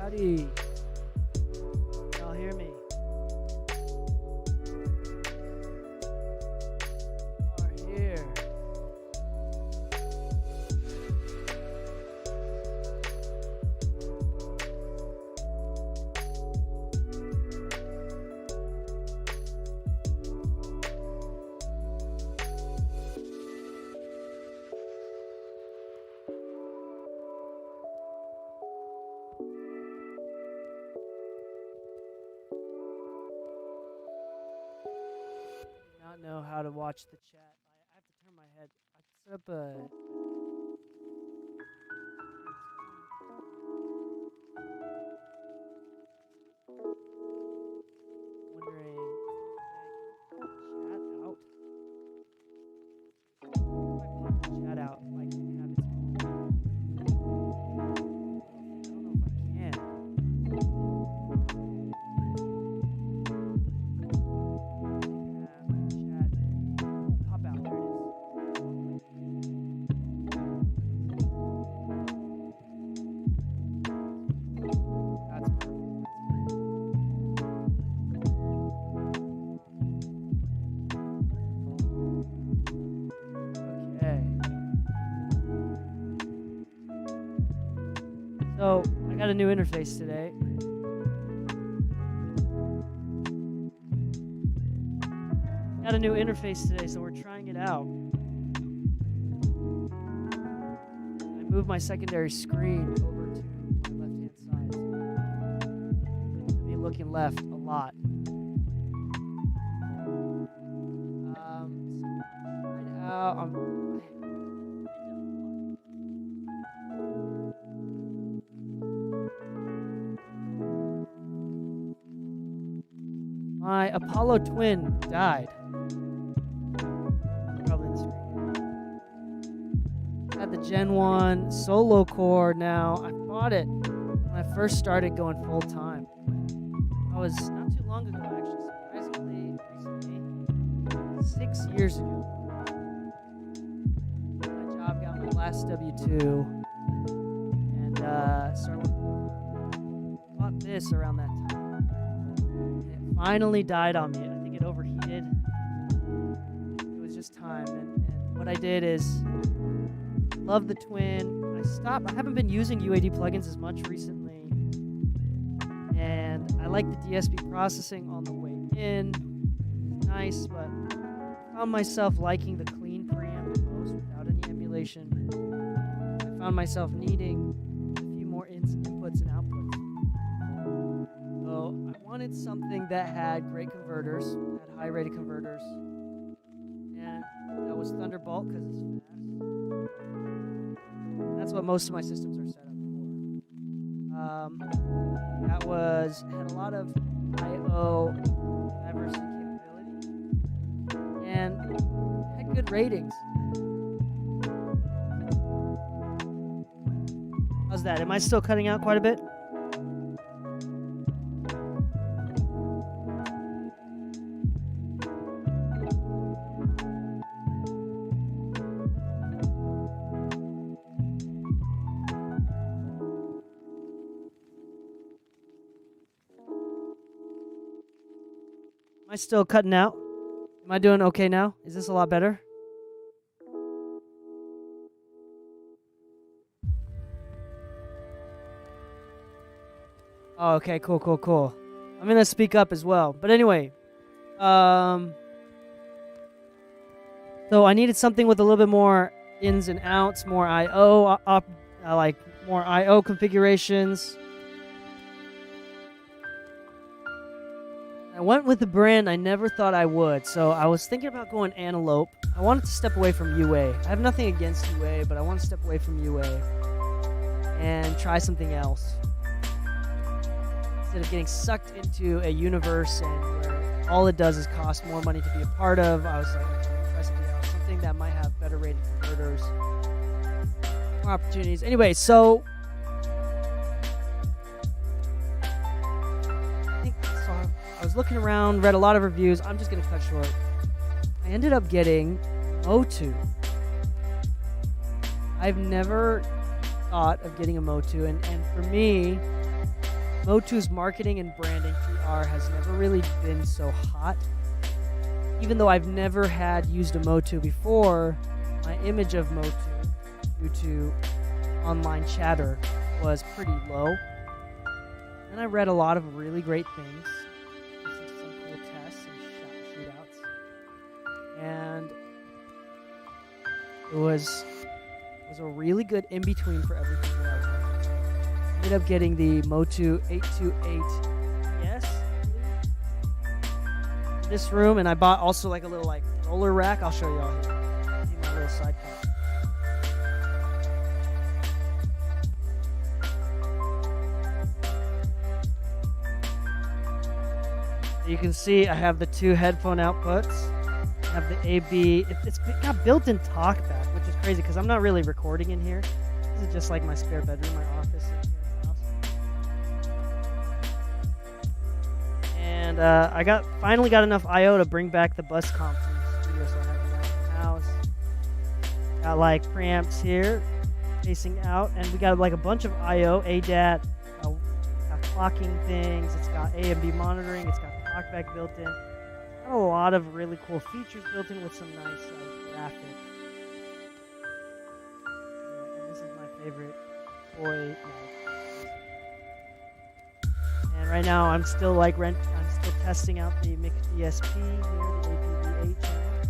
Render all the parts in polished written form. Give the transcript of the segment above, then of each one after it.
howdy. Y'all hear me? Are here. Not know how to watch the chat. I have to turn my head. I set up a. Wondering. Chat out. Chat out. Like have its own. I don't know if I can. Pop out. There it is. That's perfect. Okay. So I got a new interface today. Got a new interface today, so we're trying it out. I moved my secondary screen over to my left-hand side. So I'm gonna be looking left a lot. Right out. My Apollo twin died. Probably in the screen. Had the Gen 1 solo core now. I bought it when I first started going full time. I was not too long ago, actually, surprisingly, recently, 6 years ago. My job got my last W-2 and started bought this around that time. Finally died on me. I think it overheated. It was just time. And what I did is love the twin. I haven't been using UAD plugins as much recently. And I like the DSP processing on the way in. It's nice, but I found myself liking the clean preamp the most without any emulation. I found myself needing a few more inputs and outputs. So I wanted something that had great converters, had high rated converters, and that was Thunderbolt because it's fast. That's what most of my systems are set up for. That had a lot of I/O diversity capability and had good ratings. How's that? Am I still cutting out quite a bit? Am I still cutting out? Am I doing okay now? Is this a lot better? Oh, okay, cool. I'm gonna speak up as well. But anyway, so I needed something with a little bit more ins and outs, more I/O, like more I/O configurations. I went with a brand I never thought I would, so I was thinking about going Antelope. I wanted to step away from UA. I have nothing against UA, but I want to step away from UA and try something else. Instead of getting sucked into a universe and where all it does is cost more money to be a part of, I was like, okay, I'm gonna try something else, something that might have better rated converters, more opportunities. Anyway, so I was looking around, read a lot of reviews. I'm just going to cut short. I ended up getting Motu. I've never thought of getting a Motu, and for me, Motu's marketing and branding, PR, has never really been so hot. Even though I've never had used a Motu before, my image of Motu, due to online chatter, was pretty low. And I read a lot of really great things, listened to some cool tests and shootouts, and it was a really good in between for everything that I wanted. Ended up getting the Motu 828 yes this room, and I bought also like a little like roller rack. I'll show you all here. See my little side cut. You can see I have the two headphone outputs. I have the AB. It's got built-in talkback, which is crazy because I'm not really recording in here. This is just like my spare bedroom, my office in here in the house. And I finally got enough I/O to bring back the bus comp from the studio, so I have it in the house. Got like preamps here facing out, and we got like a bunch of I/O, ADAT, got clocking things. It's got A and B monitoring. It's got talkback built in. Got a lot of really cool features built in with some nice graphics. And this is my favorite toy mic. And right now I'm still testing out the Mic DSP here, the APV8 channel,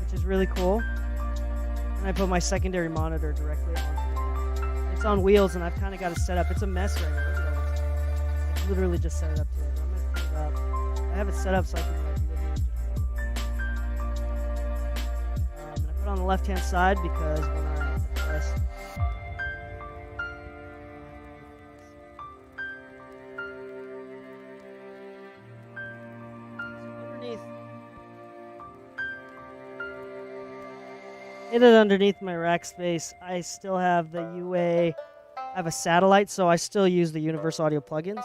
which is really cool. And I put my secondary monitor directly on. It's on wheels, and I've kind of got it set up. It's a mess right now. Look at all this. I literally just set it up today, but I'm gonna clean it up. I have it set up so I can like literally just and I put it on the left-hand side because when I press underneath my rack space, I still have the UA. I have a satellite, so I still use the Universal Audio plugins.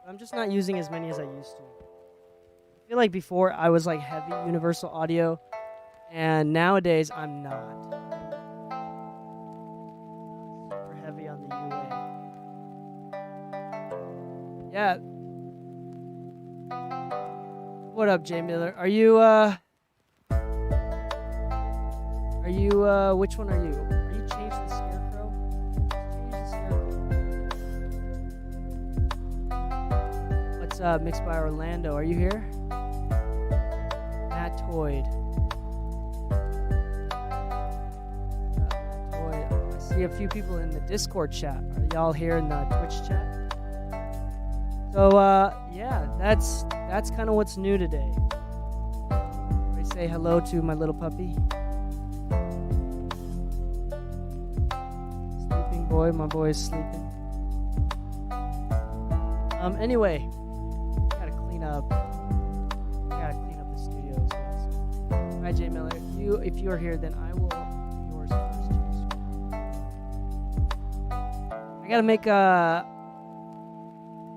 I'm just not using as many as I used to. I feel like before I was like heavy Universal Audio, and nowadays I'm not. Super heavy on the UA. Yeah. What up, Jay Miller? Are you which one are you? Are you changed the Scarecrow? Change the Scarecrow. What's up, Mixed by Orlando? Are you here? Matt Toyd. I see a few people in the Discord chat. Are y'all here in the Twitch chat? So, yeah, that's kind of what's new today. I say hello to my little puppy. My boy is sleeping. Anyway, gotta clean up the studio as well. So. Alright, Jay Miller, if you are here, then I will do yours first. I gotta make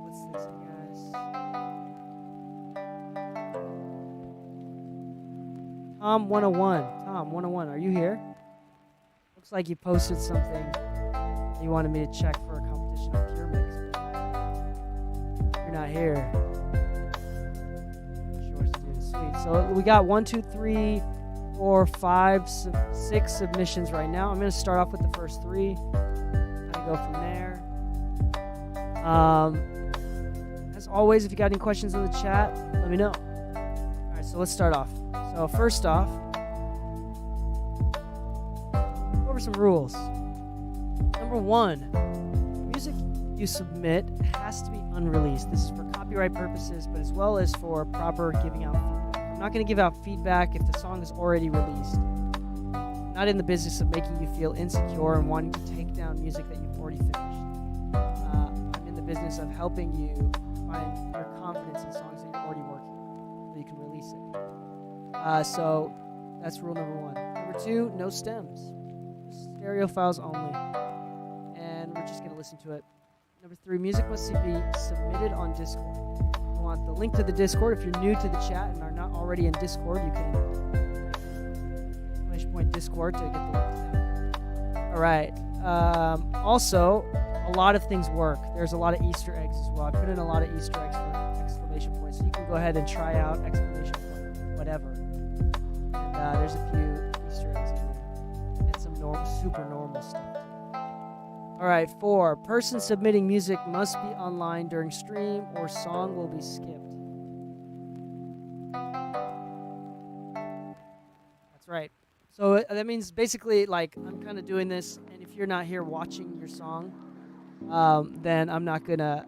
what's this, guys? Tom 101, are you here? Looks like you posted something. You wanted me to check for a competition on Pure Mix. You're not here. Sure, dude. Sweet. So we got 1, 2, 3, 4, 5, 6 submissions right now. I'm going to start off with the first 3. Kind of go from there. As always, if you got any questions in the chat, let me know. All right, so let's start off. So first off, go over some rules. Number 1, music you submit has to be unreleased. This is for copyright purposes, but as well as for proper giving out feedback. I'm not going to give out feedback if the song is already released. I'm not in the business of making you feel insecure and wanting to take down music that you've already finished. I'm in the business of helping you find your confidence in songs that you're already working on so you can release it. So that's rule number 1. Number 2, no stems. Stereo files only. We're just going to listen to it. Number 3, music must be submitted on Discord. You want the link to the Discord. If you're new to the chat and are not already in Discord, you can !Discord to get the link to that. Alright. Also, a lot of things work. There's a lot of Easter eggs as well. I put in a lot of Easter eggs for exclamation points, so you can go ahead and try out exclamation point, whatever. And there's a few Easter eggs in there, and some super normal stuff. All right, 4. Person submitting music must be online during stream, or song will be skipped. That's right. So that means basically, like, I'm kind of doing this, and if you're not here watching your song, then I'm not gonna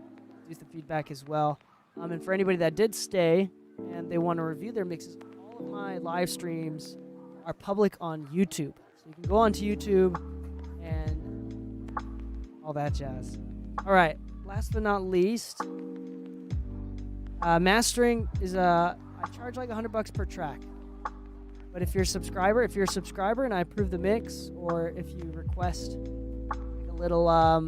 do the feedback as well. And for anybody that did stay and they want to review their mixes, all of my live streams are public on YouTube. So you can go onto YouTube and all that jazz. All right, last but not least, mastering is I charge like $100 per track. But if you're a subscriber and I approve the mix, or if you request a little, I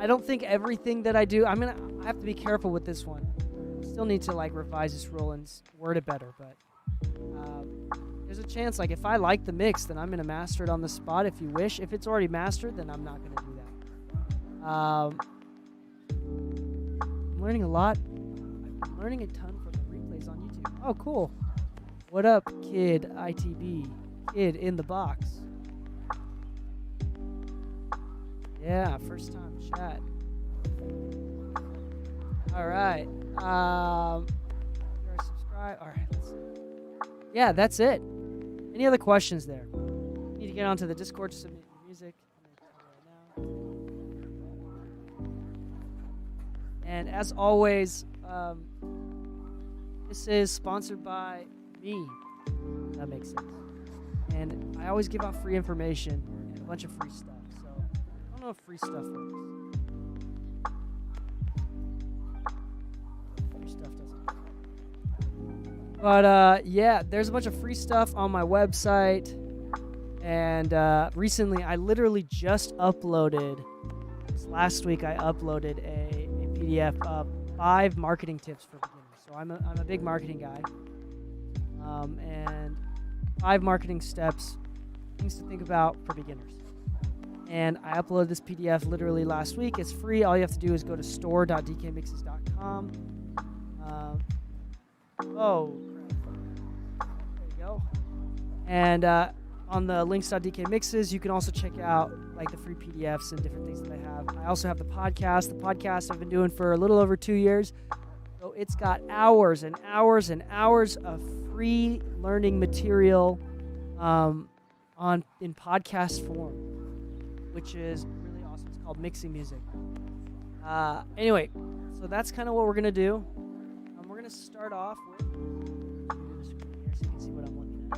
don't think everything that I do, I have to be careful with this one. Still need to like revise this rule and word it better, but there's a chance, like if I like the mix, then I'm going to master it on the spot if you wish. If it's already mastered, then I'm not going to do that. I'm learning a lot. I'm learning a ton from the replays on YouTube. Oh, cool. What up, Kid ITB? Kid in the box. Yeah, first time chat. All right. You're subscribed. All right. Let's see. Yeah, that's it. Any other questions there? You need to get onto the Discord to submit your music. I'm going to tell you right now. And as always, this is sponsored by me. That makes sense. And I always give out free information and a bunch of free stuff. So I don't know if free stuff works. Free stuff doesn't work. But yeah, there's a bunch of free stuff on my website. And recently, I literally just uploaded. Last week, I uploaded a PDF of 5 marketing tips for beginners. So I'm a big marketing guy. And 5 marketing steps, things to think about for beginners. And I uploaded this PDF literally last week. It's free. All you have to do is go to store.dkmixes.com. Oh, there you go. And on the links.dkmixes, you can also check out like the free PDFs and different things that I have. I also have the podcast. The podcast I've been doing for a little over 2 years. So it's got hours and hours and hours of free learning material in podcast form, which is really awesome. It's called Mixing Music. Anyway, so that's kind of what we're gonna do. We're gonna start off with the screen here so you can see what I'm looking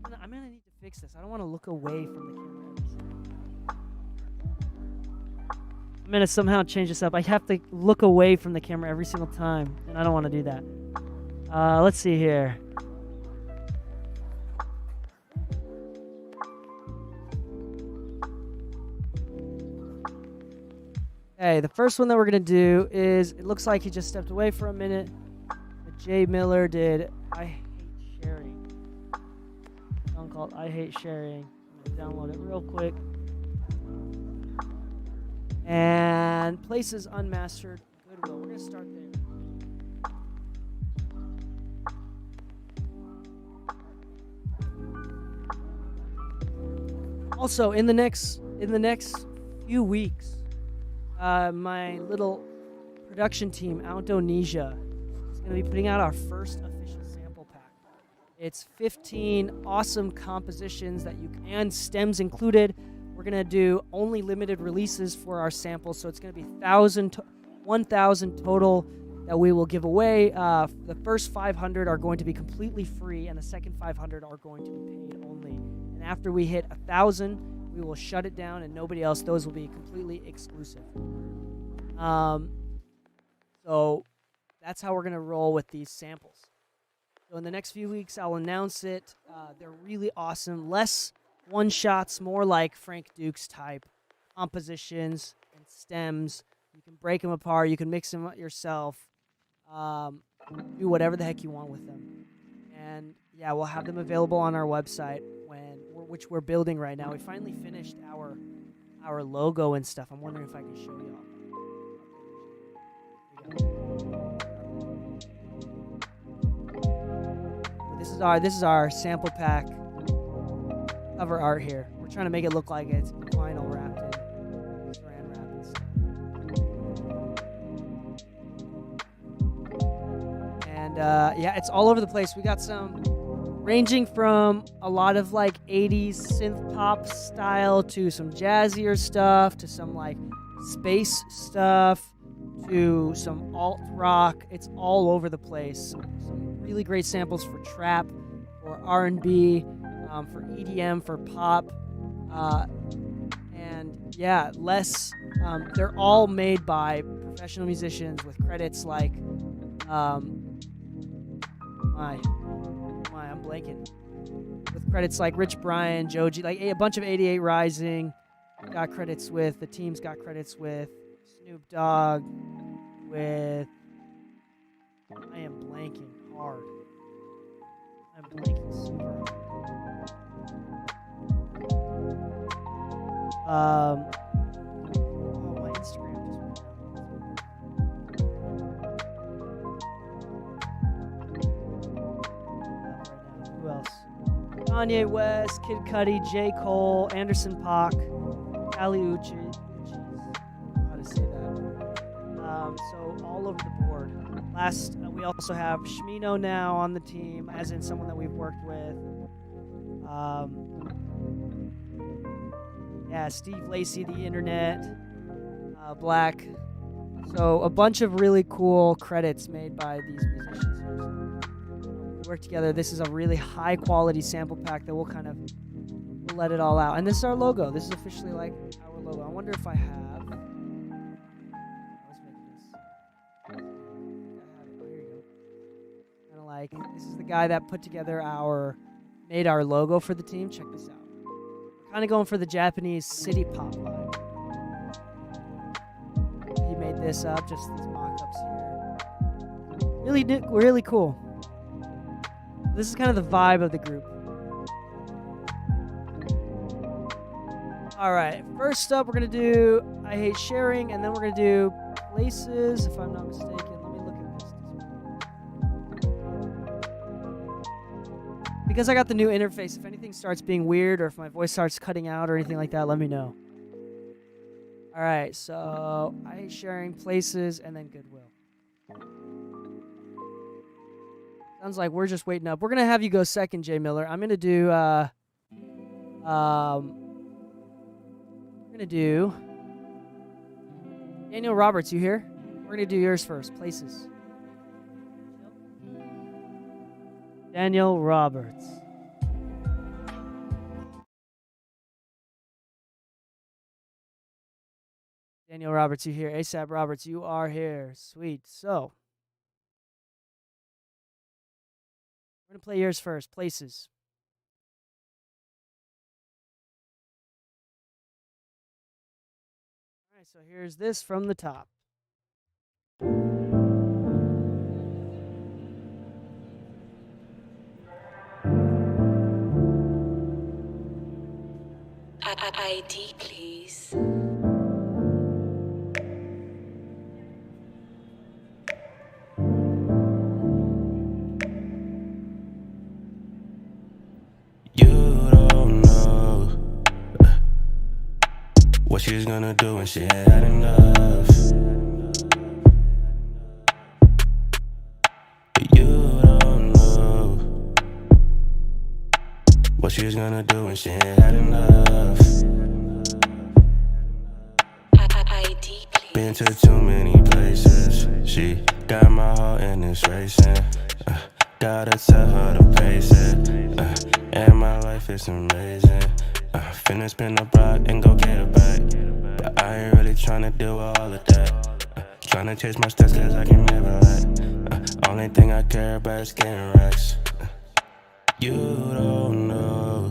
at. I'm gonna need to fix this. I don't want to look away from the camera. I'm gonna somehow change this up. I have to look away from the camera every single time, and I don't want to do that. Let's see here. Okay, the first one that we're gonna do is, it looks like he just stepped away for a minute. But Jay Miller did I Hate Sharing. A song called I Hate Sharing. I'm gonna download it real quick. And Places Unmastered Goodwill. We're going to start there. Also, in the next few weeks, my little production team, Outdonesia, is going to be putting out our first official sample pack. It's 15 awesome compositions that and stems included. We're going to do only limited releases for our samples, so it's going to be 1,000 total that we will give away. The first 500 are going to be completely free, and the second 500 are going to be paid only. And after we hit 1,000, we will shut it down, and nobody else. Those will be completely exclusive. So that's how we're going to roll with these samples. So in the next few weeks, I'll announce it. They're really awesome. Less one-shots, more like Frank Dukes type compositions and stems. You can break them apart. You can mix them yourself. Do whatever the heck you want with them. And yeah, we'll have them available on our website which we're building right now. We finally finished our our logo and stuff. I'm wondering if I can show y'all. This is our sample pack cover art here. We're trying to make it look like it's vinyl wrapped in saran wrap and stuff. And yeah, it's all over the place. We got some ranging from a lot of like 80s synth pop style to some jazzier stuff to some like space stuff to some alt rock. It's all over the place. Some really great samples for trap, for R&B, for EDM, for pop, and yeah, they're all made by professional musicians with credits like I'm blanking. With credits like Rich Brian, Joji, like a bunch of 88 Rising got credits with. The team's got credits with Snoop Dogg, with I am blanking hard. I'm blanking super hard. My Instagram just went down. Who else? Kanye West, Kid Cudi, J. Cole, Anderson .Paak, Kali Uchis. How to say that? So all over the board. We also have Shmino now on the team, as in someone that we've worked with. Yeah, Steve Lacy, The Internet, Black. So a bunch of really cool credits made by these musicians here. We work together. This is a really high quality sample pack that we'll let it all out. And this is our logo. This is officially like our logo. I wonder if I have. Like, this is the guy that made our logo for the team. Check this out. We're kind of going for the Japanese city pop vibe. He made this up, just these mock-ups here. Really cool. This is kind of the vibe of the group. All right, first up, we're going to do I Hate Sharing, and then we're going to do Places, if I'm not mistaken. Because I got the new interface, if anything starts being weird or if my voice starts cutting out or anything like that, let me know. All right, so I Hate Sharing, Places, and then Goodwill. Sounds like we're just waiting up. We're going to have you go second, Jay Miller. I'm going to do, Daniel Roberts, you here? We're going to do yours first, Places. Daniel Roberts. Daniel Roberts, you here? ASAP Roberts, you are here. Sweet. So, we're going to play yours first, Places. All right, so here's this from the top. ID, please. You don't know what she's gonna do when she had enough. You don't know what she's gonna do when she had enough. Been to too many places. She got my heart and it's racing. Gotta tell her to pace it. And my life is amazing. Finna spin the block and go get it back. But I ain't really tryna deal with all of that. Tryna chase my steps cause I can never lack. Only thing I care about is getting racks. You don't know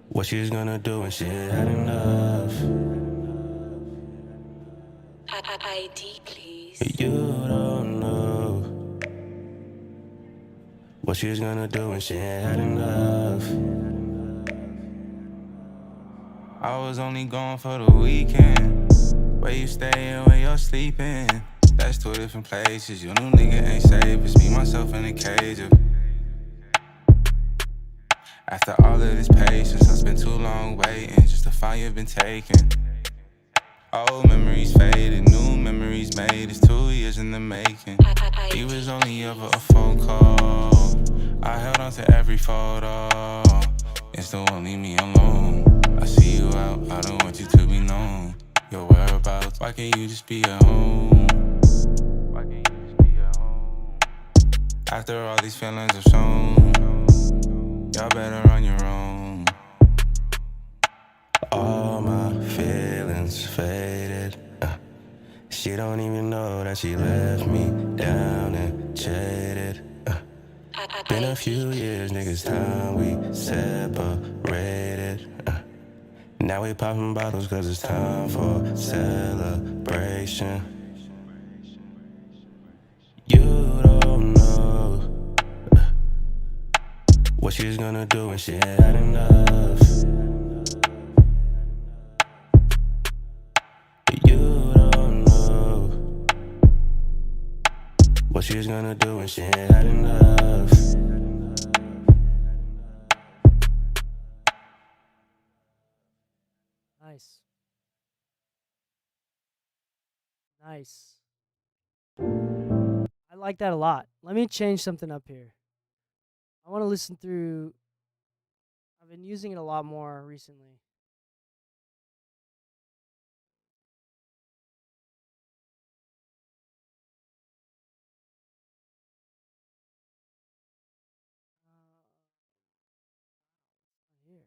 what she's gonna do when she had enough. ID, please. You don't know what she's gonna do when she had enough. I I was only gone for the weekend. Where you staying, where you're sleeping? That's two different places. Your new nigga ain't safe. It's me, myself, in a cage of. After all of this patience, I spent too long waiting just to find you've been taken. Old memories faded, new memories made. It's 2 years in the making. He was only ever a phone call. I held on to every photo. And still won't leave me alone. I see you out, I don't want you to be known. Your whereabouts, why can't you just be at home? Why can't you just be at home? After all these feelings have shown, y'all better on your own. All my feelings faded. She don't even know that she left me down and jaded. Been a few years, niggas, time we separated. Now we popping bottles cause it's time for celebration. You don't know what she's gonna do when she had enough. You don't know what she's gonna do when she had enough. Nice. Nice. I like that a lot. Let me change something up here. I want to listen through. I've been using it a lot more recently. Here.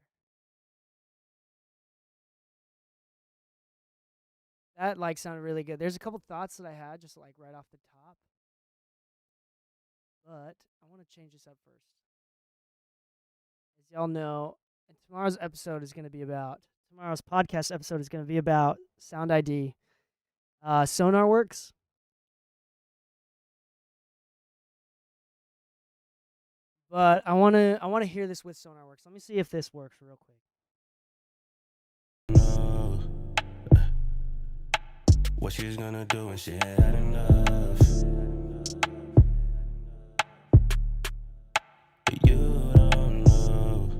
That like sounded really good. There's a couple thoughts that I had just like right off the top. But I want to change this up first. As y'all know, and tomorrow's podcast episode is going to be about Sound ID. SonarWorks. But I want to hear this with SonarWorks. Let me see if this works real quick. Know what she's gonna do when she had enough. You don't know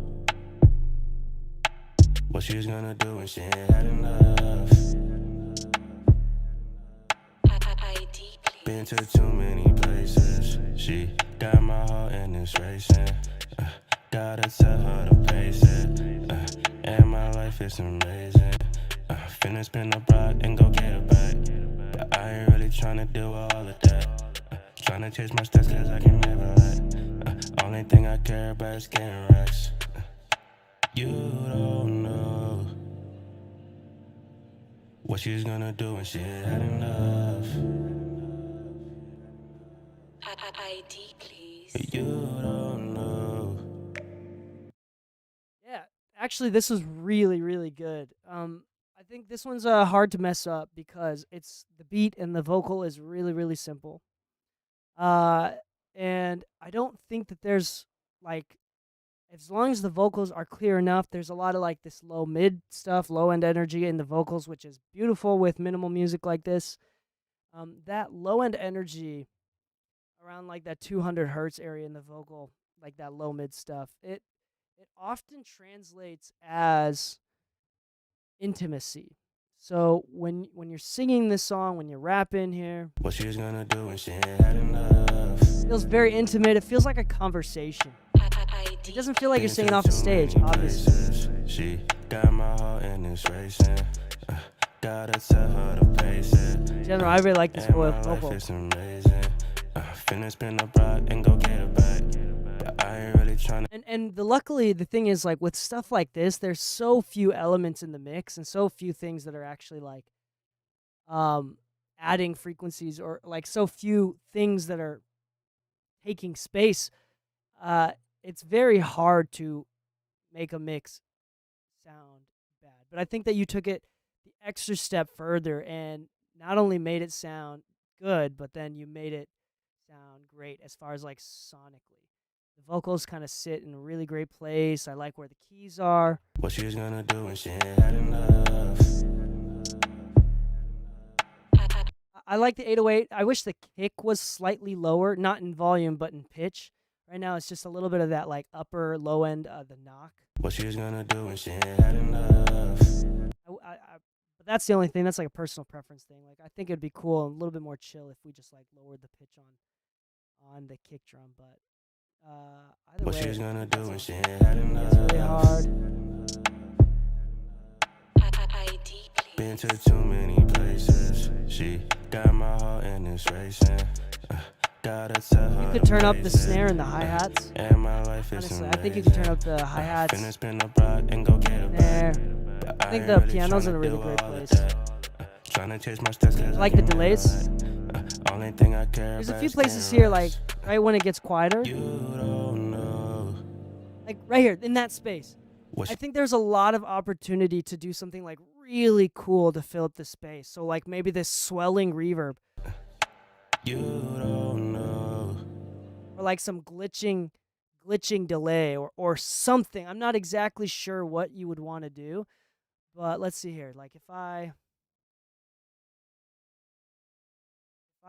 what she's gonna do when she had enough. ID, Been please. to too many places. She got my heart and it's racing. Gotta tell her to pace it. And my life is amazing. Finna spin the block and go get it back. But I ain't really tryna deal with all of that. Tryna chase my steps cause I can never lack. Only thing I care about is getting racks. You don't know what she's gonna do when she had enough. ID, please. You don't know. Yeah, actually, this was really, really good. I think this one's hard to mess up because it's the beat and the vocal is really, really simple. Uh, and I don't think that there's like, as long as the vocals are clear enough, there's a lot of like this low mid stuff, low end energy in the vocals, which is beautiful with minimal music like this. That low end energy around like that 200 hertz area in the vocal, like that low mid stuff, it often translates as intimacy. So when you're singing this song, when you're rapping here, What she's gonna do when she had enough. it feels very intimate. It feels like a conversation. It doesn't feel like you're singing off a stage, obviously. She got my heart and it's racing. Gotta tell her to pace it. In general, I really like this And my vocal. life is amazing. Finna spin the block and go get it back. But I ain't really tryna. And luckily the thing is like with stuff like this, there's so few elements in the mix and so few things that are actually like adding frequencies or like so few things that are taking space. It's very hard to make a mix sound bad. But I think that you took it the extra step further and not only made it sound good, but then you made it sound great as far as like sonically. The vocals kind of sit in a really great place. I like where the keys are. What she's gonna do when she ain't had enough. I like the 808. I wish the kick was slightly lower, not in volume, but in pitch. Right now, it's just a little bit of that like upper low end of the knock. What she's gonna do when she ain't had enough. But that's the only thing. That's like a personal preference thing. Like I think it'd be cool and a little bit more chill if we just like lowered the pitch on the kick drum. But either What way, she's gonna do when she ain't had enough. it's really hard. ID, Been please. to too many places. She got my heart and it's racing. Gotta tell her You could turn up the face it. snare and the hi-hats. And my life is Honestly, amazing. I think you could turn up the hi-hats, Finna spin a block and go get a snare. bag. I think ain't the really piano's in a tryna really do great all of place. that. Tryna chase my steps 'cause I like the can delays. never only thing I care There's a about few is places getting here, like rest. right when it gets quieter, You don't know like right here in that space. what I think there's a lot of opportunity to do something like really cool to fill up the space. So like maybe this swelling reverb you don't know. or like some glitching delay or something. I'm not exactly sure what you would want to do, but let's see here. Like if I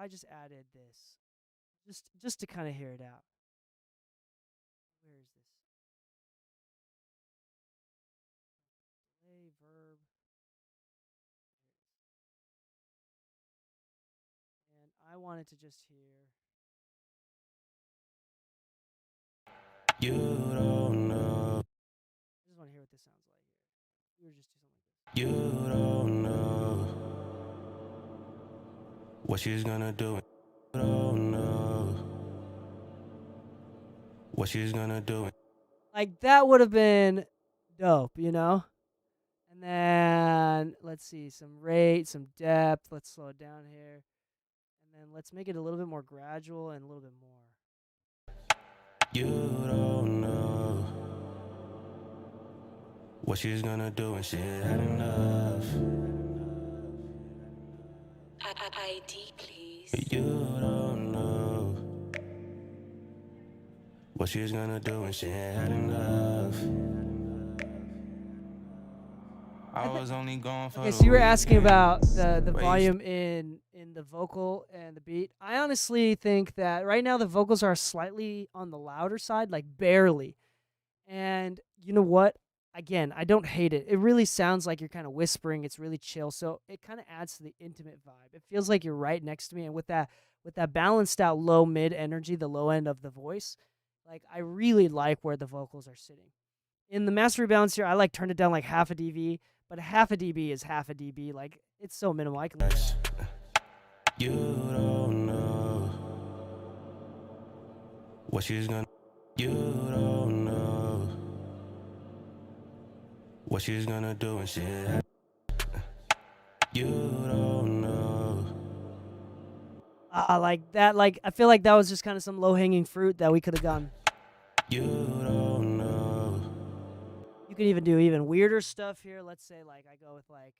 just added this just to kind of hear it out. Where is this? Delay verb. And I wanted to just hear. You don't know. I just want to hear what this sounds like here. We were just do something like this. You don't know what she's gonna do. You don't know what she's gonna do. Like that would have been dope, you know? And then let's see, some rate, some depth. Let's slow it down here. And then let's make it a little bit more gradual and a little bit more. You don't know what she's gonna do when she ain't had enough. ID, please. You don't know what she's gonna do when she ain't had enough. I was only going for Okay, the so you were asking weekend. about the Waste. volume in the vocal and the beat. I honestly think that right now the vocals are slightly on the louder side, like barely. And you know what? Again, I don't hate it. It really sounds like you're kind of whispering. It's really chill. So it kind of adds to the intimate vibe. It feels like you're right next to me. And with that balanced out low mid energy, the low end of the voice, like I really like where the vocals are sitting. In the master rebalance here, I like turned it down like half a dB, but half a dB is half a dB. Like it's so minimal. I can leave it at. You don't know what she's gonna. You don't know what she's gonna do when she ain't had. You don't know. Like that. Like I feel like that was just kind of some low hanging fruit that we could have done. You don't know. You can even do even weirder stuff here. Let's say like I go with like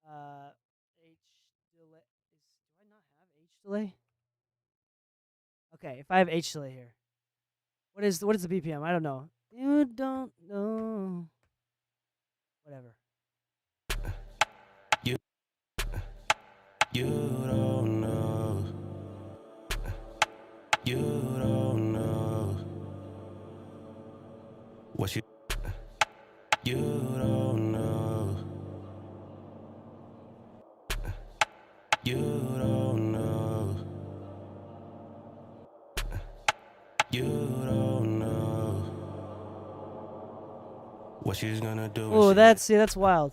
H delay. Do I not have H delay? Okay, if I have H delay here, what is the BPM? I don't know. You don't know. Whatever. You don't know. You don't know what she. You don't know. You don't know. You don't know what she's gonna do. when Oh, she- that's wild.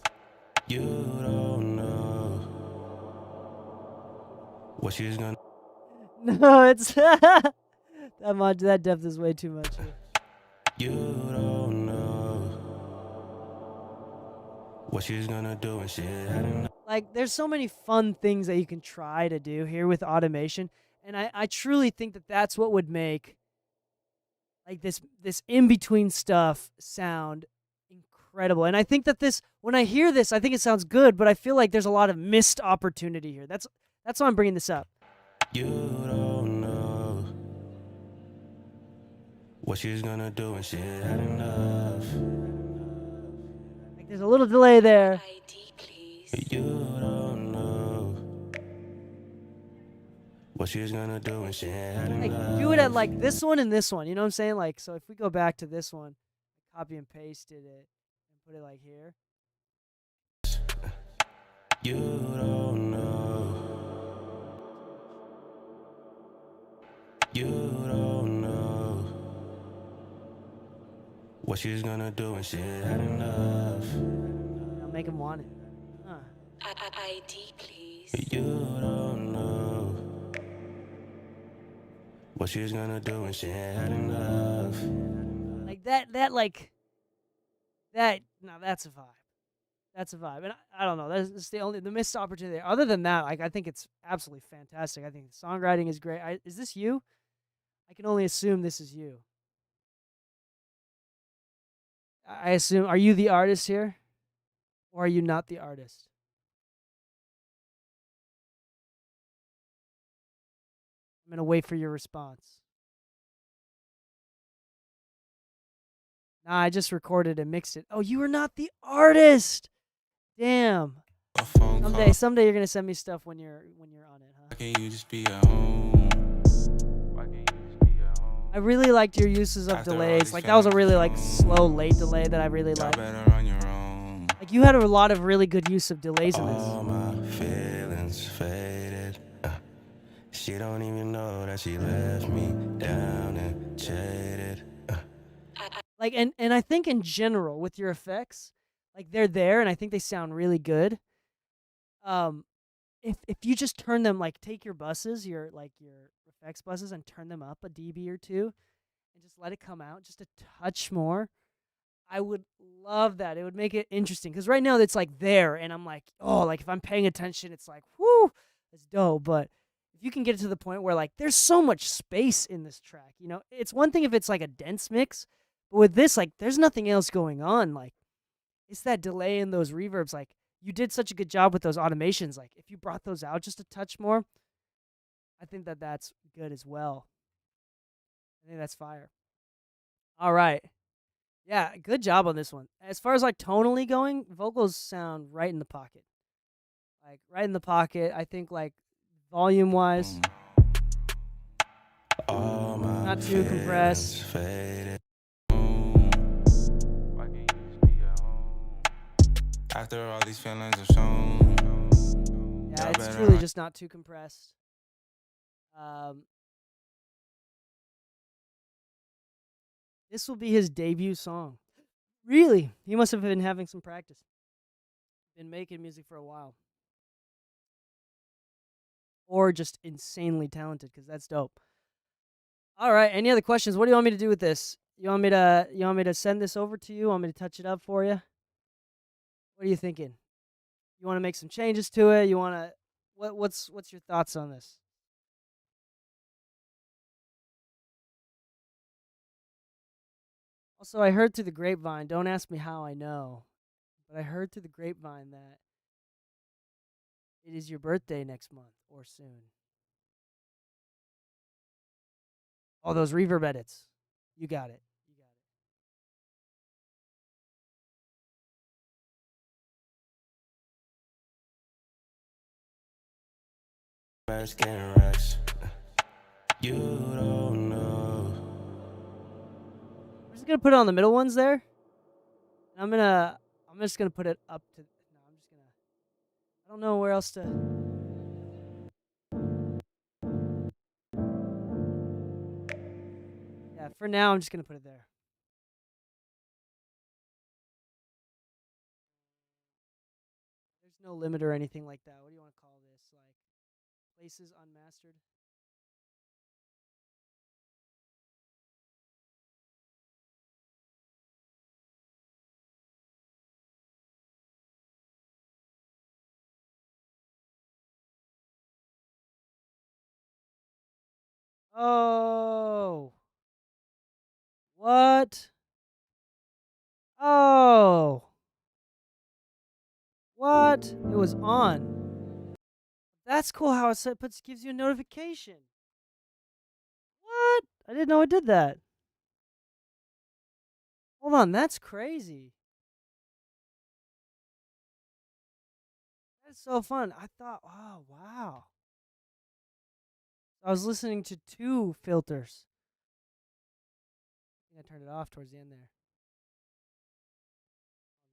You don't know what she's gonna. No, it's that depth is way too much. Here. You don't know what she's gonna do when she ain't had enough. Like there's so many fun things that you can try to do here with automation, and I truly think that that's what would make like this in between stuff sound incredible. And I think that when I hear this, I think it sounds good, but I feel like there's a lot of missed opportunity here. That's why I'm bringing this up. You don't know What she's gonna do when she had enough. Like there's a little delay there. ID, please. You don't know what she's gonna do when she had Like enough. do it at like this one and this one. You know what I'm saying? Like so if we go back to this one, copy and pasted it and put it like here. You don't know. You don't know what she's gonna do when she had enough. I'll make him want it. Huh. ID, please. You don't know what she's gonna do when she had enough. Like that like that now that's a vibe. That's a vibe. And I don't know. That's the missed opportunity. Other than that, like I think it's absolutely fantastic. I think the songwriting is great. Is this you? I can only assume this is you. I assume, are you the artist here? Or are you not the artist? I'm going to wait for your response. Nah, I just recorded and mixed it. Oh, you were not the artist. Damn. A phone call. Someday you're going to send me stuff when you're on it, huh? Why can't you just be at home? Why can't you just be at home? I really liked your uses of After all delays. these Like that was a really like feelings slow late delay that I really Y'all liked. better on your own. Like you had a lot of really good use of delays in All this. my feelings faded. She don't even know that she left me down and jaded. Like and I think in general with your effects, like they're there and I think they sound really good. If you just turn them like take your buses, your effects buses and turn them up a dB or two and just let it come out just a touch more, I would love that. It would make it interesting cuz right now it's like there and I'm like, "Oh, like if I'm paying attention, it's like, whoo, it's dope." But if you can get it to the point where like there's so much space in this track, you know? It's one thing if it's like a dense mix, but with this like there's nothing else going on. Like it's that delay in those reverbs. Like you did such a good job with those automations. Like if you brought those out just a touch more, I think that that's good as well. I think that's fire. All right. Yeah, good job on this one. As far as like tonally going, vocals sound right in the pocket. Like right in the pocket. I think like volume wise, All my not too compressed. feelings faded. Why can't you just be at home? After all these feelings are shown. Yeah, Y'all it's better truly on- just not too compressed. This will be his debut song. Really? He must have been having some practice. Been making music for a while. Or just insanely talented, because that's dope. All right. Any other questions? What do you want me to do with this? You want me to send this over to you? Want me to touch it up for you? What are you thinking? You want to make some changes to it? You want to what's your thoughts on this? Also, I heard through the grapevine, don't ask me how I know, but I heard through the grapevine that it is your birthday next month or soon. All those reverb edits. You got it. You got it. Baskin racks. You don't know. I'm just gonna put it on the middle ones there. And I'm just gonna put it up to no, I don't know where else to yeah, for now I'm just gonna put it there. There's no limit or anything like that. What do you want to call this? Like places unmastered? Oh. What? Oh. What? It was on. That's cool how it gives you a notification. What? I didn't know it did that. Hold on, that's crazy. That's so fun. I thought, oh, wow. I was listening to 2 filters. I think I turned it off towards the end there.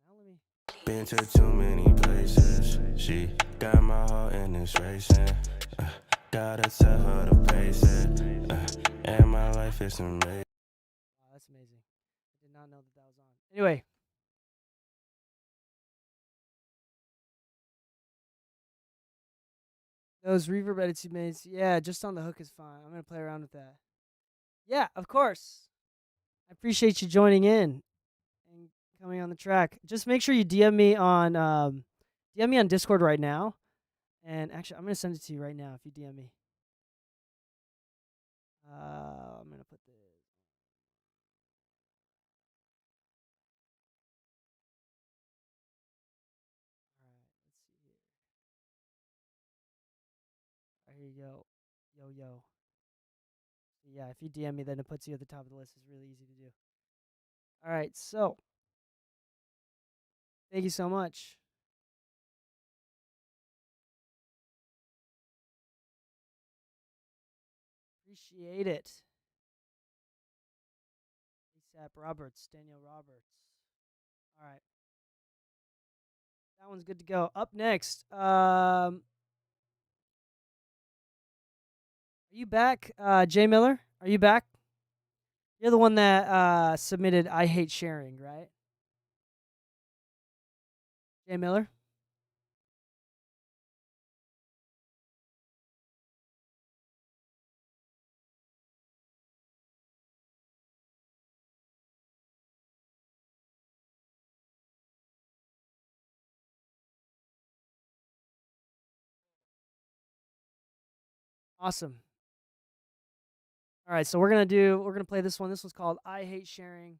Now let me. Been to too many places. She got my heart and it's racing. Gotta tell her to pace it. And my life is amazing. Wow, that's amazing. I did not know that was on. Anyway. Those reverb edits you made, yeah, just on the hook is fine. I'm going to play around with that. Yeah, of course. I appreciate you joining in and coming on the track. Just make sure you DM me on Discord right now. And actually, I'm going to send it to you right now if you DM me. I'm going to put this. All right, let's see here. All right, here you go. Yo. Yeah, if you DM me, then it puts you at the top of the list. It's really easy to do. All right, so thank you so much. Appreciate it. ASAP Roberts, Daniel Roberts. All right. That one's good to go. Up next, are you back, Jay Miller? Are you back? You're the one that submitted I Hate Sharing, right? Jay Miller? Awesome. All right, so we're gonna play this one. This one's called I Hate Sharing.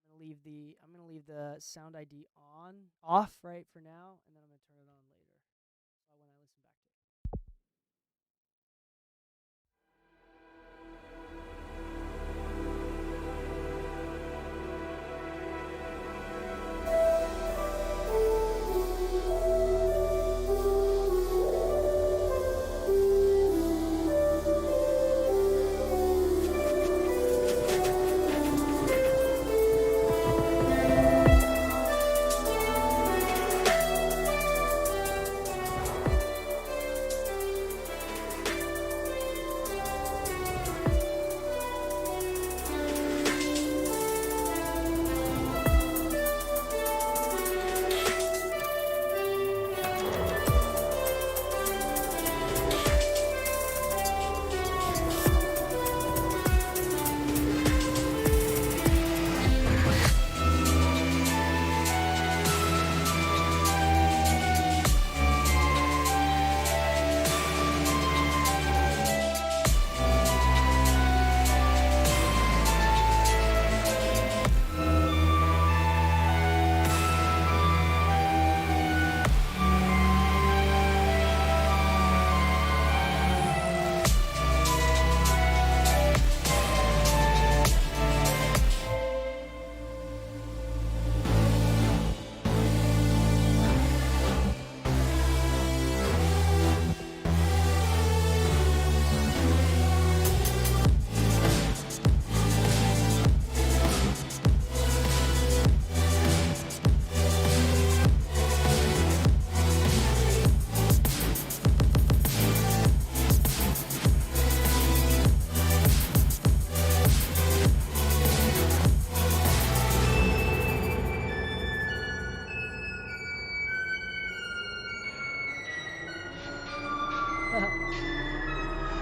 I'm gonna leave the sound ID off right for now, and then I'm gonna turn it on later. When I listen back to it.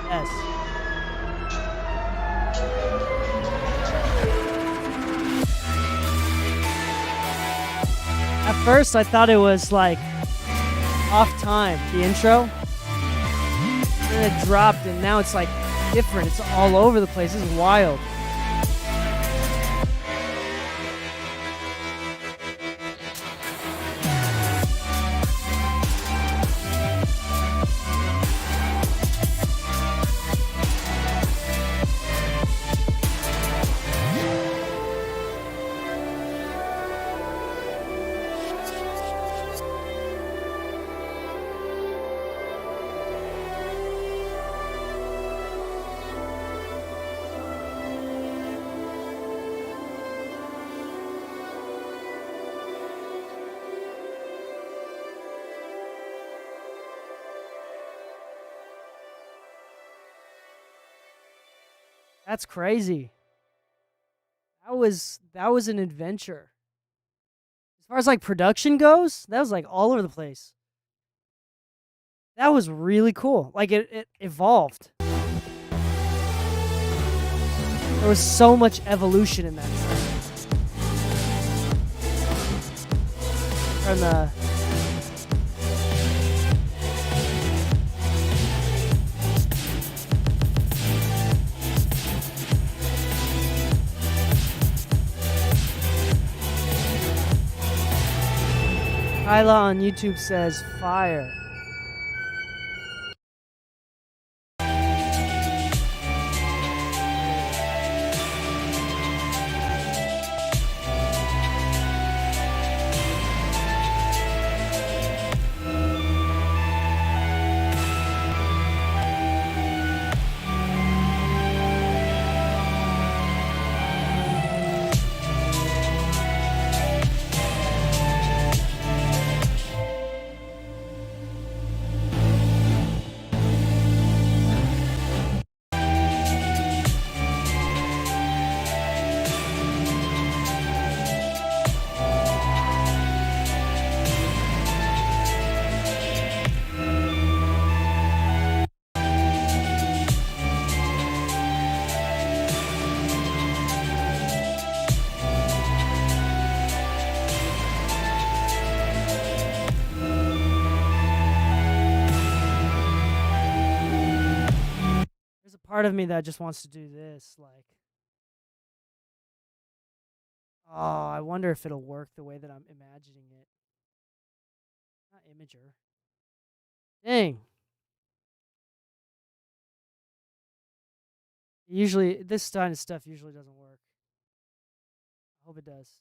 Yes. At first, I thought it was like off time, the intro. And it dropped, and now it's like different. It's all over the place. This is wild. That's crazy. That was an adventure. As far as like production goes, that was like all over the place. That was really cool. Like it evolved. There was so much evolution in that song. Turn the Kyla on YouTube says fire. Part of me that just wants to do this, like, oh, I wonder if it'll work the way that I'm imagining it. Not Imager. Dang. Usually, this kind of stuff usually doesn't work. I hope it does.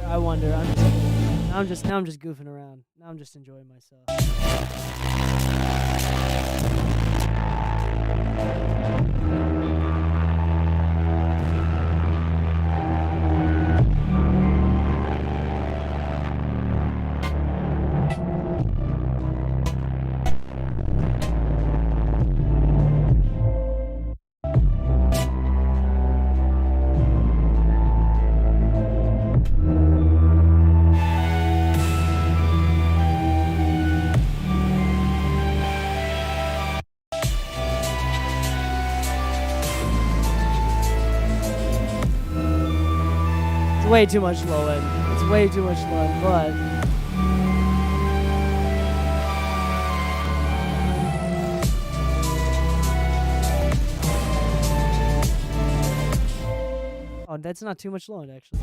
I wonder. Now I'm just goofing around. Now I'm just enjoying myself. Way too much low end. It's way too much low end, but oh, that's not too much low end actually.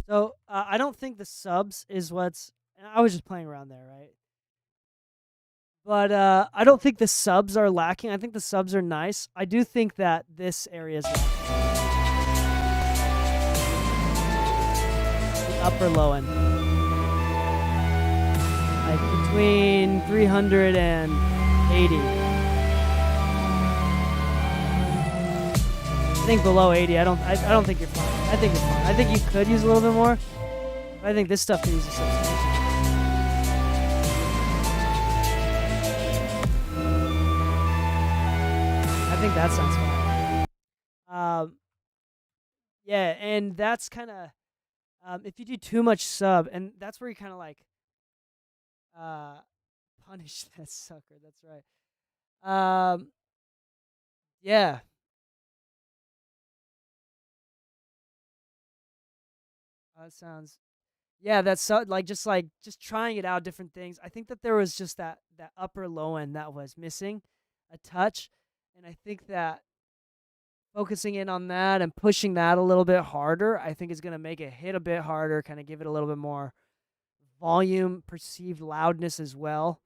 So I don't think the subs is what's. I was just playing around there, right? But I don't think the subs are lacking. I think the subs are nice. I do think that this area is lacking. upper low end. Like between 380. I think below 80. I don't think you're fine. I think you're fine. I think you could use a little bit more. But I think this stuff could use a substantial. I think that sounds fine. Yeah, and that's kind of if you do too much sub, and that's where you kind of like punish that sucker. That's right. Yeah. That sounds. Yeah, that's so, like just trying it out, different things. I think that there was just that upper low end that was missing a touch, and I think that focusing in on that and pushing that a little bit harder, I think is going to make it hit a bit harder, kind of give it a little bit more volume, perceived loudness as well,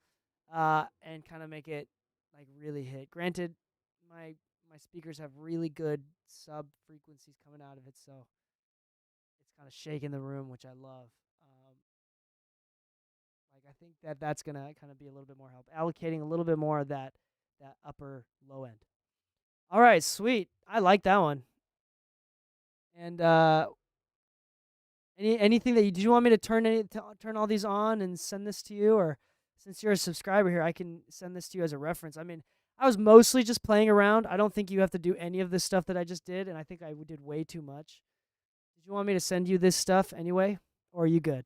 and kind of make it like really hit. Granted, my speakers have really good sub frequencies coming out of it, so it's kind of shaking the room, which I love. Like I think that that's gonna kind of be a little bit more help, allocating a little bit more of that upper low end. All right, sweet. I like that one. And anything that did you want me to turn all these on and send this to you, or since you're a subscriber here, I can send this to you as a reference. I mean, I was mostly just playing around. I don't think you have to do any of this stuff that I just did, and I think I did way too much. Did you want me to send you this stuff anyway, or are you good?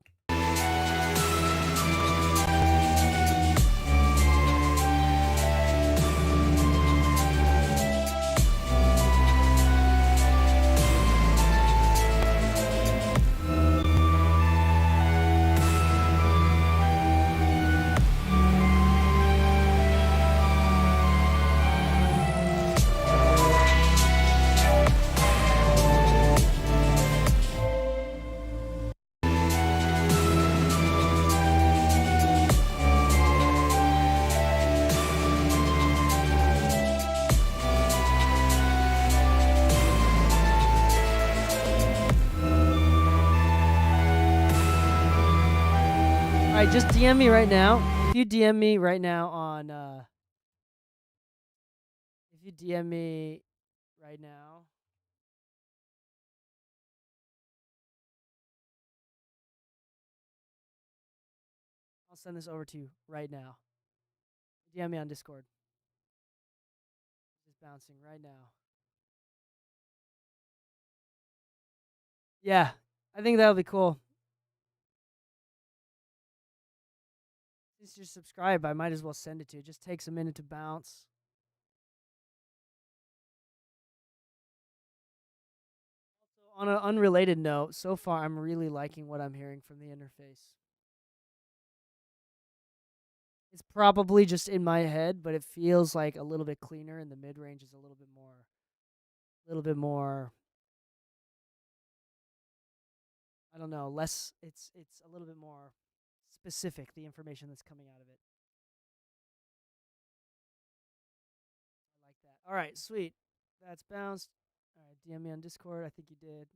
Just DM me right now. If you DM me right now on, if you DM me right now, I'll send this over to you right now. DM me on Discord. Just bouncing right now. Yeah, I think that'll be cool. Since you're subscribed, I might as well send it to you. It just takes a minute to bounce. Also, on an unrelated note, so far I'm really liking what I'm hearing from the interface. It's probably just in my head, but it feels like a little bit cleaner, and the mid-range is a little bit more. I don't know, less. It's a little bit more specific, the information that's coming out of it. I like that. All right, sweet. That's bounced. All right, DM me on Discord. I think you did.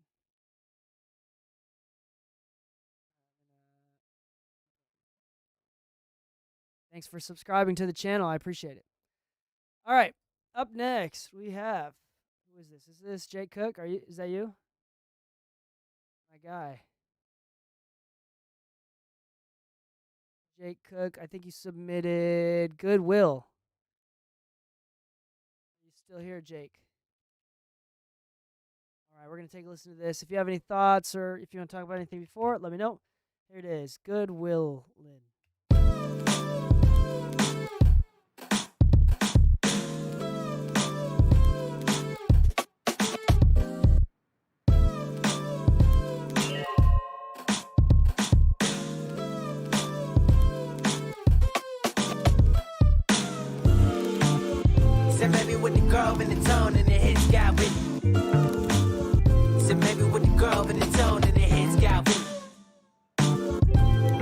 Thanks for subscribing to the channel. I appreciate it. All right, up next we have, who is this? Is this Jake Cook? Is that you? My guy. Jake Cook, I think you submitted Goodwill. Are you still here, Jake? All right, we're going to take a listen to this. If you have any thoughts or if you want to talk about anything before, let me know. Here it is, Goodwill, Lynn. And the tone and the hits got with me. So maybe with the grove and the tone and the hits got with me.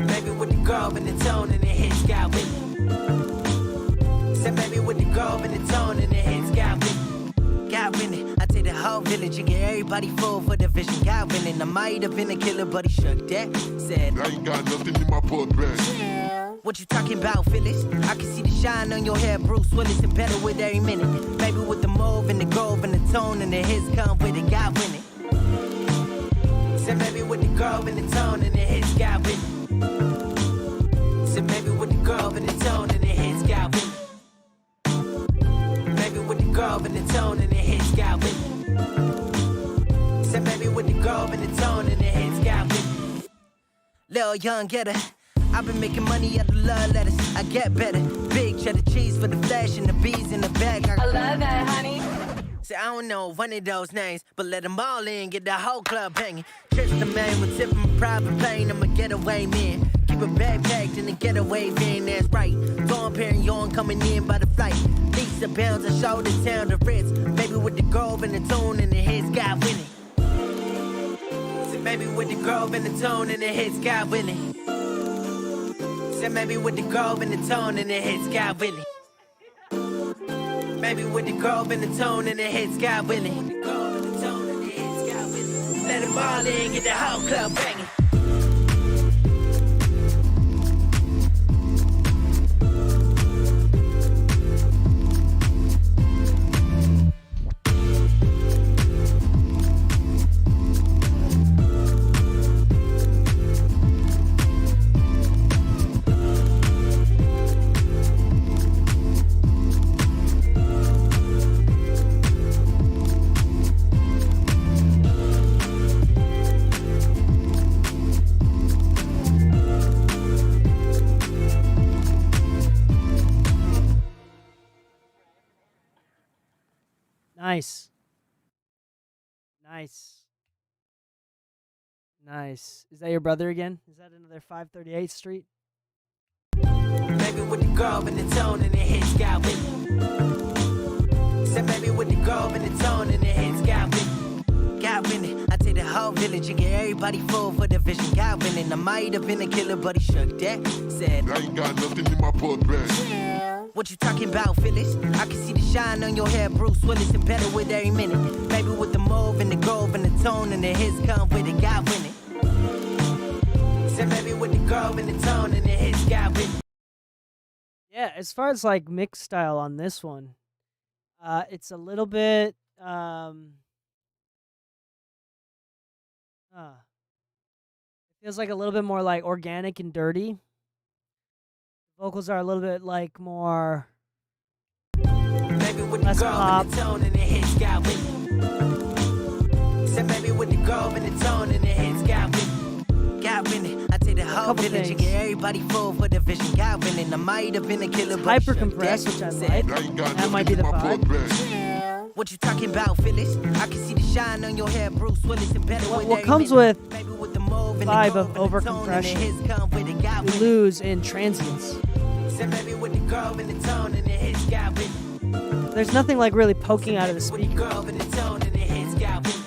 Maybe with the grove and the tone and the hits got with me. So maybe with the grove and the tone and the hits got with me. Got with me. I take the whole village and get everybody full for the vision, got winning. I might have been a killer, but he shook that. Said, I ain't got nothing in my book bag. what you talking about, Phyllis? I can see the shine on your hair, Bruce Willis, and better with every minute. Maybe with the mauve and the grove and the tone and the hits come with it, got winning. Said maybe with the grove and the tone and the hits got winning. Said maybe with the grove and the tone and the hits got winning. Maybe with the grove and the tone and the hits got winning. Said maybe with the grove and the tone and the hits got winning. Lil Young Getter, I've been making money out of love letters. I get better. Big cheddar cheese for the flesh and the bees in the bag. I love that, honey. Say, I don't know one of those names, but let them all in, get the whole club hanging. Trips the man with tip from a private plane, I'm a getaway man. Keep a bag packed in the getaway van, that's right. Dawn Perignon coming in by the flight. Lisa bounds, I show the town the Ritz. Baby with the grove and the tone and the hits got winning. Say, maybe with the grove and the tone and the hits got winning. Say, maybe with the grove and the tone and the hits got winning. Maybe with the grove and the tone and the hits got willing. Let them all in, get the whole club banging. Nice. Nice. Nice. Is that your brother again? Is that another 538th Street? Maybe with the grove and the tone and the hits got winning. Said maybe with the grove and the tone and the hits got winning. Got winning. I take the whole village and get everybody full for the vision. Got winning. I might have been a killer, but he shook that. Said, I ain't got nothing in my book bag. what you talking about, Phyllis? I can see the shine on your hair, Bruce Willis, and better with every minute. Maybe with the mauve and the grove and the tone and the hits come with it, got winning. Said maybe with the grove and the tone and the hits got winning. Yeah, as far as like mix style on this one, it's a little bit it feels like a little bit more like organic and dirty. Vocals are a little bit like more Maybe with the less grove pop. and the tone and the hits got winning. Said maybe with the grove and the tone and the hits got winning. Got winning. I take the whole Couple village and things. get everybody full for the vision. Got winning. I might have been a killer, but Hyper he shook compressed, that. which I Said, like. I ain't got That might nothing be in the my vibe. book bag. what you talking about, Phyllis? I can see the shine on your hair, Bruce Willis, and better with What every comes minute. with Maybe with the mauve and vibe the of grove and the tone and the overcompression, hits come with it. Got we winning. lose in transients. Said maybe with the grove and the tone and the hits got winning. There's nothing like really poking out of the With the speaker. grove and the tone and the hits got winning.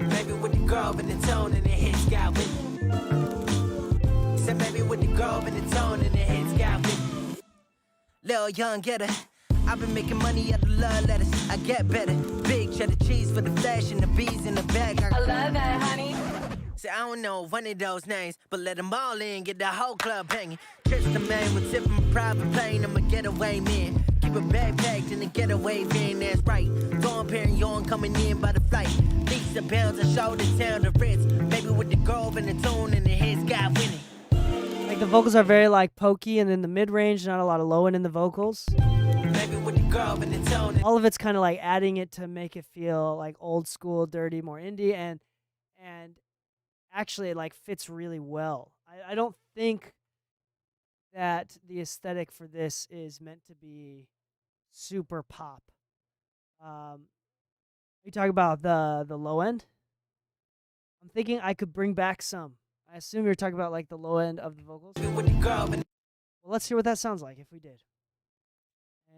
Maybe with the grove and the tone and the hits got winning. Said maybe with the grove and the tone and the hits got winning. Lil Young Getter, I've been making money out of love letters. I get better. Big cheddar cheese for the flesh and the bees in the bag. I love that, honey. Say, I don't know one of those names, but let them all in, get the whole club hanging. Trips the man with tip from a private plane, I'm a getaway man. Keep a bag packed in the getaway van, that's right. Dawn Perignon coming in by the flight. Lisa bounds, I show the town the Ritz. Maybe with the grove and the tone and the hits got winning. Like the vocals are very like pokey, and in the mid range, not a lot of low end in the vocals. Maybe with the grove and the tone. All of it's kind of like adding it to make it feel like old school, dirty, more indie, and actually it like fits really well. I don't think that the aesthetic for this is meant to be super pop. You talk about the low end. I'm thinking I could bring back some. I assume you're talking about like the low end of the vocals. With the grove and Well, let's hear what that sounds like if we did.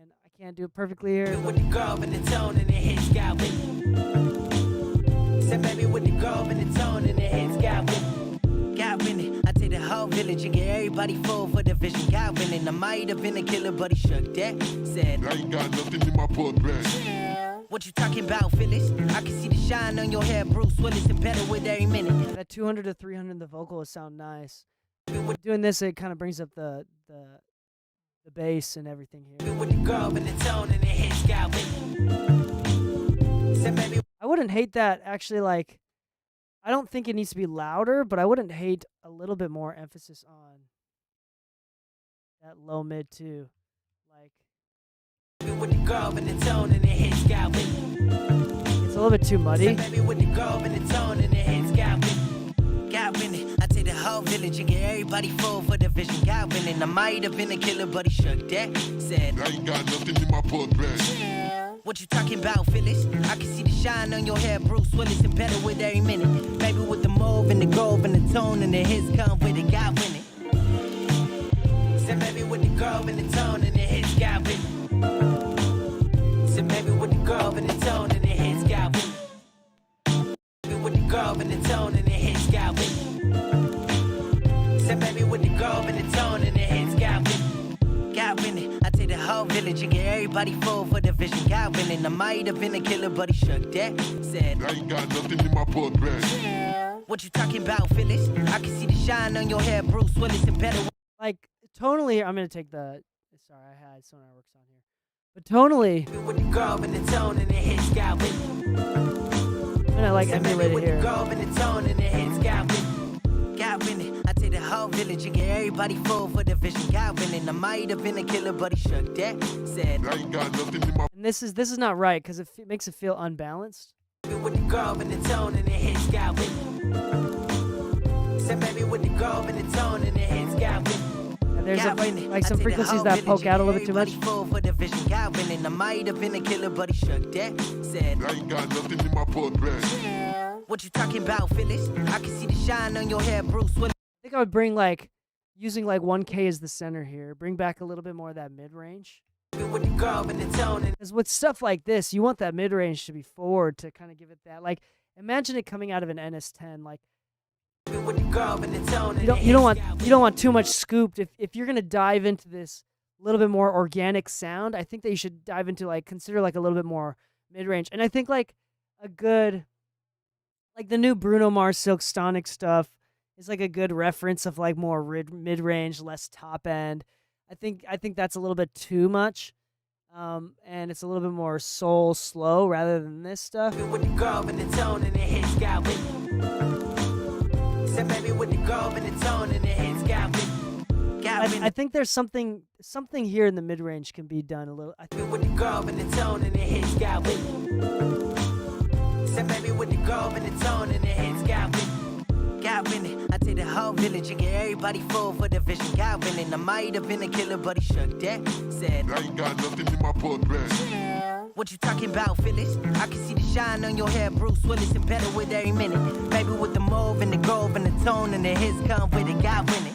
And I can't do it perfectly here. with the grove and the tone and the hits got winning. Said maybe with the grove and the tone and the hits got winning. Got winning. I take the whole village and get everybody full for the vision. Got winning. I might have been a killer, but he shook that. Said, I ain't got nothing in my book bag. What you talking about, Phyllis? I can see the shine on your hair, Bruce Willis, and better with every minute. That 200 to 300, the vocalists sound nice. Doing this, it kind of brings up the bass and everything here. With the girl and the tone and the hits got with. Said, baby, I wouldn't hate that, actually, like, I don't think it needs to be louder, but I wouldn't hate a little bit more emphasis on that low mid, too. Like, with the girl and the tone and the hits got with. it's a little bit too muddy. Said, baby, with the girl and the tone and the hits got with. Got winning. I take the whole village and get everybody full for the vision. Got winning. I might have been a killer, but he shook that. Said, I ain't got nothing in my book bag. what you talking about, Phyllis? I can see the shine on your hair, Bruce Willis, and better with every minute. Baby, with the mauve and the gold and the tone and the hits come with it. Got winning. Said, baby, with the girl and the tone and the hits got with it. Said, baby, with the girl and the tone and the hits got with it. With the girl and the tone and the hits got with it. Said, baby, with the girl and the tone and the hits got with it. Got winning. I take the whole village and get everybody full for the vision. Got winning. I might have been a killer, but he shook that. Said, I ain't got nothing in my book bag. what you talking about, Phyllis? I can see the shine on your hair, Bruce Willis, and better. Like, tonally, I'm going to take the... Sorry, I had Sonarworks on here. But tonally, With the girl and the tone and the hits got with it. I'm going to, like, emulate it With the here. girl and the tone and the hits got with it. Got winning. I take the whole village and get everybody full for the vision. Got winning. I might have been a killer, but he shook that. Said, I ain't got nothing in my And this is not right, because it makes it feel unbalanced. with the girl and the tone and the hits got with it. Said, baby, with the girl and the tone and the hits got with it. And there's Got winning. like I some take the frequencies whole that poke village out a and little bit too much. everybody full for the vision. Got winning. I might have been a killer, but he shook that. Said, I ain't got nothing in my book bag. what you talking about, Phyllis? I can see the shine on your hair, Bruce Willis. I think I would bring, like, using, like, 1K as the center here. Bring back a little bit more of that mid-range. With the girl and the tone and Because with stuff like this, you want that mid-range to be forward to kind of give it that. Like, imagine it coming out of an NS10. Like, with the girl and the tone and you don't want too much scooped. If you're gonna dive into this little bit more organic sound, I think that you should dive into, like, consider, like, a little bit more mid-range. And I think, like, a good, like, the new Bruno Mars Silk Sonic stuff is, like, a good reference of, like, more mid-range, less top end. I think that's a little bit too much. And it's a little bit more soul slow rather than this stuff. with the girl and the tone and the hits got with it. Said, baby, with the girl and the tone and the hits got with it. Got with I think there's something here in the mid-range can be done a little. I it. think With the girl and the tone and the hits got with it. Said, baby, with the girl and the tone and the hits got with it. Got winning. I take the whole village and get everybody full for the vision. Got winning. I might have been a killer, but he shook that. Said, I ain't got nothing in my book bag. what you talking about, Phyllis? I can see the shine on your hair, Bruce Willis, and better with every minute. Baby, with the mauve and the gold and the tone and the hits come with it. Got winning.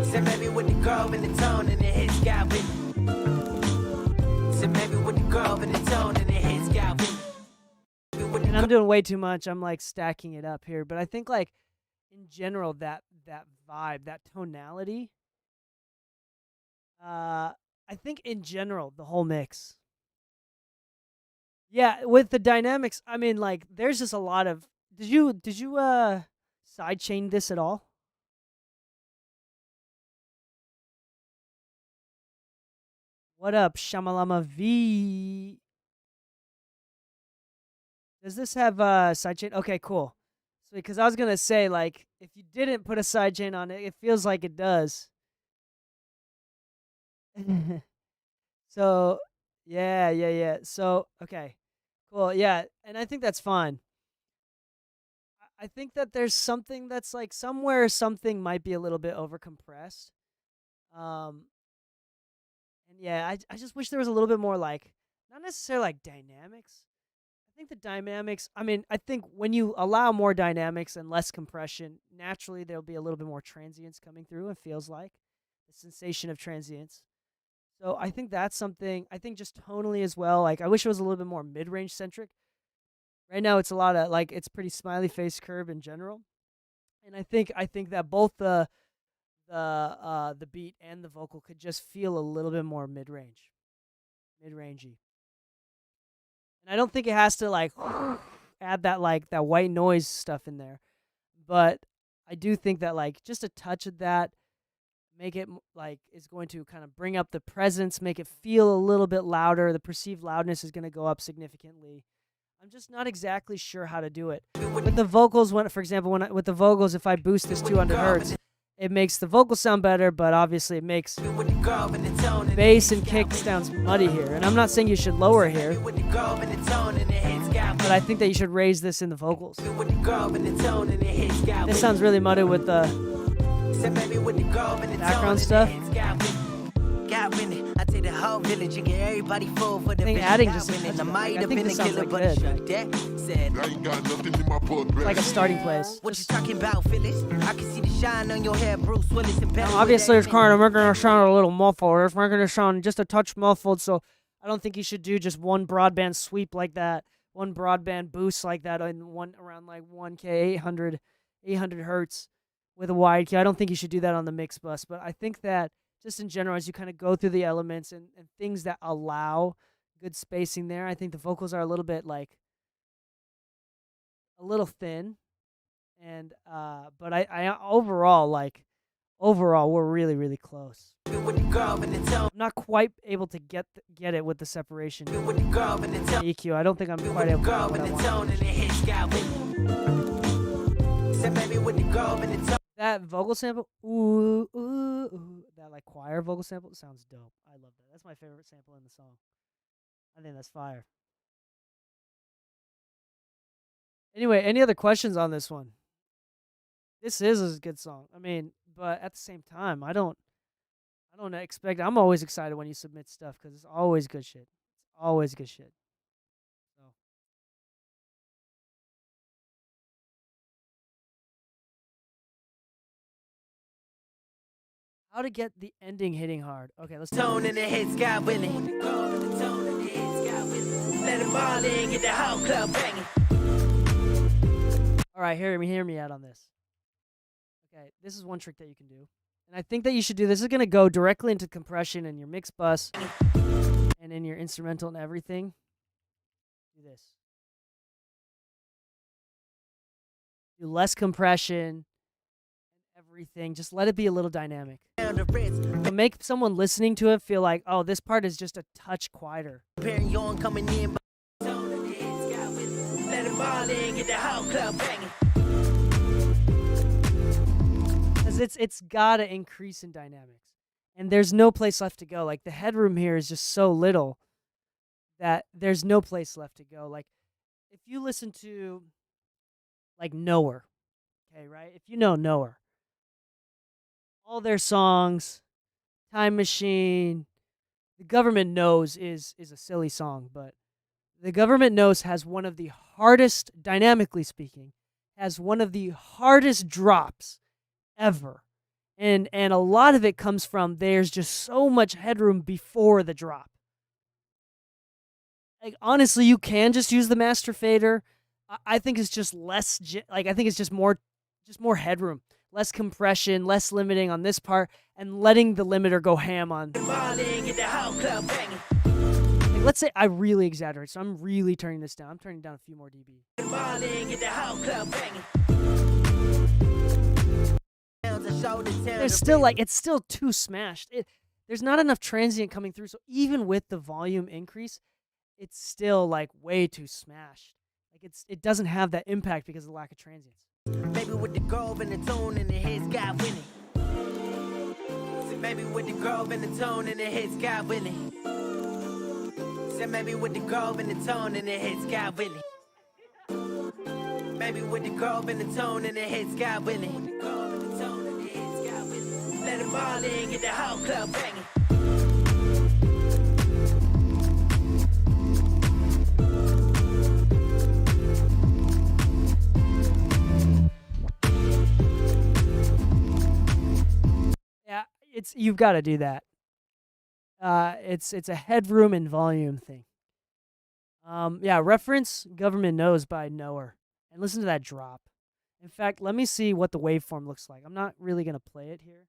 Said, baby, with the girl and the tone and the hits got with it. Said, baby, with the girl and the tone and the hits got with it. and I'm doing way too much. I'm, like, stacking it up here, but I think, like, in general, that vibe, that tonality. I think in general the whole mix. Yeah, with the dynamics, I mean, like, there's just a lot of. Did you sidechain this at all? What up, Shamalama V? Does this have sidechain? Okay, cool. So, because I was gonna say, like, if you didn't put a sidechain on it, it feels like it does. So, yeah. So, okay, cool. Yeah, and I think that's fine. I think that there's something that's, like, somewhere something might be a little bit overcompressed. And yeah, I just wish there was a little bit more, like, not necessarily, like, dynamics. I think the dynamics, I mean, I think when you allow more dynamics and less compression, naturally there'll be a little bit more transients coming through, it feels like. The sensation of transients. So I think that's something, I think just tonally as well, like, I wish it was a little bit more mid-range centric. Right now it's a lot of, like, it's pretty smiley face curve in general. And I think that both the beat and the vocal could just feel a little bit more mid-rangey. And I don't think it has to like add that like that white noise stuff in there. But I do think that like just a touch of that make it like is going to kind of bring up the presence, make it feel a little bit louder. The perceived loudness is going to go up significantly. I'm just not exactly sure how to do it. With the vocals, when for example, with the vocals, if I boost this 200 hertz, it makes the vocals sound better, but obviously it makes bass and kick sounds muddy here. And I'm not saying you should lower here, but I think that you should raise this in the vocals. This sounds really muddy with the background stuff. I think adding just I think this sounds like good. I ain't got nothing in my blood, Like a starting place. What you talking about, Phyllis? I can see the shine on your hair, Bruce Willis and Now, obviously, it's kind of making it sound a little muffled. It's making it sound just a touch muffled. So I don't think you should do just one broadband sweep like that, one broadband boost like that, and one around like 1K, 800 hertz with a wide key. I don't think you should do that on the mix bus. But I think that just in general, as you kind of go through the elements and things that allow good spacing there, I think the vocals are a little bit like a little thin. And but I overall we're really, really close. I'm not quite able to get it with the separation. EQ, I don't think I'm quite able to get what I want. That vocal sample, ooh, ooh, ooh, that like choir vocal sample sounds dope. I love that. That's my favorite sample in the song. I think that's fire. Anyway, any other questions on this one? This is a good song. I mean, but at the same time, I don't expect. I'm always excited when you submit stuff because it's always good shit. It's always good shit. So. How to get the ending hitting hard? Okay, let's tone in the head, sky willing. Let it ball in, get the whole club banging. All right, hear me out on this. Okay, this is one trick that you can do. And I think that you should do this. This is going to go directly into compression in your mix bus and in your instrumental and everything. Do this. Do less compression and everything. Just let it be a little dynamic. To make someone listening to it feel like, oh, this part is just a touch quieter. Coming in. Let it ball in, get the whole club banging. It's gotta increase in dynamics, and there's no place left to go. Like the headroom here is just so little that there's no place left to go. Like if you listen to like Knower, okay, right? If you know Knower, all their songs, Time Machine, The Government Knows is a silly song, but The Government Knows has one of the hardest, dynamically speaking, has one of the hardest drops ever. And a lot of it comes from there's just so much headroom before the drop. Like honestly, you can just use the master fader. I think it's just less I think it's just more headroom, less compression, less limiting on this part, and letting the limiter go ham on. Like, let's say I really exaggerate, so I'm really turning this down. I'm turning down a few more dB. There's still like it's still too smashed. There's not enough transient coming through, so even with the volume increase, it's still like way too smashed. Like it doesn't have that impact because of the lack of transients. Maybe with the grove and the tone and the heads got winning. So maybe with the grove and the tone and the heads got winning. So maybe with the grove and the tone and the heads got winning. Maybe with the grove and the tone and the heads got winning. Let it ball in, get the whole club banging. Yeah, you've got to do that. It's a headroom and volume thing. Yeah, reference Government Knows by Knower and listen to that drop. In fact, let me see what the waveform looks like. I'm not really going to play it here.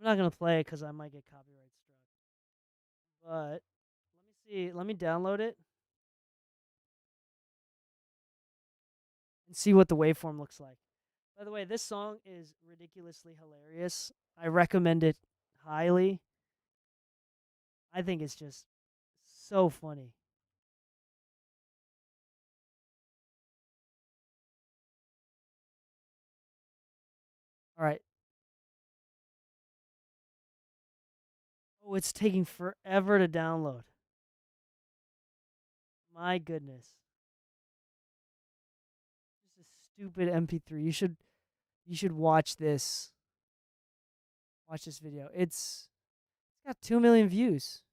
I'm not gonna play it because I might get copyright struck. But let me see. Let me download it and see what the waveform looks like. By the way, this song is ridiculously hilarious. I recommend it highly. I think it's just so funny. All right. Oh, it's taking forever to download. My goodness. This is stupid MP3. You should watch this. Watch this video. It's got 2 million views.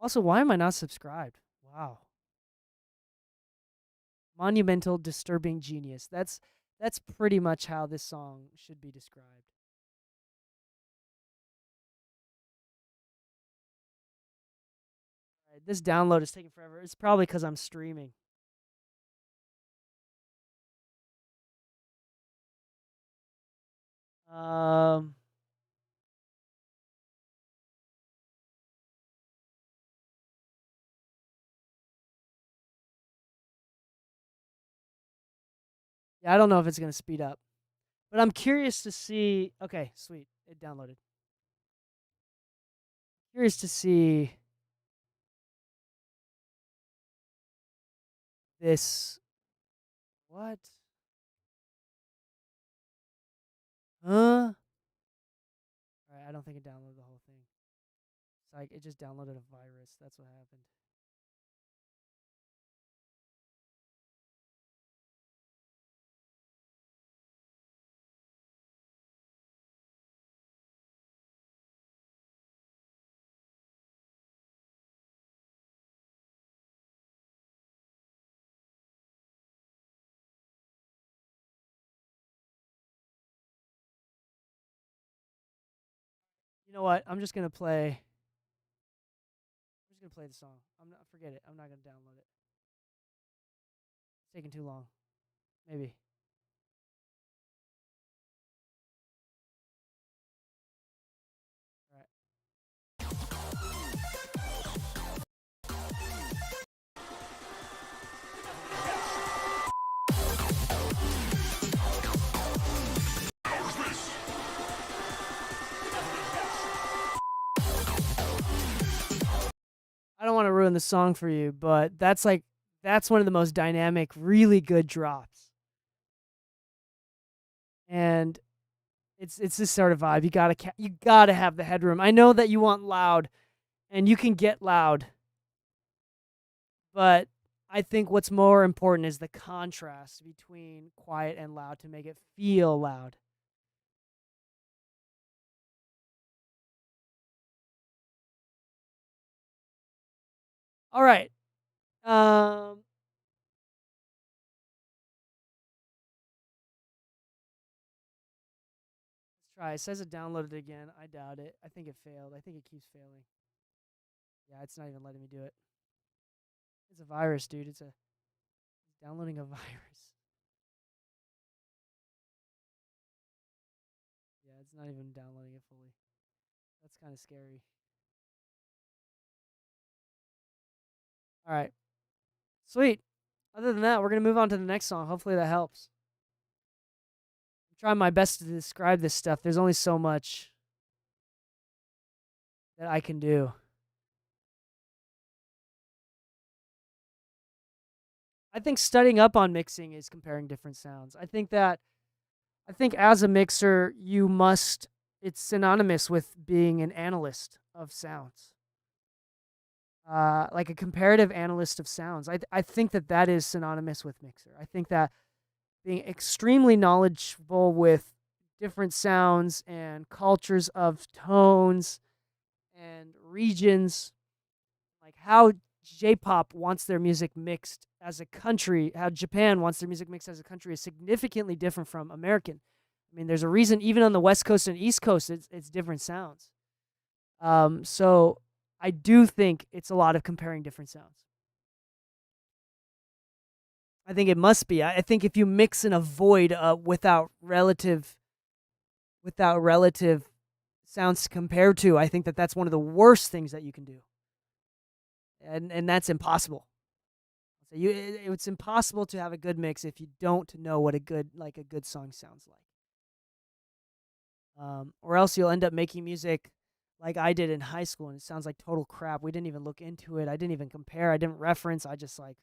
Also, why am I not subscribed? Wow. Monumental, disturbing genius. That's pretty much how this song should be described. All right, this download is taking forever. It's probably because I'm streaming. Um. Yeah, I don't know if it's going to speed up. But I'm curious to see. Okay, sweet. It downloaded. Curious to see this. What? Huh? Alright, I don't think it downloaded the whole thing. It's like it just downloaded a virus. That's what happened. You know what? I'm just gonna play the song. Forget it. I'm not gonna download it. It's taking too long. Maybe. Alright. I don't want to ruin the song for you, but that's one of the most dynamic, really good drops. And it's this sort of vibe. You gotta have the headroom. I know that you want loud, and you can get loud, but I think what's more important is the contrast between quiet and loud to make it feel loud. All right. Let's try. It says it downloaded again. I doubt it. I think it failed. I think it keeps failing. Yeah, it's not even letting me do it. It's a virus, dude. It's downloading a virus. Yeah, it's not even downloading it fully. That's kind of scary. All right. Sweet. Other than that, we're going to move on to the next song. Hopefully that helps. I'm trying my best to describe this stuff. There's only so much that I can do. I think studying up on mixing is comparing different sounds. I think as a mixer, it's synonymous with being an analyst of sounds. Like a comparative analyst of sounds. I think that is synonymous with mixer. I think that being extremely knowledgeable with different sounds and cultures of tones and regions, like how J-pop wants their music mixed as a country, how Japan wants their music mixed as a country is significantly different from American. I mean, there's a reason even on the West Coast and East Coast, it's different sounds. So I do think it's a lot of comparing different sounds. I think it must be. I think if you mix in a void without relative sounds compared to. I think that that's one of the worst things that you can do. And that's impossible. So it's impossible to have a good mix if you don't know what a good song sounds like. Or else you'll end up making music like I did in high school, and it sounds like total crap. We didn't even look into it. I didn't even compare. I didn't reference. I just like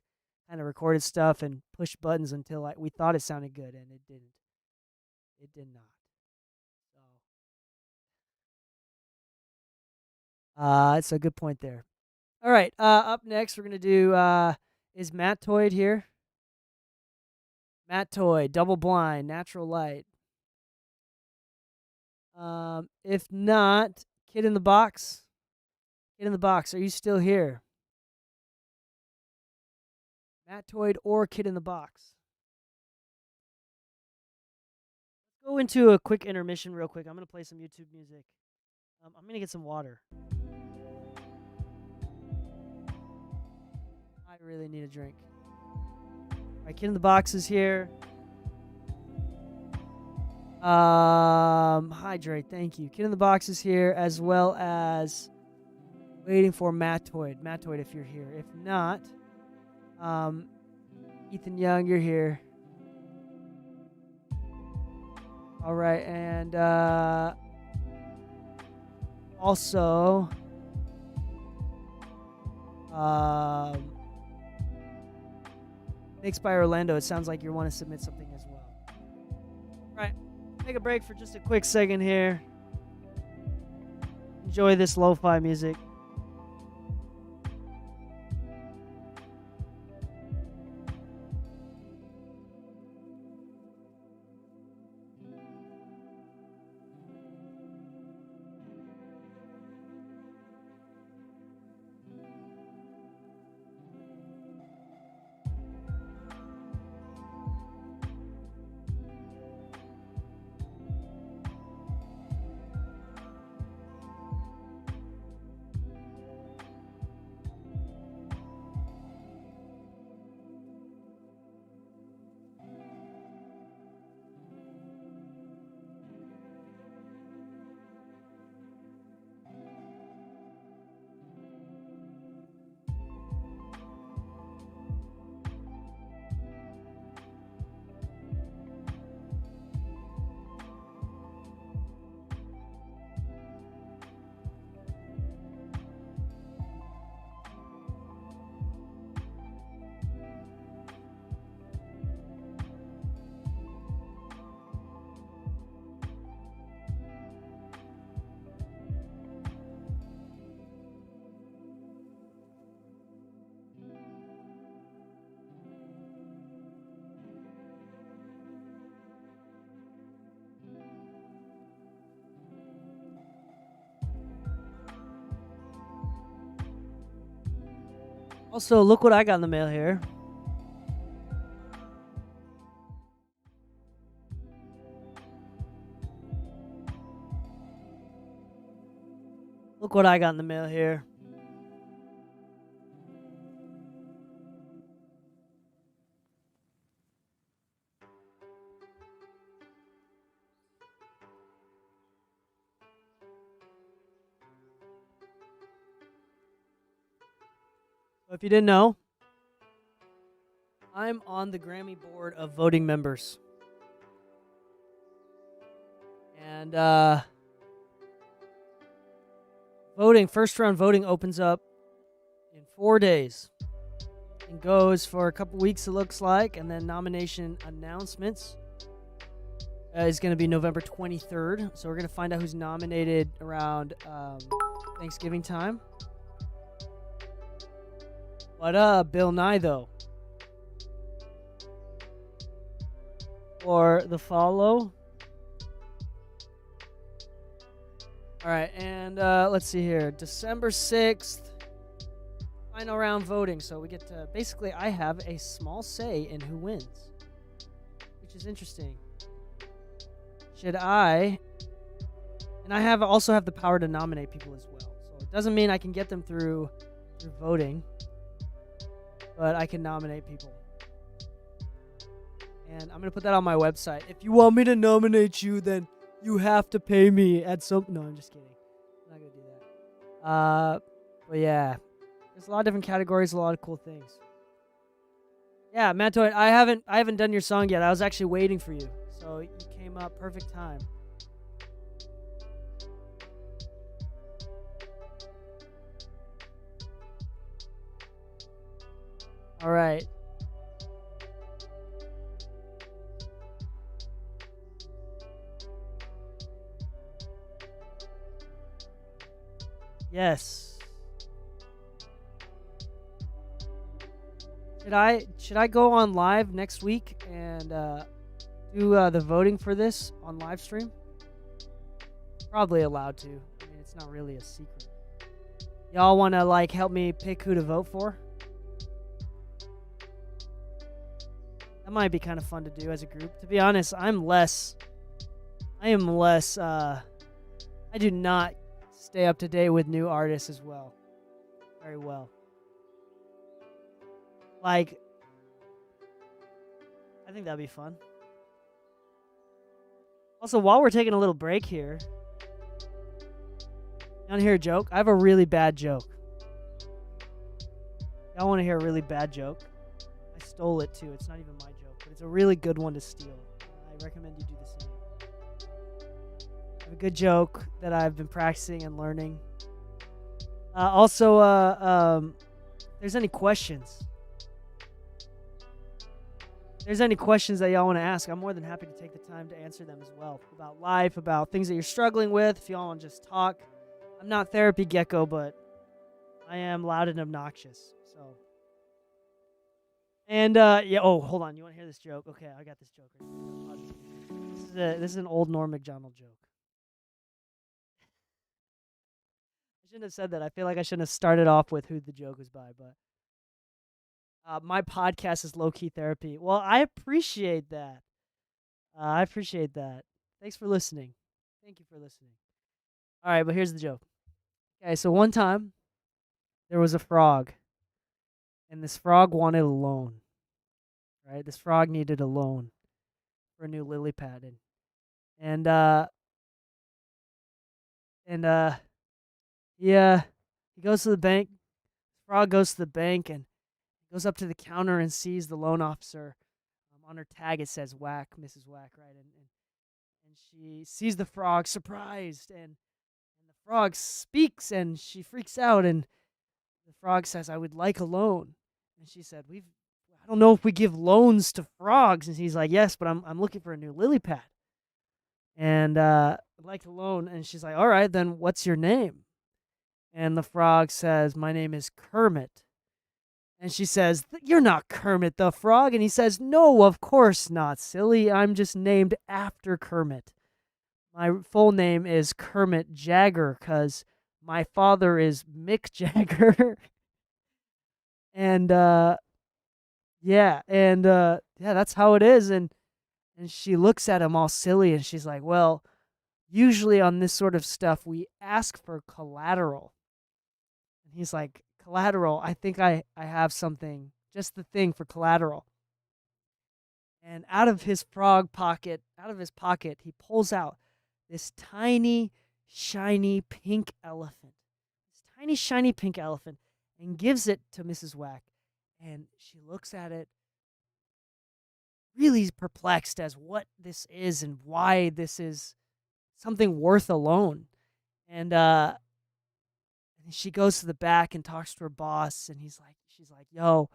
kind of recorded stuff and pushed buttons until we thought it sounded good, and it didn't. It did not. So, it's a good point there. All right. Up next, we're gonna do. Is Matt Toyd here? Matt Toyd, Double Blind, Natural Light. If not, Kid in the Box. Kid in the Box, are you still here? Matt Toyd or Kid in the Box? Let's go into a quick intermission real quick. I'm going to play some YouTube music. I'm going to get some water. I really need a drink. All right, Kid in the Box is here. Hydrate, thank you. Kid in the Box is here, as well as waiting for Matt Toyd. Matt Toyd, if you're here. If not, Ethan Young, you're here. All right, and also Mixed by Orlando. It sounds like you want to submit something as well. All right. Take a break for just a quick second here. Enjoy this lo-fi music. Also, look what I got in the mail here. Look what I got in the mail here. So if you didn't know, I'm on the Grammy board of voting members. And first round voting opens up in 4 days and goes for a couple weeks, it looks like. And then nomination announcements is going to be November 23rd. So we're going to find out who's nominated around Thanksgiving time. What up, Bill Nye, though? Or the follow. All right, and let's see here. December 6th, final round voting. So we get to, basically, I have a small say in who wins, which is interesting. Should I, and I also have the power to nominate people as well. So it doesn't mean I can get them through voting, but I can nominate people. And I'm going to put that on my website. If you want me to nominate you, then You have to pay me at some. No, I'm just kidding. I'm not gonna do that. But yeah, there's a lot of different categories, a lot of cool things. Yeah, Mantoid, I haven't done your song yet. I was actually waiting for you, so you came up perfect time. All right. Yes. Should I go on live next week and do the voting for this on live stream? Probably allowed to. I mean, it's not really a secret. Y'all want to like help me pick who to vote for? That might be kind of fun to do as a group. To be honest, I do not stay up to date with new artists as well. Very well. Like, I think that'd be fun. Also, while we're taking a little break here, you want to hear a joke? I have a really bad joke. Y'all want to hear a really bad joke? I stole it too. It's not even my joke, but it's a really good one to steal. I recommend you do the same. I have a good joke that I've been practicing and learning. Also, if there's any questions. If there's any questions that y'all want to ask, I'm more than happy to take the time to answer them as well. About life, about things that you're struggling with, if y'all want to just talk. I'm not Therapy Gecko, but I am loud and obnoxious. So, and yeah. Oh, hold on. You want to hear this joke? Okay, I got this joke. This is an old Norm Macdonald joke. I shouldn't have said that. I feel like I shouldn't have started off with who the joke was by, but my podcast is Low Key Therapy. Well, I appreciate that. Thanks for listening. Thank you for listening. All right, but here's the joke. Okay, so one time there was a frog, and this frog wanted a loan. Right? This frog needed a loan for a new lily pad, and he goes to the bank. Frog goes to the bank and goes up to the counter and sees the loan officer. On her tag it says Whack, Mrs. Whack, right? And she sees the frog, surprised, and the frog speaks and she freaks out, and the frog says, "I would like a loan." And she said, I don't know if we give loans to frogs. And he's like, "Yes, but I'm looking for a new lily pad. And I'd like a loan." And she's like, "All right, then what's your name?" And the frog says, "My name is Kermit." And she says, "You're not Kermit the Frog." And he says, "No, of course not, silly. I'm just named after Kermit. My full name is Kermit Jagger because my father is Mick Jagger." And yeah, that's how it is. And she looks at him all silly and she's like, "Well, usually on this sort of stuff, we ask for collateral." And he's like, "Collateral? I think I have something, just the thing for collateral." And out of his pocket, he pulls out this tiny, shiny pink elephant. This tiny, shiny pink elephant, and gives it to Mrs. Whack. And she looks at it, really perplexed as what this is and why this is something worth a loan. And she goes to the back and talks to her boss, and she's like, "Yo,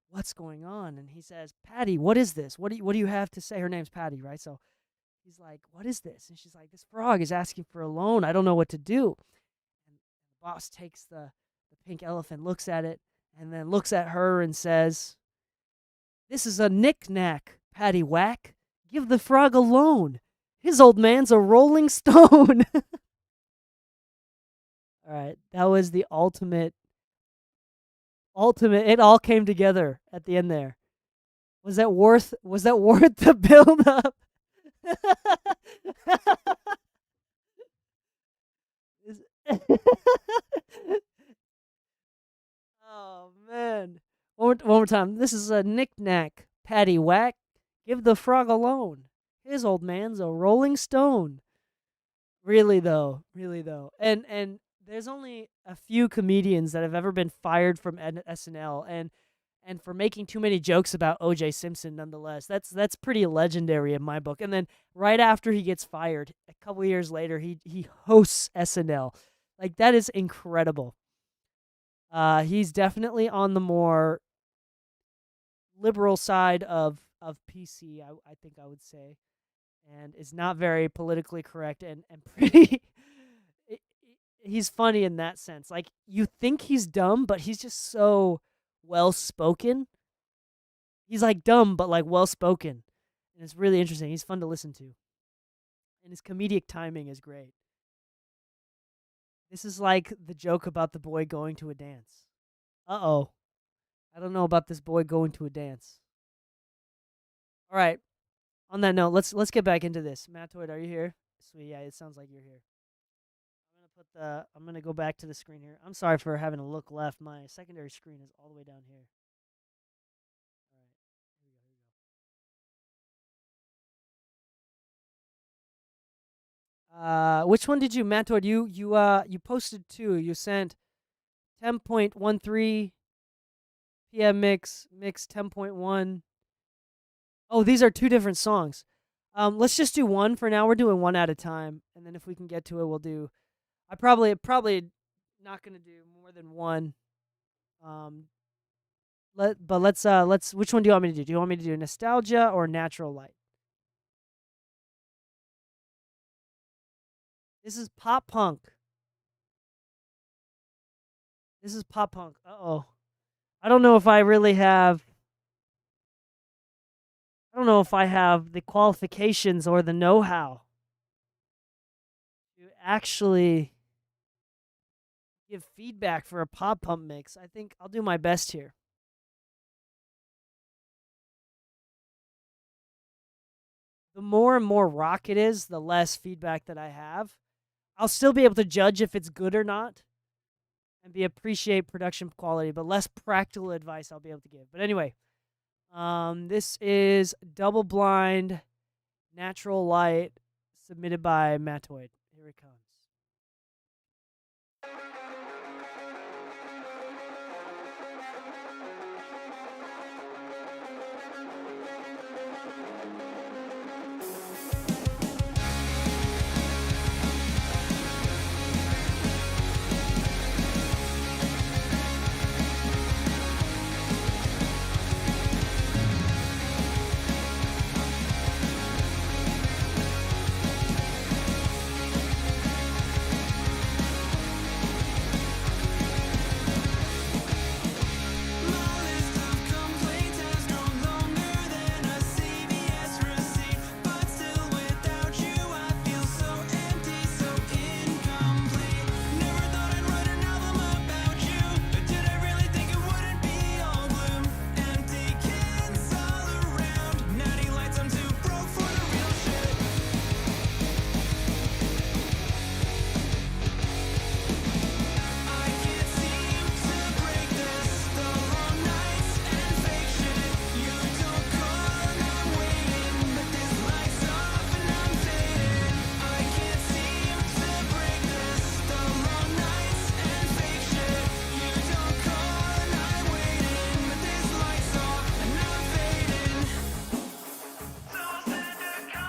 what's going on?" And he says, "Patty, what is this? What do you have to say?" Her name's Patty, right? So he's like, "What is this?" And she's like, "This frog is asking for a loan. I don't know what to do." And the boss takes the pink elephant, looks at it, and then looks at her and says, "This is a knick-knack, Patty Whack. Give the frog a loan. His old man's a rolling stone." All right, that was the ultimate. It all came together at the end there. Was that worth the build up? Oh man. One more time. This is a knick-knack, Patty Whack. Give the frog a loan. His old man's a rolling stone. Really though, and there's only a few comedians that have ever been fired from SNL, and for making too many jokes about O.J. Simpson. Nonetheless, that's pretty legendary in my book. And then right after he gets fired, a couple years later, he hosts SNL. Like that is incredible. He's definitely on the more liberal side of PC. I think I would say, and is not very politically correct and pretty. He's funny in that sense. Like you think he's dumb, but he's just so well spoken. He's like dumb, but like well spoken, and it's really interesting. He's fun to listen to, and his comedic timing is great. This is like the joke about the boy going to a dance. Uh-oh. I don't know about this boy going to a dance. All right. On that note, let's get back into this. Mattoid, are you here? Sweet, yeah, it sounds like you're here. I'm gonna go back to the screen here. I'm sorry for having to look left. My secondary screen is all the way down here. All right. Here we go. Which one did you, Mattoid? You posted two. You sent 10.13 PM mix 10.1. Oh, these are two different songs. Let's just do one for now. We're doing one at a time, and then if we can get to it, we'll do. I probably not gonna do more than one. Let's. Which one do you want me to do? Do you want me to do Nostalgia or Natural Light? This is pop punk. Uh-oh. I don't know if I really have. I don't know if I have the qualifications or the know-how to actually give feedback for a pop punk mix. I think I'll do my best here. The more and more rock it is, the less feedback that I have. I'll still be able to judge if it's good or not and appreciate production quality, but less practical advice I'll be able to give. But anyway, this is Double Blind Natural Light submitted by Mattoid. Here it comes.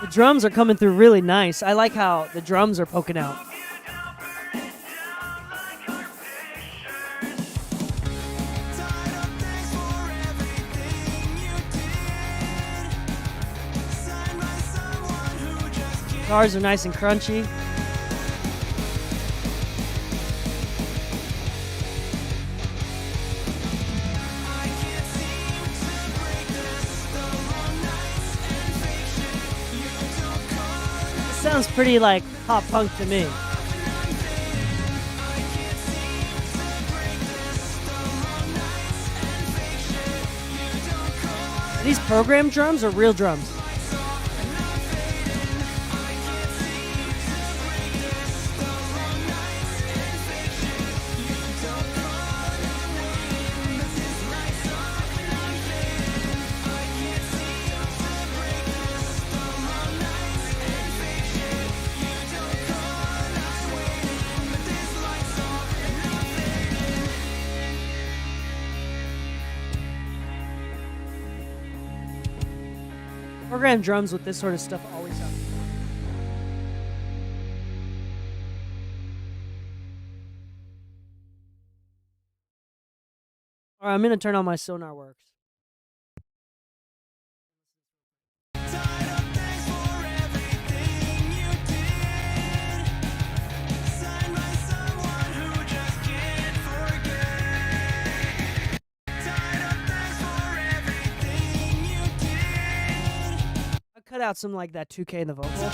The drums are coming through really nice. I like how the drums are poking out. Guitars are nice and crunchy. Sounds pretty like pop punk to me. These program drums are real drums. Programmed drums with this sort of stuff always sound. All right, I'm gonna turn on my Sonar Works. I cut out some like that 2K in the vocal.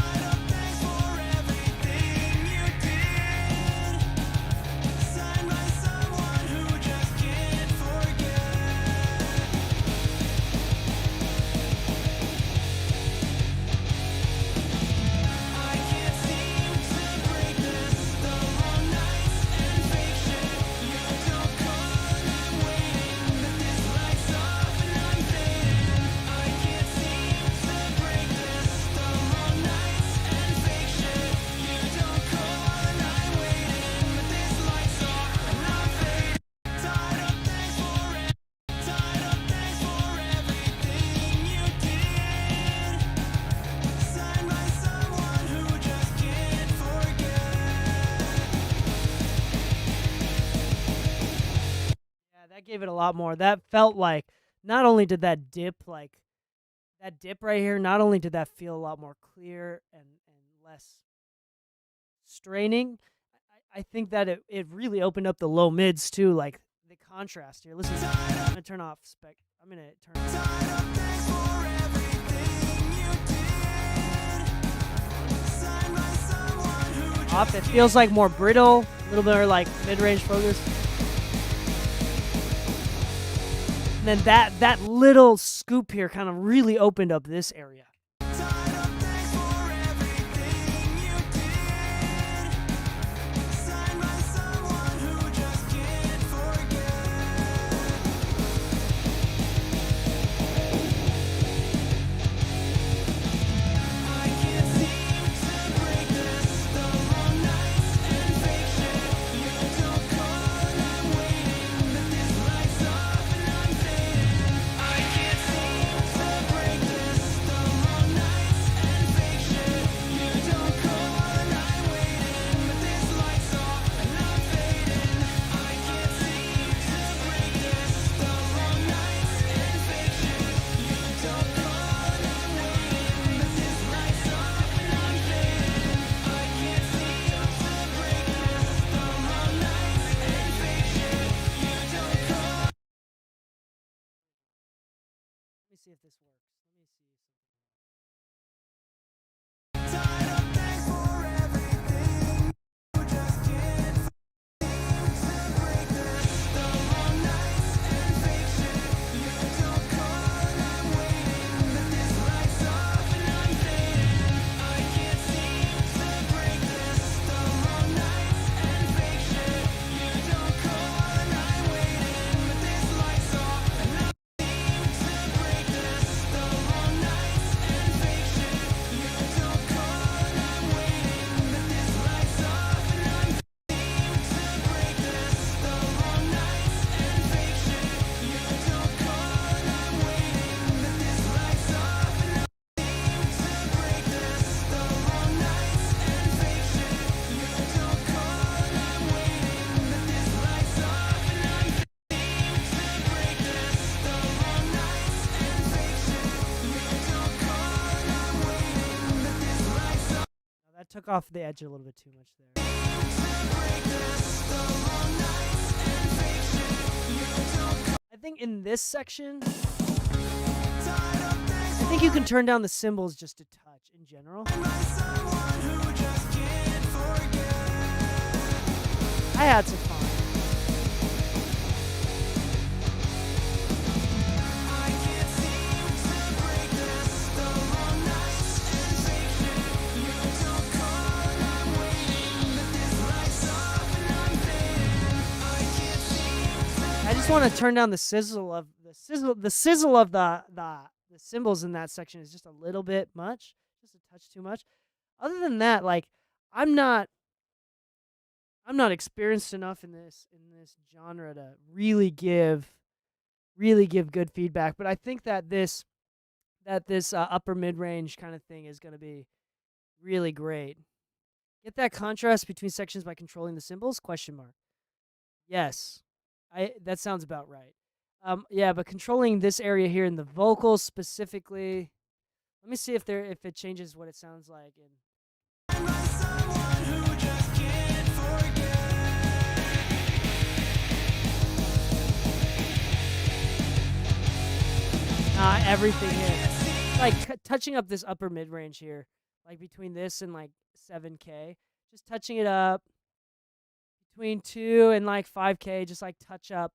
That gave it a lot more. That felt like not only did that dip right here, not only did that feel a lot more clear and less straining, I think that it really opened up the low mids too, like the contrast here. Listen, I'm gonna turn off spec. I'm gonna turn off. It feels like more brittle, a little bit more like mid-range focus. And then that little scoop here kind of really opened up this area. See if this works. Let me see that took off the edge a little bit too much there. I think in this section, I think you can turn down the cymbals just a touch in general. Hi-hats are fine. I just want to turn down the sizzle of the cymbals in that section is just a little bit much, just a touch too much. Other than that, like I'm not experienced enough in this genre to really give good feedback, but I think that this that this upper mid-range kind of thing is going to be really great. Get that contrast between sections by controlling the cymbals? Question mark. Yes. That sounds about right. Yeah, but controlling this area here in the vocals specifically. Let me see if it changes what it sounds like in everything here. Like touching up this upper mid range here, like between this and like 7K, just touching it up between 2 and like 5K, just like touch up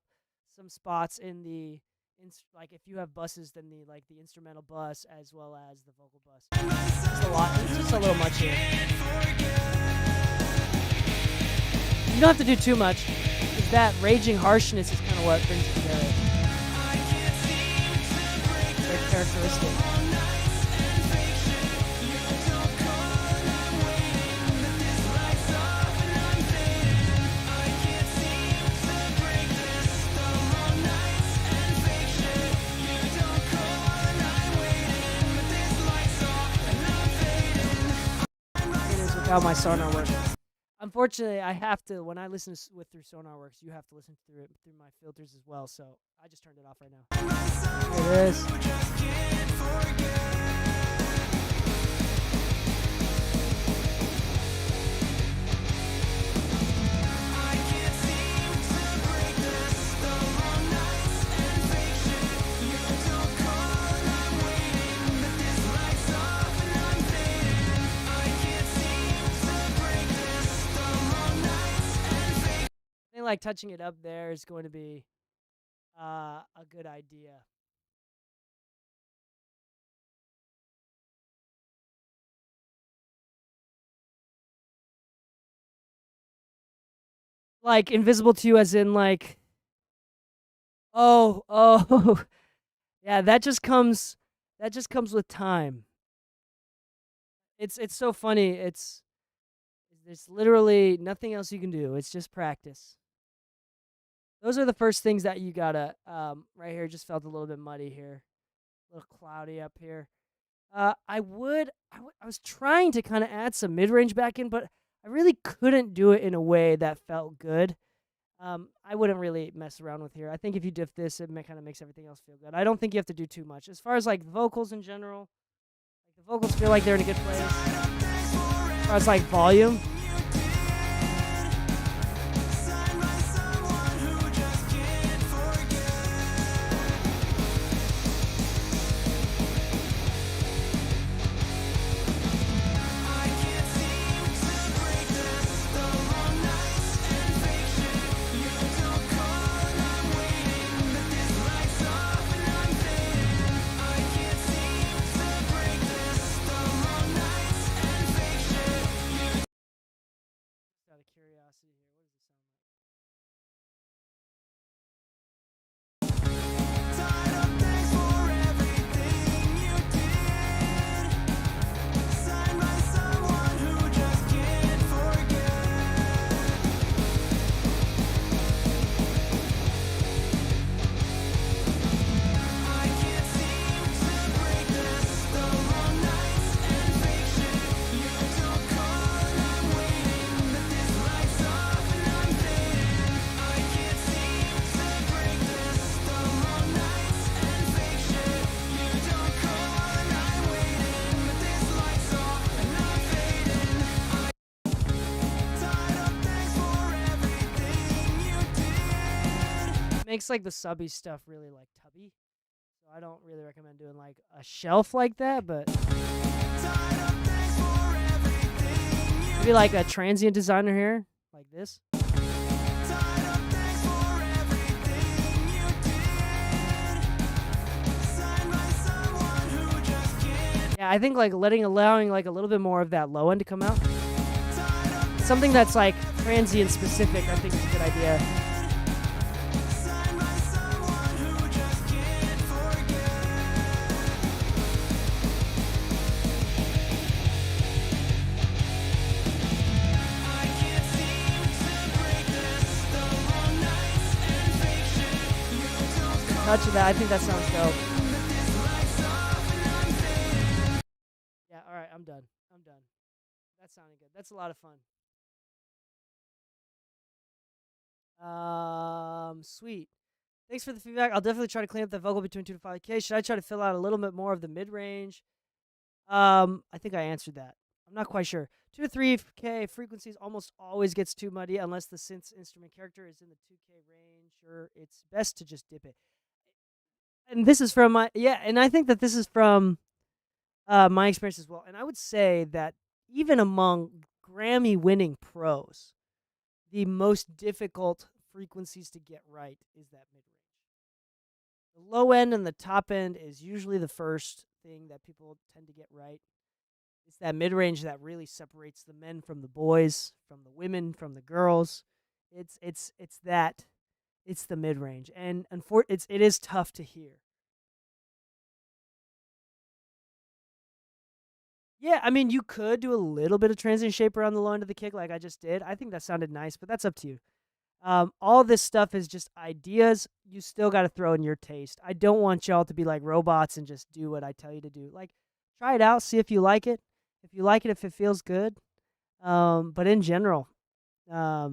some spots in the like if you have buses, then the instrumental bus as well as the vocal bus. Just a lot. It's just a little much here. You don't have to do too much, because that raging harshness is kind of what brings it together. Very characteristic. How my Sonar works. Unfortunately, I have to, when I listen through SonarWorks, you have to listen through it through my filters as well. So I just turned it off right now. Here it is. Like touching it up there is going to be a good idea. Like invisible to you, as in like, oh, yeah. That just comes with time. It's so funny. There's literally nothing else you can do. It's just practice. Those are the first things that you gotta, right here, just felt a little bit muddy here. A little cloudy up here. I was trying to kind of add some mid-range back in, but I really couldn't do it in a way that felt good. I wouldn't really mess around with here. I think if you diff this, it kind of makes everything else feel good. I don't think you have to do too much. As far as like vocals in general, like the vocals feel like they're in a good place. As far as like volume, curiosity here. What does it sound like? Makes like the subby stuff really like tubby, so I don't really recommend doing like a shelf like that, but maybe like a transient designer here like this. Yeah, I think like allowing like a little bit more of that low end to come out, something that's like transient specific, I think is a good idea. Touch of that, I think that sounds dope. done. I'm done. That sounded good. That's a lot of fun. Sweet. Thanks for the feedback. I'll definitely try to clean up the vocal between 2 to 5K. Should I try to fill out a little bit more of the mid range? I think I answered that. I'm not quite sure. 2 to 3K frequencies almost always gets too muddy unless the synth instrument character is in the 2K range, or it's best to just dip it. And this is from and I think that this is from my experience as well. And I would say that even among Grammy-winning pros, the most difficult frequencies to get right is that mid-range. The low end and the top end is usually the first thing that people tend to get right. It's that mid-range that really separates the men from the boys, from the women, from the girls. It's the mid-range, and it is tough to hear. Yeah, I mean, you could do a little bit of transient shape around the low end of the kick like I just did. I think that sounded nice, but that's up to you. All this stuff is just ideas. You still got to throw in your taste. I don't want y'all to be like robots and just do what I tell you to do. Like, try it out, see if you like it. If you like it, if it feels good. But in general, yeah,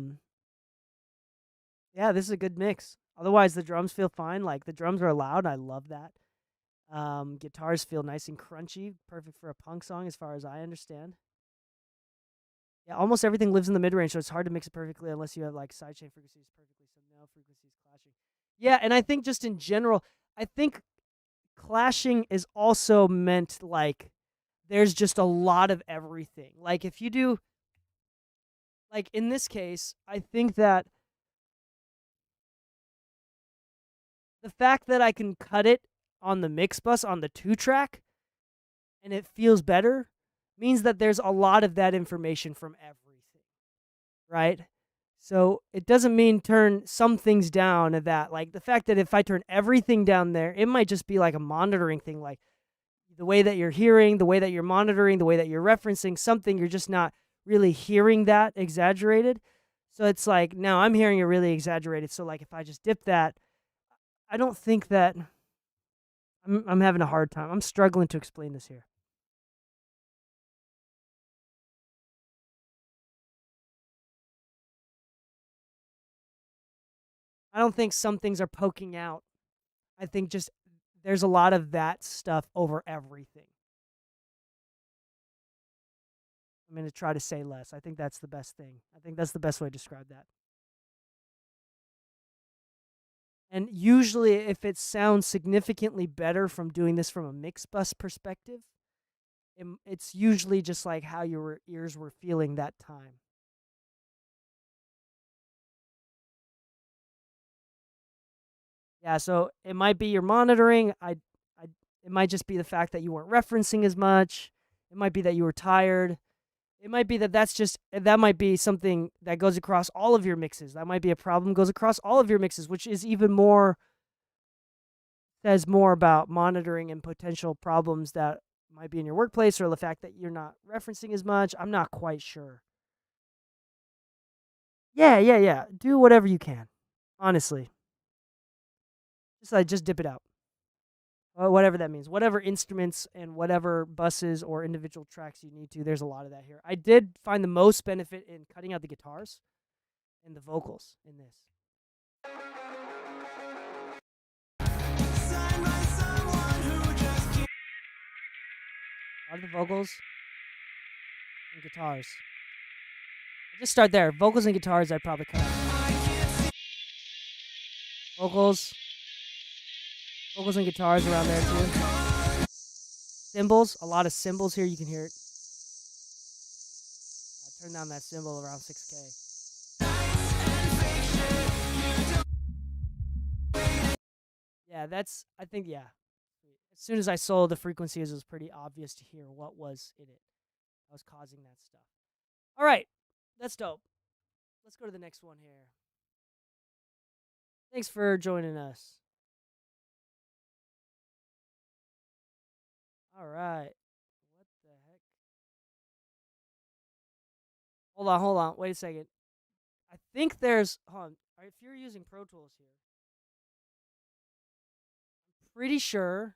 this is a good mix. Otherwise, the drums feel fine. Like, the drums are loud. I love that. Guitars feel nice and crunchy, perfect for a punk song as far as I understand. Yeah, almost everything lives in the mid-range, so it's hard to mix it perfectly unless you have like sidechain frequencies perfectly, so no frequencies clashing. Yeah, and I think just in general, I think clashing is also meant like there's just a lot of everything. Like if you do, like in this case, I think that the fact that I can cut it on the mix bus on the 2-track and it feels better means that there's a lot of that information from everything, right? So it doesn't mean turn some things down at that. Like the fact that if I turn everything down there, it might just be like a monitoring thing, like the way that you're hearing, the way that you're monitoring, the way that you're referencing something, you're just not really hearing that exaggerated. So it's like, now I'm hearing it really exaggerated. So like if I just dip that, I don't think that I'm having a hard time. I'm struggling to explain this here. I don't think some things are poking out. I think just there's a lot of that stuff over everything. I'm going to try to say less. I think that's the best thing. I think that's the best way to describe that. And usually if it sounds significantly better from doing this from a mix bus perspective, it's usually just like how your ears were feeling that time. Yeah, so it might be your monitoring. It might just be the fact that you weren't referencing as much. It might be that you were tired. It might be that might be something that goes across all of your mixes. That might be a problem goes across all of your mixes, which is even more, says more about monitoring and potential problems that might be in your workplace, or the fact that you're not referencing as much. I'm not quite sure. Yeah. Do whatever you can. Honestly. Just dip it out. Whatever that means. Whatever instruments and whatever buses or individual tracks you need to, there's a lot of that here. I did find the most benefit in cutting out the guitars and the vocals in this. A lot of the vocals and guitars. I'll just start there. Vocals and guitars I'd probably cut out. Vocals and guitars around there too. Cymbals, a lot of cymbals here. You can hear it. Turn down that cymbal around 6K. Yeah, I think. As soon as I sold the frequencies, it was pretty obvious to hear what was in it that was causing that stuff. All right, that's dope. Let's go to the next one here. Thanks for joining us. All right. What the heck? Hold on. Wait a second. I think there's, hold on. If you're using Pro Tools here, I'm pretty sure.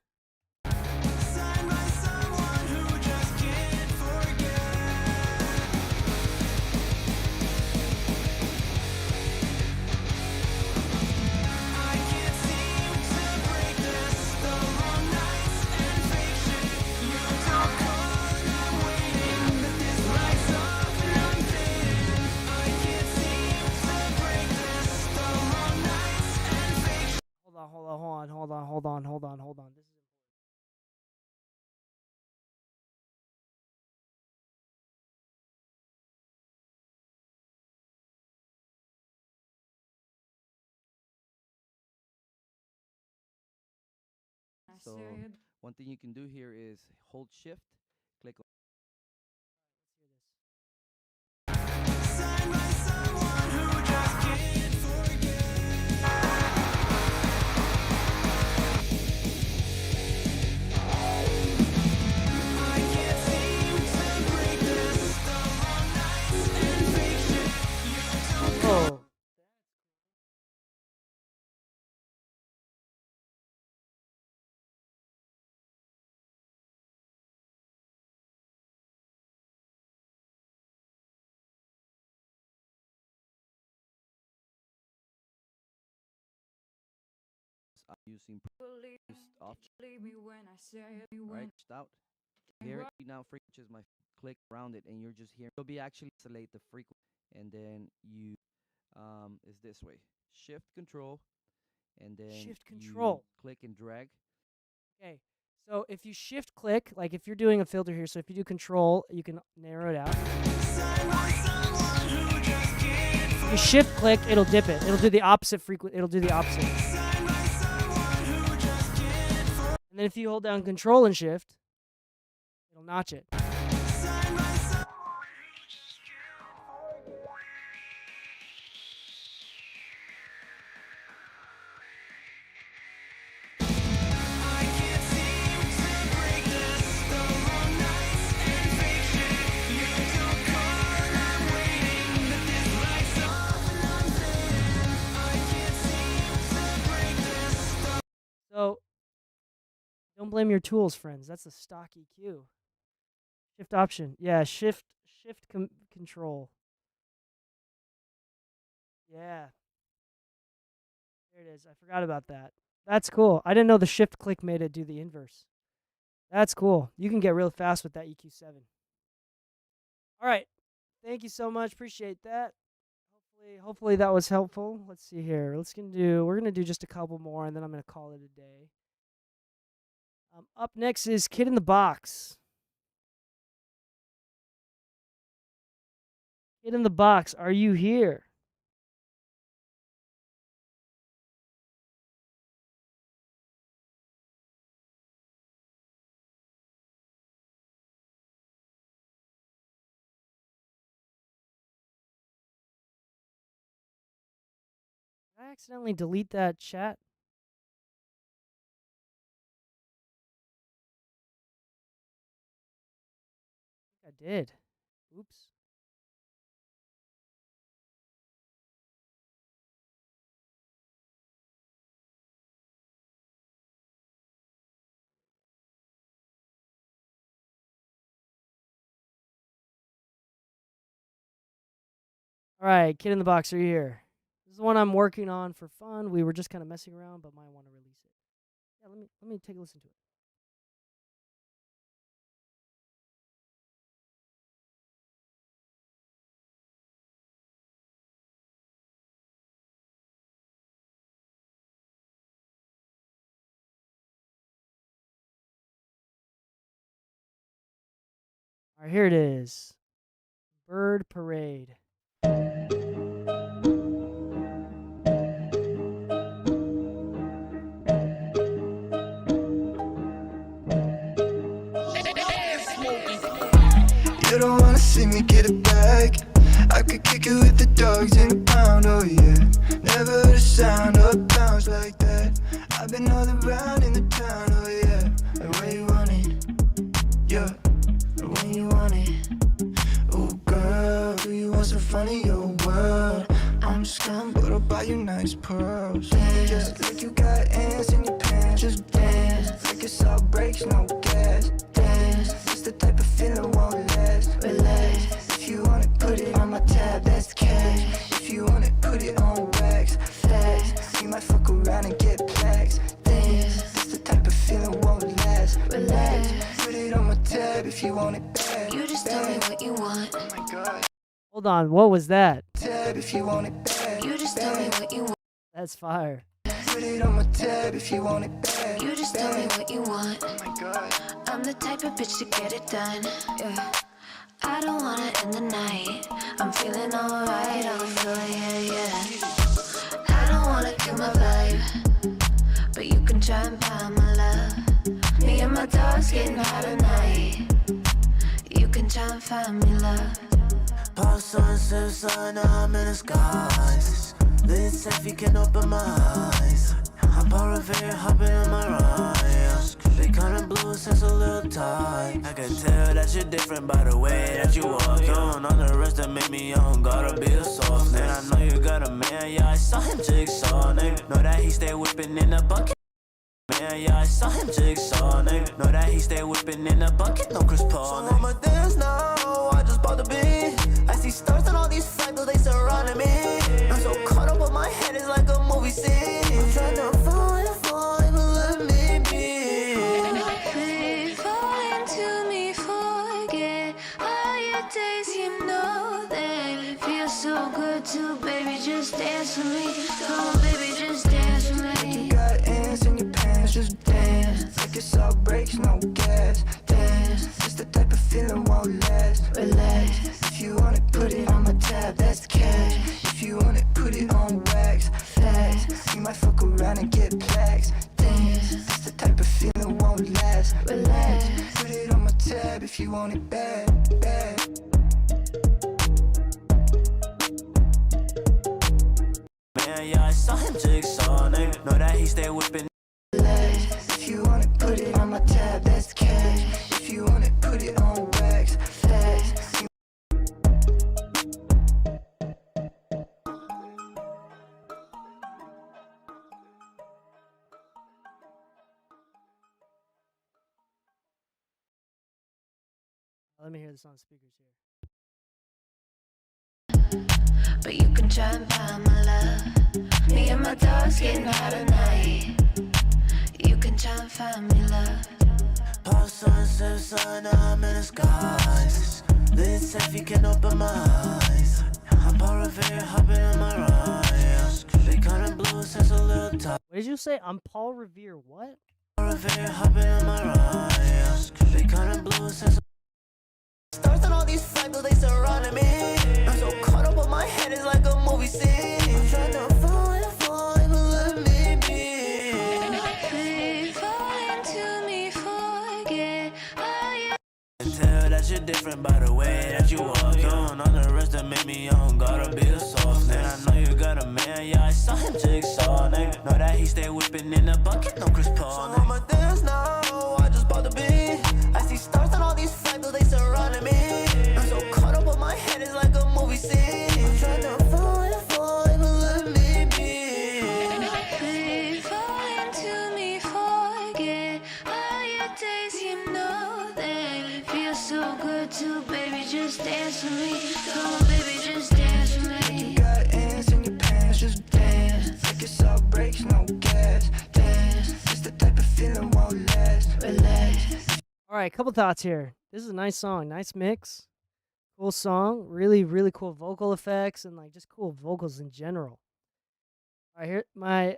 Hold on. This is So one thing you can do here is hold shift, click on Whoa. using off. Right, out. Here now frequency is my click around it, and you're just here. You'll be actually isolate the frequency, and then you is this way. Shift control, and then Shift control. you click and drag. Okay. So if you shift click, like if you're doing a filter here, so if you do control, you can narrow it out. If you shift click, it'll dip it. It'll do the opposite it'll do the opposite. And then if you hold down control and shift, it'll notch it. So, don't blame your tools, friends. That's a stock EQ. Shift option. Yeah, shift control. Yeah. There it is. I forgot about that. That's cool. I didn't know the shift click made it do the inverse. That's cool. You can get real fast with that EQ7. All right. Thank you so much. Appreciate that. Hopefully that was helpful. Let's see here. We're gonna do just a couple more, and then I'm gonna call it a day. Up next is Kid in the Box. Kid in the Box, are you here? Did I accidentally delete that chat? I think I did. Oops. All right, Kid in the Box, are you here? This is the one I'm working on for fun. We were just kind of messing around, but might want to release it. Yeah, let me take a listen to it. All right, here it is. Bird Parade. You don't wanna see me get it back. I could kick it with the dogs in the pound, oh yeah. Never heard a sound or a bounce like that. I've been all around in the town, oh yeah. And when you want it, yeah. And when you want it, oh girl, do you want some fun in your world? I'm scum, but I'll buy you nice pearls. Just like you got ants in your pants. Just dance, like it's all brakes, no gas. Dance, it's the type of feeling won't last. Relax, if you want it, put it on my tab, that's cash. If you want it, put it on wax. Flex, you might fuck around and get plaques. Dance, it's the type of feeling won't last. Relax, put it on my tab if you want it bad. You just tell me what you want. Oh my god. Hold on, what was that? Tab if you want it bad. You just tell me what you want. That's fire. Put Put it on my tab if you want it bad. You just tell me bad. what you want. Oh my god. I'm the type of bitch to get it done. Yeah. I don't wanna end the night. I'm feeling alright on the floor, yeah, yeah. I don't wanna kill my vibe, but you can try and buy my love. Me and my dogs getting hot tonight. You can try and find me love. Pop sun, sip sun, now I'm in the skies. Lit safe, you can open my eyes. I'm Paul Revere, hopping in my ride. They kinda blue since a little tight. I can tell that you're different by the way that you walk. You don't know the rest that made me young, gotta be a soft. And I know you got a man, yeah, I saw him jigsaw, nigga. Know that he stay whipping in the bucket. Man, yeah, I saw him jigsaw, nigga. Know that he stay whipping in the bucket, no Chris Paul, nigga. So I'ma dance now, I just bought the beat. I see stars and all these fractals, they surrounding me. I'm so caught up with my head, it's like a movie scene. I'm trying to fall, but let me be. Please fall into me, forget all your days. You know that it feels so good to, baby, just dance with me. Come on, baby, just dance with me. You got ants in your pants, just dance. Like it's all brakes, no gas. Dance, it's the type of feeling won't last. Relax. If you want it, put it on my tab, that's cash. If you want it, put it on wax. Fast, you might fuck around and get plaques. Dance, it's the type of feeling won't last. Relax. Put it on my tab if you want it bad, bad. Man, yeah, I saw him jigsaw, nigga. Know that he stay whipping. If you want it, put it on my tab, that's cash. If you want it, put it on wax. Fast. Let me hear this on speakers here. But you can try and buy my love. Me and my dogs getting hot tonight. You can try and find me love. Pop sun, sip sun, now I'm in the skies. Lit safe, you can open my eyes. I'm Paul Revere, hopping in my ride. They kinda blue since a little tight. What did you say? I'm Paul Revere. What? Paul Revere, hopping in my ride. They kinda blue since. Stars and all these fractals, they surrounding me. I'm so caught up with my head, it's like a movie scene. I'm trying to fall, but let me be. Please fall into me, forget all your Can tell that you're different by the way that you walk. You don't know the rest that made me young, gotta be a soft. And I know you got a man, yeah, I saw him jigsaw, nigga. Know that he stay whipping in the bucket, no Chris Paul, nigga. So I'ma dance now, I just bought the beat. I see stars and all these fractals, they surrounding me. I'm so caught up with my head, it's like a movie scene. I'm trying to fall, but let me be. Please fall into me, forget all your days. You know that it feels so good to, baby, just dance with me. Come on, baby, just dance with me. You got ants in your pants, just dance. Like it's all brakes, no gas. Dance, it's the type of feeling won't last. Relax. All right, couple thoughts here. This is a nice song, nice mix, cool song, really, really cool vocal effects and like just cool vocals in general. All right, here my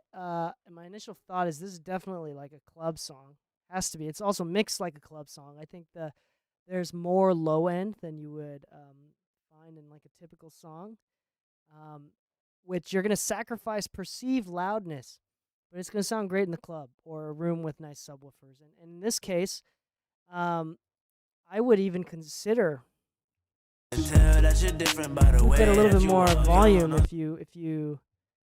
initial thought is this is definitely like a club song. Has to be. It's also mixed like a club song. I think there's more low end than you would find in like a typical song, which you're gonna sacrifice perceived loudness, but it's gonna sound great in the club or a room with nice subwoofers. And in this case, I would even consider Tell that you're different by the way get a little that bit you more walk. volume if you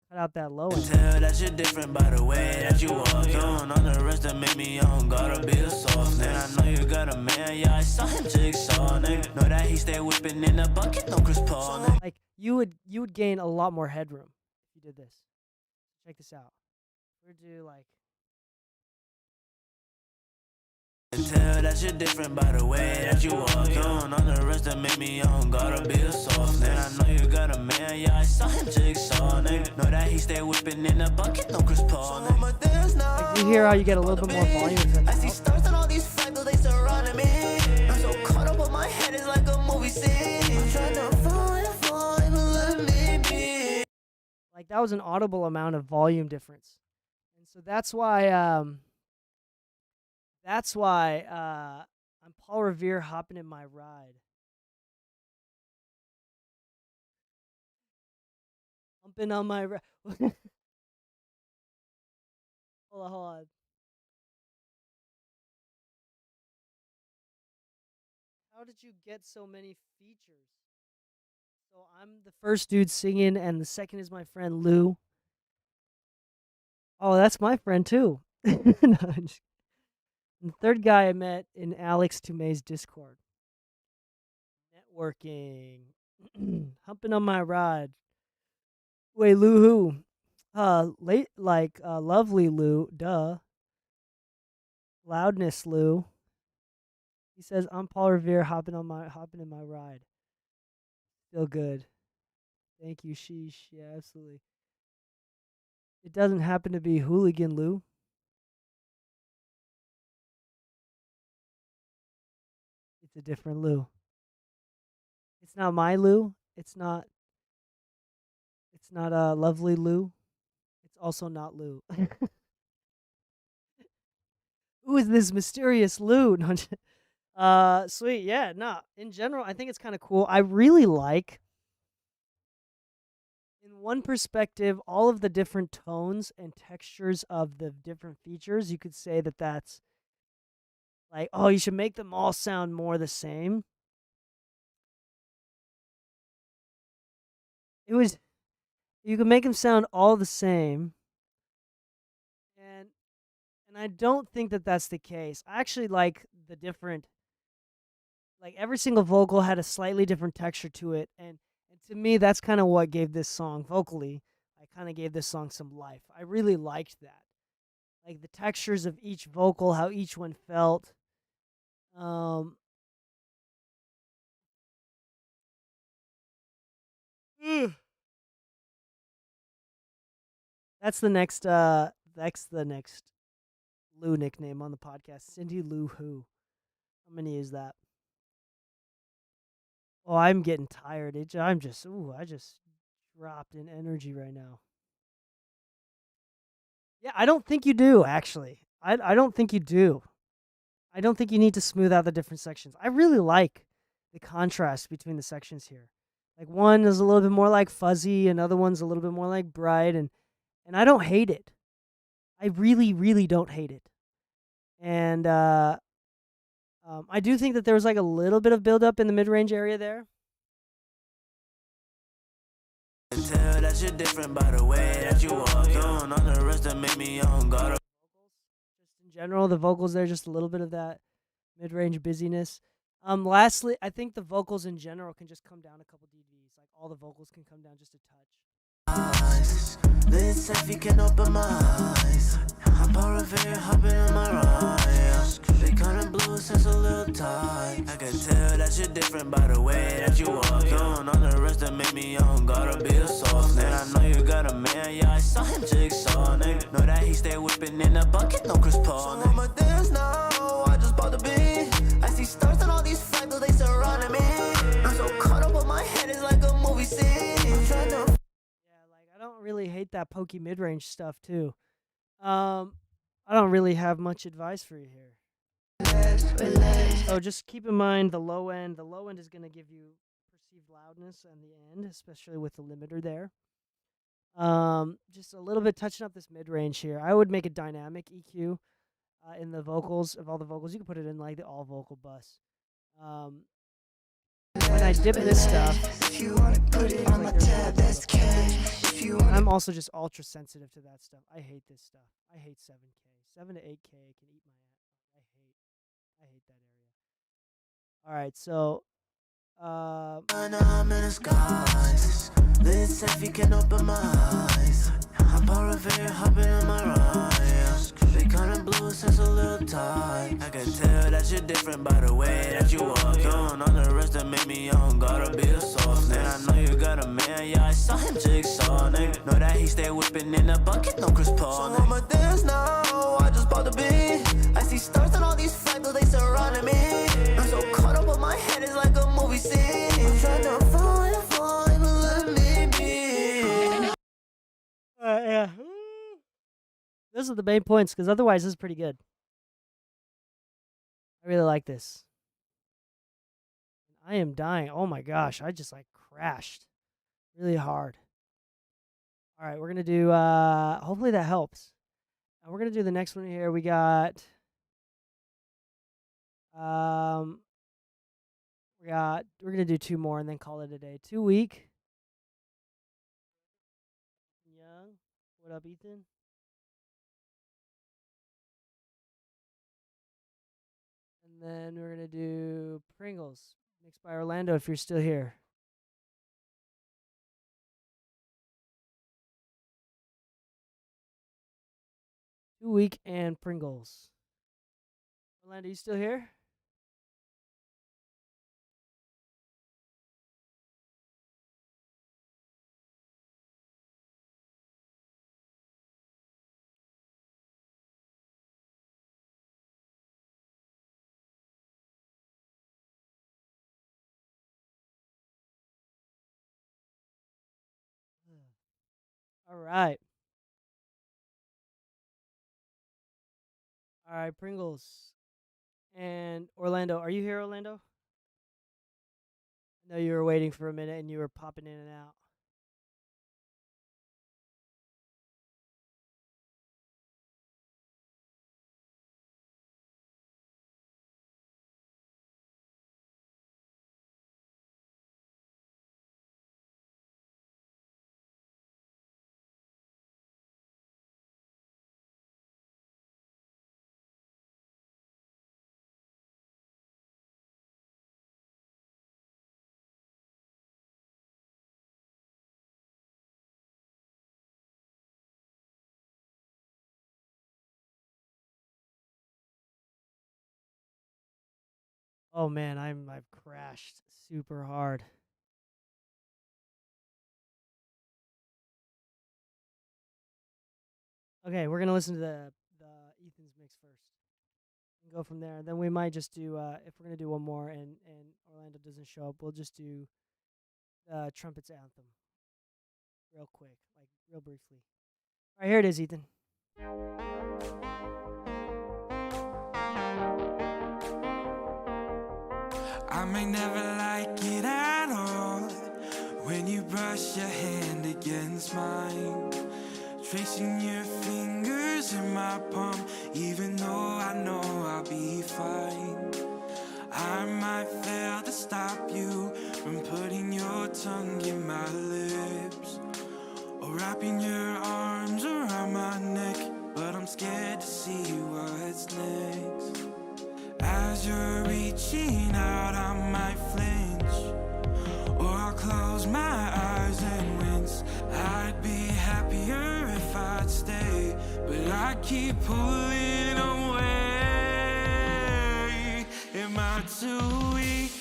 cut out that low end. Tell that you're different by the way that you walk. You don't know the rest that made me young, gotta be a soft. And I know you got a man, yeah, I saw him jigsaw, nigga. Know that he stay whipping in the bucket, no Chris Paul, nigga. Like you would gain a lot more headroom if you did this. Check this out. We're do like Tell that you're different by the way that you walk. You don't know the rest that made me young, gotta be a soft. And I know you got a man, yeah, I saw him jigsaw, nigga. Know that he stay whipping in the bucket, no Chris Paul, nigga. Like you hear how you get a little bit more volume. I see stars and all these fractals, they surrounding me. I'm so caught up with my head, it's like a movie scene. I'm trying to fall, but let me be. Like that was an audible amount of volume difference so that's why I'm Paul Revere hopping in my ride. Humping on my ride. Hold on. How did you get so many features? So I'm the first dude singing, and the second is my friend Lou. Oh, that's my friend too. No, and the third guy I met in Alex Tomei's Discord. Networking. Humping on my ride. Wait, Lou who? Lovely Lou, duh. Loudness Lou. He says, I'm Paul Revere hopping in my ride. Feel good. Thank you, sheesh. Yeah, absolutely. It doesn't happen to be Hooligan Lou. It's a different Lou. It's not my Lou. It's not lovely Lou. It's also not Lou. Who is this mysterious Lou? No, sweet, yeah, no. In general, I think it's kind of cool. I really like, in one perspective, all of the different tones and textures of the different features. You could say that that's like, oh, you should make them all sound more the same. You can make them sound all the same. And I don't think that that's the case. I actually like the different, like every single vocal had a slightly different texture to it. And to me, that's kind of what gave this song vocally. I kind of gave this song some life. I really liked that. Like the textures of each vocal, how each one felt. That's the next Lou nickname on the podcast. Cindy Lou Who. I'm gonna use that. Oh, I'm getting tired. I just dropped in energy right now. Yeah, I don't think you do, actually. I don't think you do. I don't think you need to smooth out the different sections. I really like the contrast between the sections here. Like one is a little bit more like fuzzy, another one's a little bit more like bright, and I don't hate it. I really, really don't hate it. And I do think that there was like a little bit of build-up in the mid-range area there. Tell that you're different by the way that you walk on the rest that make me young. Got Just in general, the vocals there, just a little bit of that mid-range busyness. Lastly, I think the vocals in general can just come down a couple dBs. Like all the vocals can come down just a touch. This if you can open my eyes. I'm Paul Revere hopping in my ride. They kinda blue since a little tight. I can tell that you're different by the way that you walk on the rest that make me young. Gotta be a soft nigga. I know you got a man, yeah, I saw him jigsaw nigga. Know that he stay whipping in a bucket, no Chris Paul. So I'ma dance now, I just bought the beat. I see stars on all these fractals, they surrounding me. I'm so caught up on my head, it's like a movie scene. I'm trying to I don't really hate that pokey mid-range stuff too. I don't really have much advice for you here. So just keep in mind the low end. The low end is going to give you perceived loudness on the end, especially with the limiter there. Just a little bit touching up this mid-range here. I would make a dynamic EQ in the vocals. Of all the vocals, you can put it in like the all vocal bus. When I dip this stuff, I'm also just ultra sensitive to that stuff. I hate this stuff. I hate 7K. 7 to 8K can eat my ass. I hate that area. All right, so I'm in the skies. This if you can open my eyes. I'm Paul Revere hopping in my ride. They kinda blue since a little tight. I can tell that you're different by the way that you walk on the rest that make me young. Gotta be a soft nigga. I know you got a man, yeah, I saw him jigsaw nigga. Know that he stay whipping in a bucket, no Chris Paul. So I'ma dance now, I just bought the beat. I see stars on all these fractals, they surrounding me. I'm so caught up on my head, it's like a movie scene. I'm trying to find, but let me be. yeah. those are the main points, because otherwise this is pretty good. I really like this. I am dying. Oh my gosh, I just like crashed really hard. All right, we're gonna do. Hopefully that helps. And we're gonna do the next one here. We got. We're gonna do 2 more and then call it a day. 2 Week. Young. What up, Ethan? And then we're gonna do Pringles, mixed by Orlando. If you're still here. Two Week and Pringles. Orlando, you still here? All right. All right, Pringles. And Orlando, are you here, Orlando? I know you were waiting for a minute and you were popping in and out. Oh man, I've crashed super hard. Okay, we're gonna listen to the Ethan's mix first. And go from there. Then we might just do if we're gonna do one more and Orlando doesn't show up, we'll just do Trumpets Anthem. Real quick, like real briefly. All right, here it is, Ethan. I may never like it at all when you brush your hand against mine, tracing your fingers in my palm, even though I know I'll be fine. I might fail to stop you from putting your tongue in my lips or wrapping your arms around my neck, but I'm scared to see what's next. As you're reaching out, I might flinch, or I'll close my eyes and wince. I'd be happier if I'd stay, but I keep pulling away. Am I too weak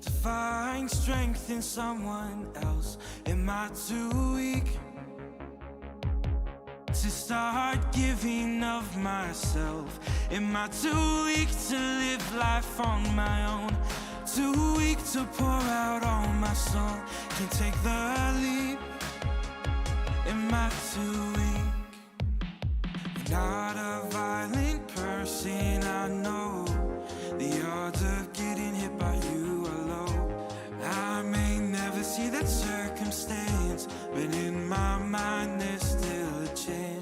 to find strength in someone else? Am I too weak to start giving of myself? Am I too weak to live life on my own? Too weak to pour out all my soul? Can't take the leap. Am I too weak? You're not a violent person, I know. The odds of getting hit by you are low. I may never see that circumstance, but in my mind there's still a chance.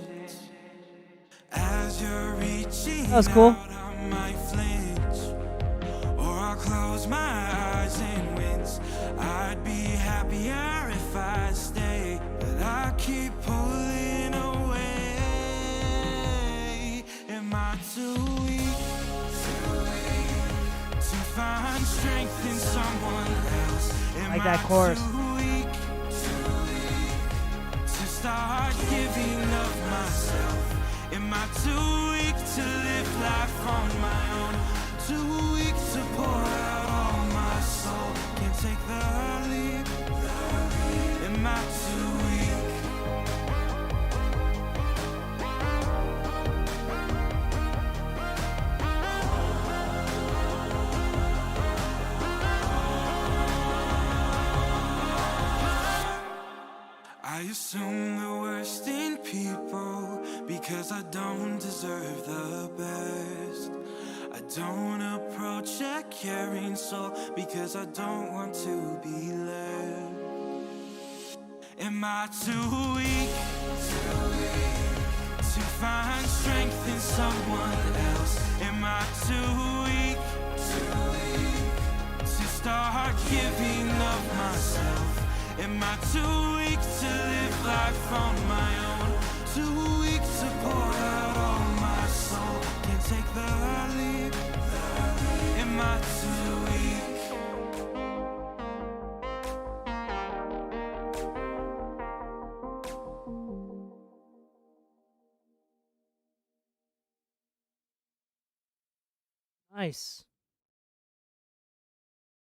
As you're reaching that was cool. out, I might flinch, or I'll close my eyes and wince. I'd be happier if I stay, but I keep pulling away. Am I too weak to find strength in someone else? Am Like that I chorus. too weak to start giving of myself? Am I too weak to live life on my own? Too weak to pour out all my soul? Can't take the leap. Am I too weak? I assume the worst in people, because I don't deserve the best. I don't approach a caring soul because I don't want to be left. Am I too weak to find strength in someone else? Am I too weak to start giving of myself? Am I too weak to live life on my own? Too weak to pour out all my soul? Can't take the leap. Am I too weak? Nice.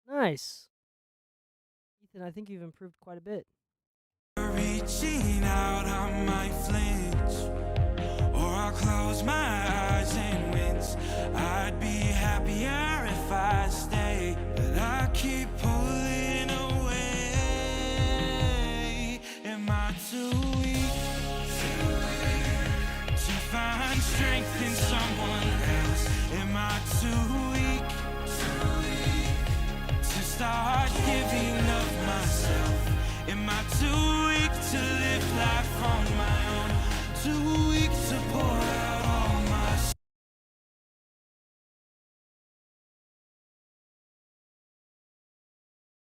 Nice. Ethan, I think you've improved quite a bit. Reaching out, I might flinch, or I'll close my eyes and wince. I'd be happier if I stay, but I keep pulling away. Am I too weak to find strength in someone else? Am I too weak to start giving of myself? Am I too weak to live life on my own? Too weak to pour out all my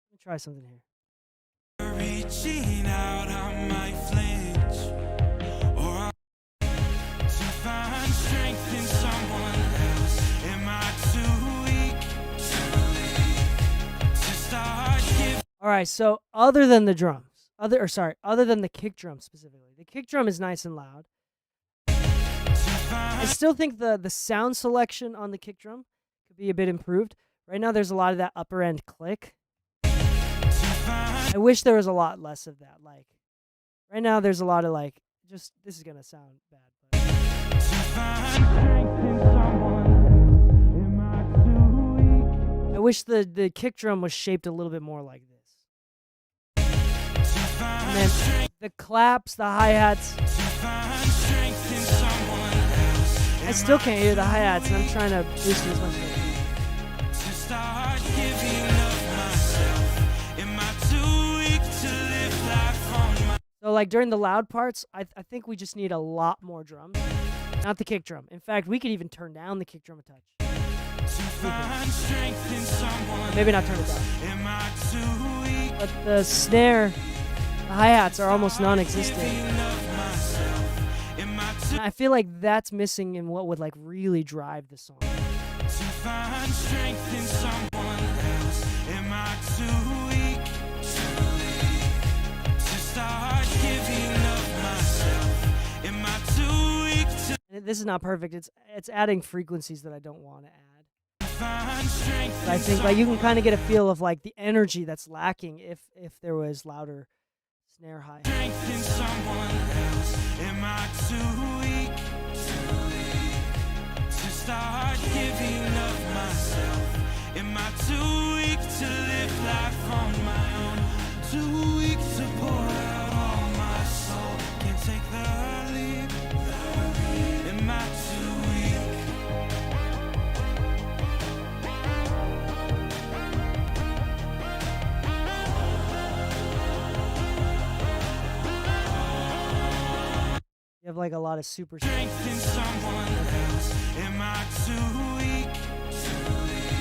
Let me try something here. reaching out, I might flinch, or to find strength in someone else. Am I too weak to start giving? All right, so other than the drums, other than the kick drum specifically, the kick drum is nice and loud. I still think the sound selection on the kick drum could be a bit improved. Right now, there's a lot of that upper end click. I wish there was a lot less of that. Like, right now, there's a lot of like, just this is gonna sound bad, but I wish the kick drum was shaped a little bit more like this. And then the claps, the hi-hats. I still can't hear the hi-hats, and I'm trying to boost it as much as I can. So like during the loud parts, I think we just need a lot more drums. Not the kick drum. In fact, we could even turn down the kick drum a touch. Maybe not turn it down. But the snare, the hi-hats are almost non-existent. And I feel like that's missing in what would like really drive the song. And this is not perfect. It's adding frequencies that I don't want to add. But I think like you can kind of get a feel of like the energy that's lacking if there was louder snare hi. Am I too weak to start giving of myself? Am I too weak to live life on my own? Too weak to pour out all my soul? Can't take the leap. Am I too weak? You have like a lot of super. Strength in someone else. Am I too weak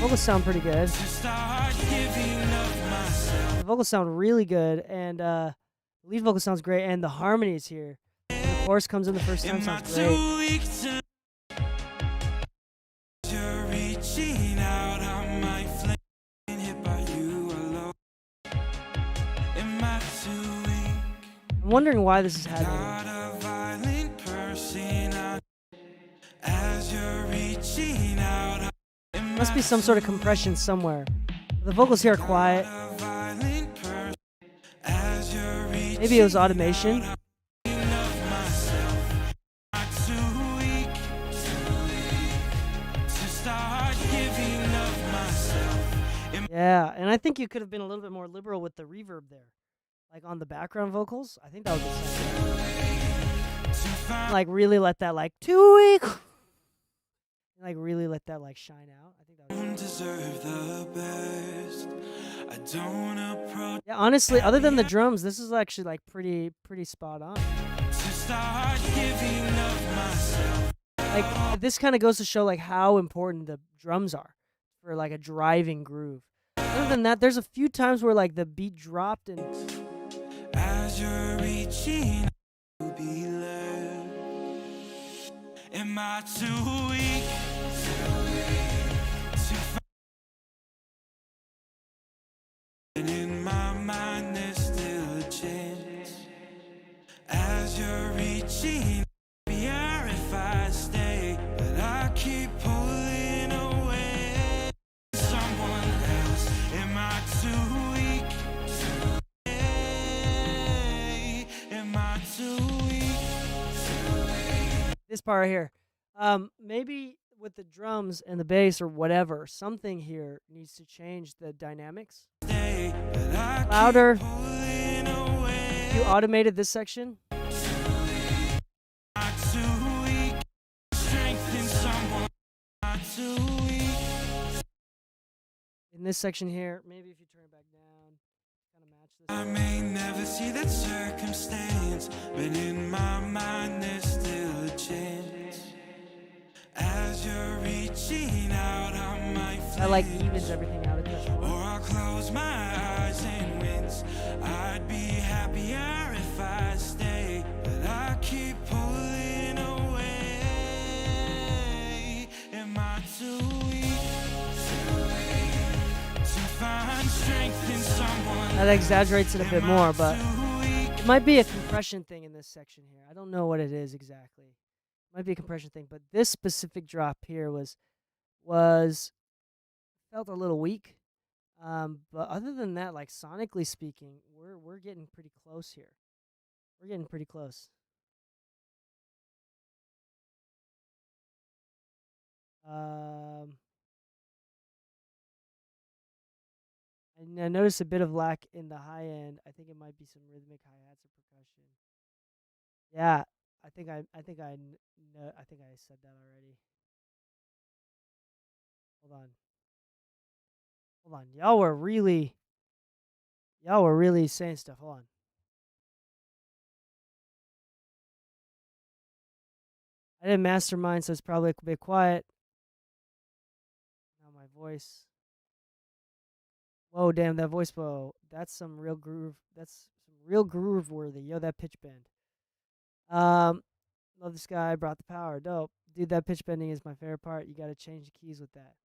Vocals sound pretty good. to start giving of myself? The vocals sound really good, and the lead vocal sounds great, and the harmonies here. When the chorus comes in the first time, Am I sounds great. too weak to? You're reaching out, I might flame hit by you alone. Am I too weak? I'm wondering why this is happening. Not a violent person. As you're reaching out, Must be some sort of compression somewhere. The vocals here are quiet. a violent person. As you're reaching Maybe it was automation. of myself. I'm too weak to start giving of myself. Yeah, and I think you could have been a little bit more liberal with the reverb there. Like on the background vocals. I think that would be something. Like really let that like 2 week. Like really let that like shine out. I think that was Deserve the best. I don't approach yeah. Honestly, other than the drums, this is actually like pretty spot on. to start giving of myself. Like this kind of goes to show like how important the drums are for like a driving groove. Other than that, there's a few times where like the beat dropped and As you're reaching to be led. Am I too weak to find? And in my mind there's still a chance. As you're reaching, happier if I stay, but I keep pulling away. Someone else. Am I too weak to stay? Am I too weak? this part right here. Maybe with the drums and the bass or whatever, something here needs to change the dynamics. Louder. You automated this section. In this section here, maybe if you turn it back down, kind of match this. I may never see that circumstance, but in my mind there's still a chance. As you're reaching out, I might That like evens everything out a touch or more. I'll close my eyes and wince. I'd be happier if I stay, but I keep pulling away. Am I too weak to find strength in someone? That exaggerates it a bit more, but it might be a compression thing in this section here. I don't know what it is exactly. It might be a compression thing, but this specific drop here was felt a little weak. But other than that, like sonically speaking, we're getting pretty close here. We're getting pretty close. And I noticed a bit of lack in the high end. I think it might be some rhythmic hi-hats or percussion. Yeah, I think I said that already. Hold on. Y'all were really saying stuff. Hold on. I didn't mastermind, so it's probably a bit quiet. Now my voice. Whoa, damn, that voice bow. That's some real groove. That's some real groove worthy. Yo, that pitch bend. Love this guy. Brought the power. Dope. Dude, that pitch bending is my favorite part. You got to change the keys with that.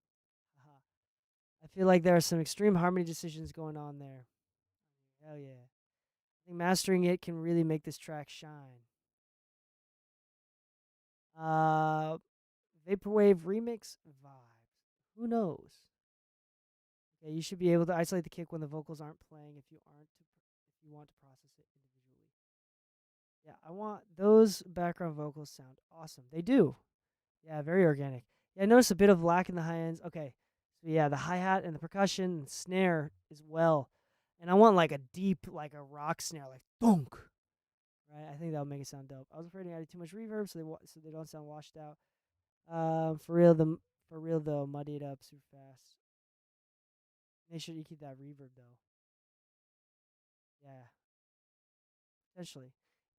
I feel like there are some extreme harmony decisions going on there. Hell yeah. I think mastering it can really make this track shine. Vaporwave remix vibes. Who knows? Okay, you should be able to isolate the kick when the vocals aren't playing if you want to process it individually. Yeah, I want those background vocals sound awesome. They do. Yeah, very organic. Yeah, I noticed a bit of lack in the high ends. Okay. So yeah, the hi-hat and the percussion and snare as well. And I want like a deep, like a rock snare, like thunk. Right? I think that would make it sound dope. I was afraid I added too much reverb so they don't sound washed out. For real though, muddy it up super fast. Make sure you keep that reverb though. Yeah. Potentially.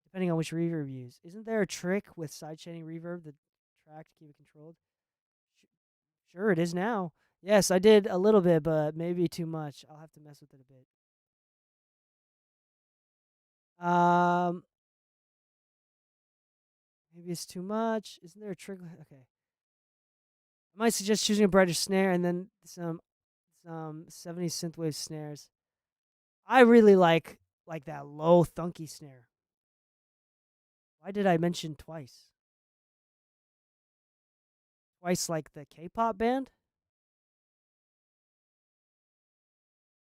Depending on which reverb you use. Isn't there a trick with sidechaining reverb the track to keep it controlled? Sure, it is now. Yes, I did a little bit, but maybe too much. I'll have to mess with it a bit. Maybe it's too much. Isn't there a trick? Okay. I might suggest choosing a brighter snare and then some 70s synthwave snares. I really like that low thunky snare. Why did I mention twice? Twice like the K-pop band?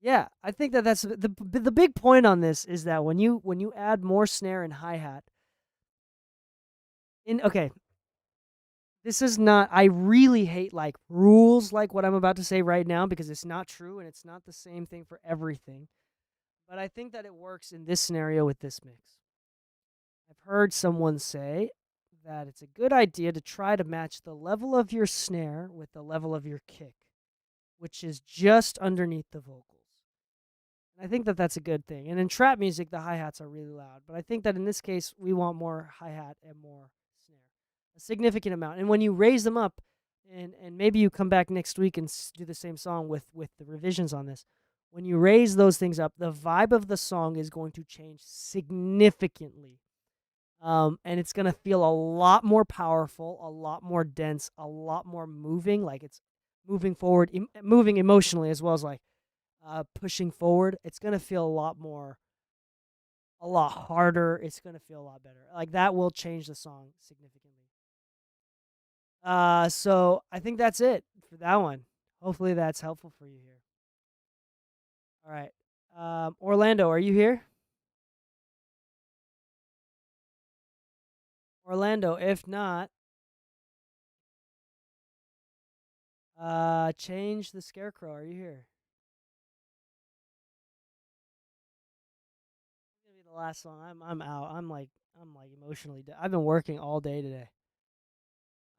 Yeah, I think that's the big point on this is that when you add more snare and hi-hat this is not, I really hate like rules like what I'm about to say right now because it's not true and it's not the same thing for everything. But I think that it works in this scenario with this mix. I've heard someone say that it's a good idea to try to match the level of your snare with the level of your kick, which is just underneath the vocals. And I think that that's a good thing. And in trap music, the hi-hats are really loud. But I think that in this case, we want more hi-hat and more snare, a significant amount. And when you raise them up, and maybe you come back next week and do the same song with the revisions on this, when you raise those things up, the vibe of the song is going to change significantly. And it's going to feel a lot more powerful, a lot more dense, a lot more moving, like it's moving forward, moving emotionally as well as like pushing forward. It's going to feel a lot harder. It's going to feel a lot better. Like that will change the song significantly. So I think that's it for that one. Hopefully that's helpful for you here. All right. Orlando, are you here? Orlando, if not, change the scarecrow. Are you here? This is gonna be the last song. I'm out. I'm like emotionally dead. I've been working all day today.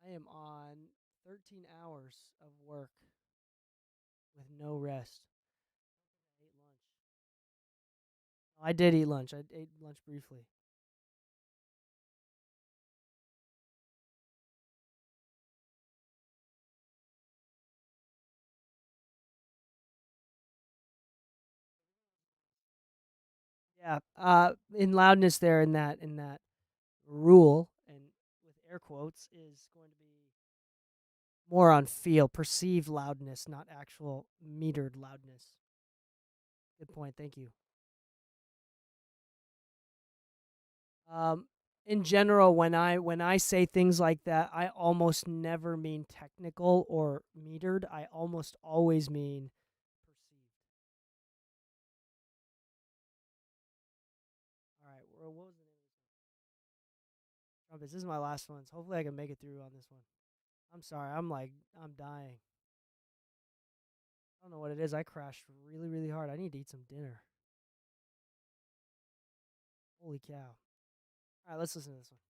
I am on 13 hours of work with no rest. I ate lunch. I did eat lunch. I ate lunch briefly. Yeah. In loudness there in that rule and with air quotes is going to be more on feel, perceived loudness, not actual metered loudness. Good point. Thank you. In general, when I say things like that, I almost never mean technical or metered. I almost always mean perceived. All right. What was the name of this one? Trumpets. This is my last one. So hopefully I can make it through on this one. I'm sorry. I'm dying. I don't know what it is. I crashed really, really hard. I need to eat some dinner. Holy cow. All right, let's listen to this one.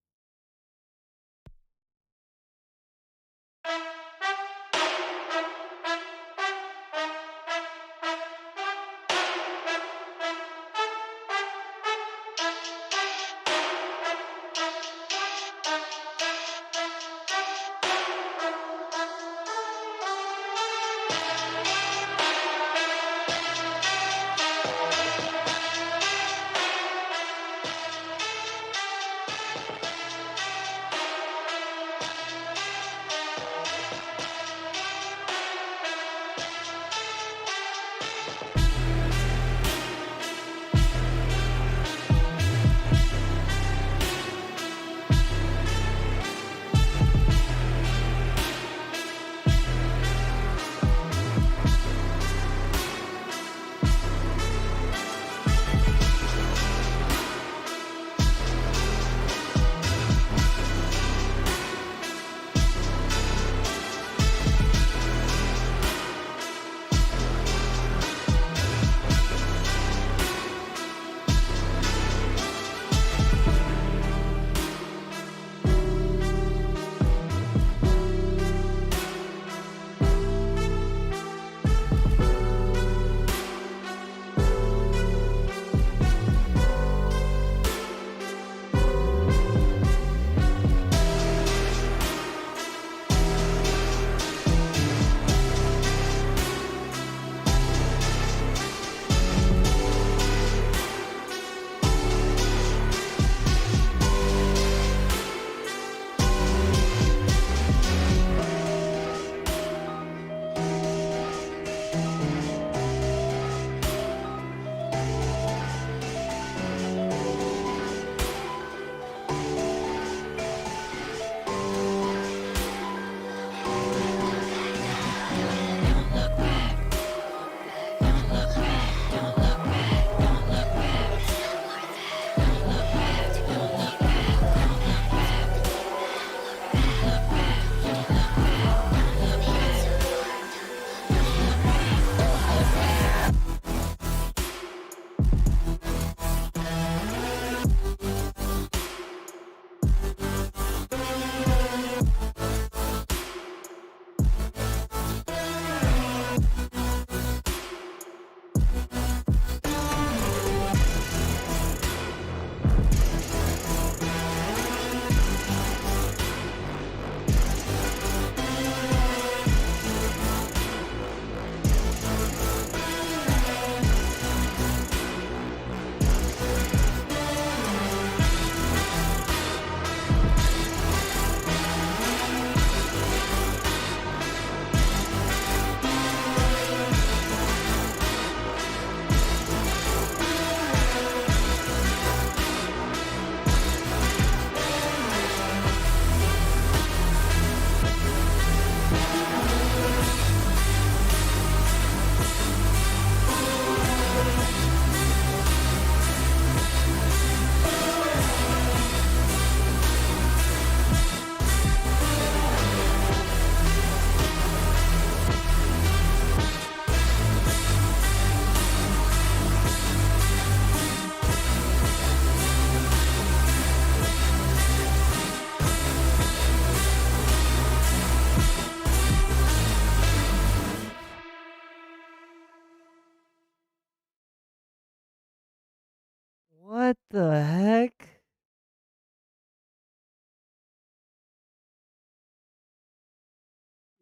What the heck?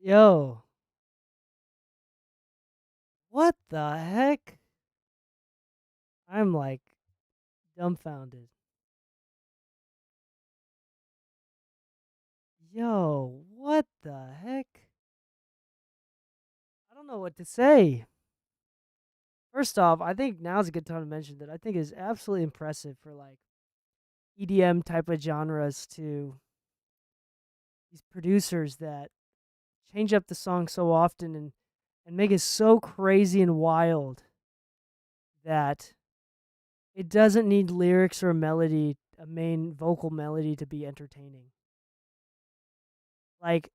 Yo. What the heck? I'm like dumbfounded. Yo, what the heck? I don't know what to say. First off, I think now's a good time to mention that I think is absolutely impressive for like EDM type of genres to these producers that change up the song so often and make it so crazy and wild that it doesn't need lyrics or a melody, a main vocal melody to be entertaining. Like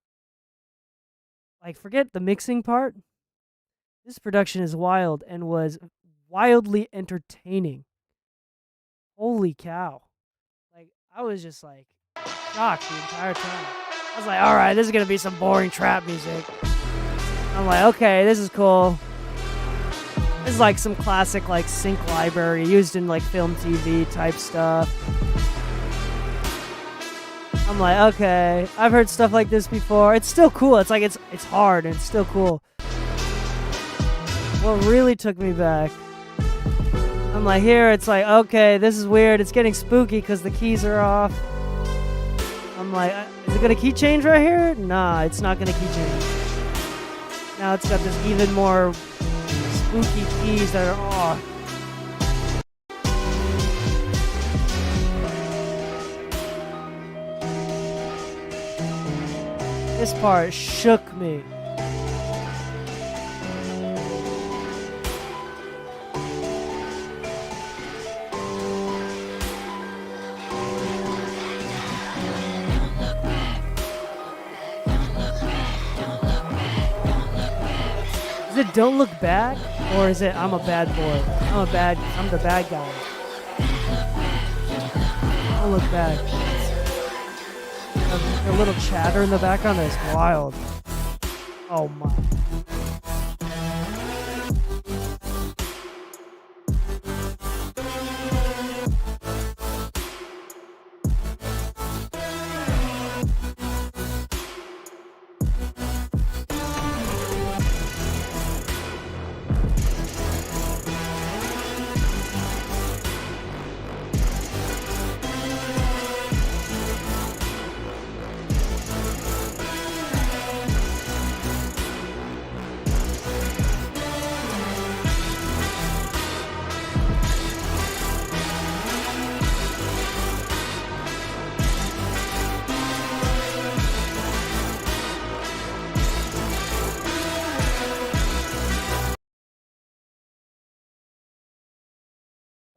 forget the mixing part. This production is wild and was wildly entertaining. Holy cow. Like, I was just like shocked the entire time. I was like, all right, this is going to be some boring trap music. I'm like, okay, this is cool. This is like some classic like sync library used in like film TV type stuff. I'm like, okay, I've heard stuff like this before. It's still cool. It's like it's hard and it's still cool. What really took me back, I'm like, here it's like, okay, this is weird. It's getting spooky because the keys are off. I'm like, is it gonna key change right here? Nah, it's not gonna key change. Now it's got this even more spooky keys that are off. This part shook me. Is it Don't Look Back? Or is it I'm a bad boy? I'm the bad guy. Don't Look Back. The little chatter in the background is wild. Oh my.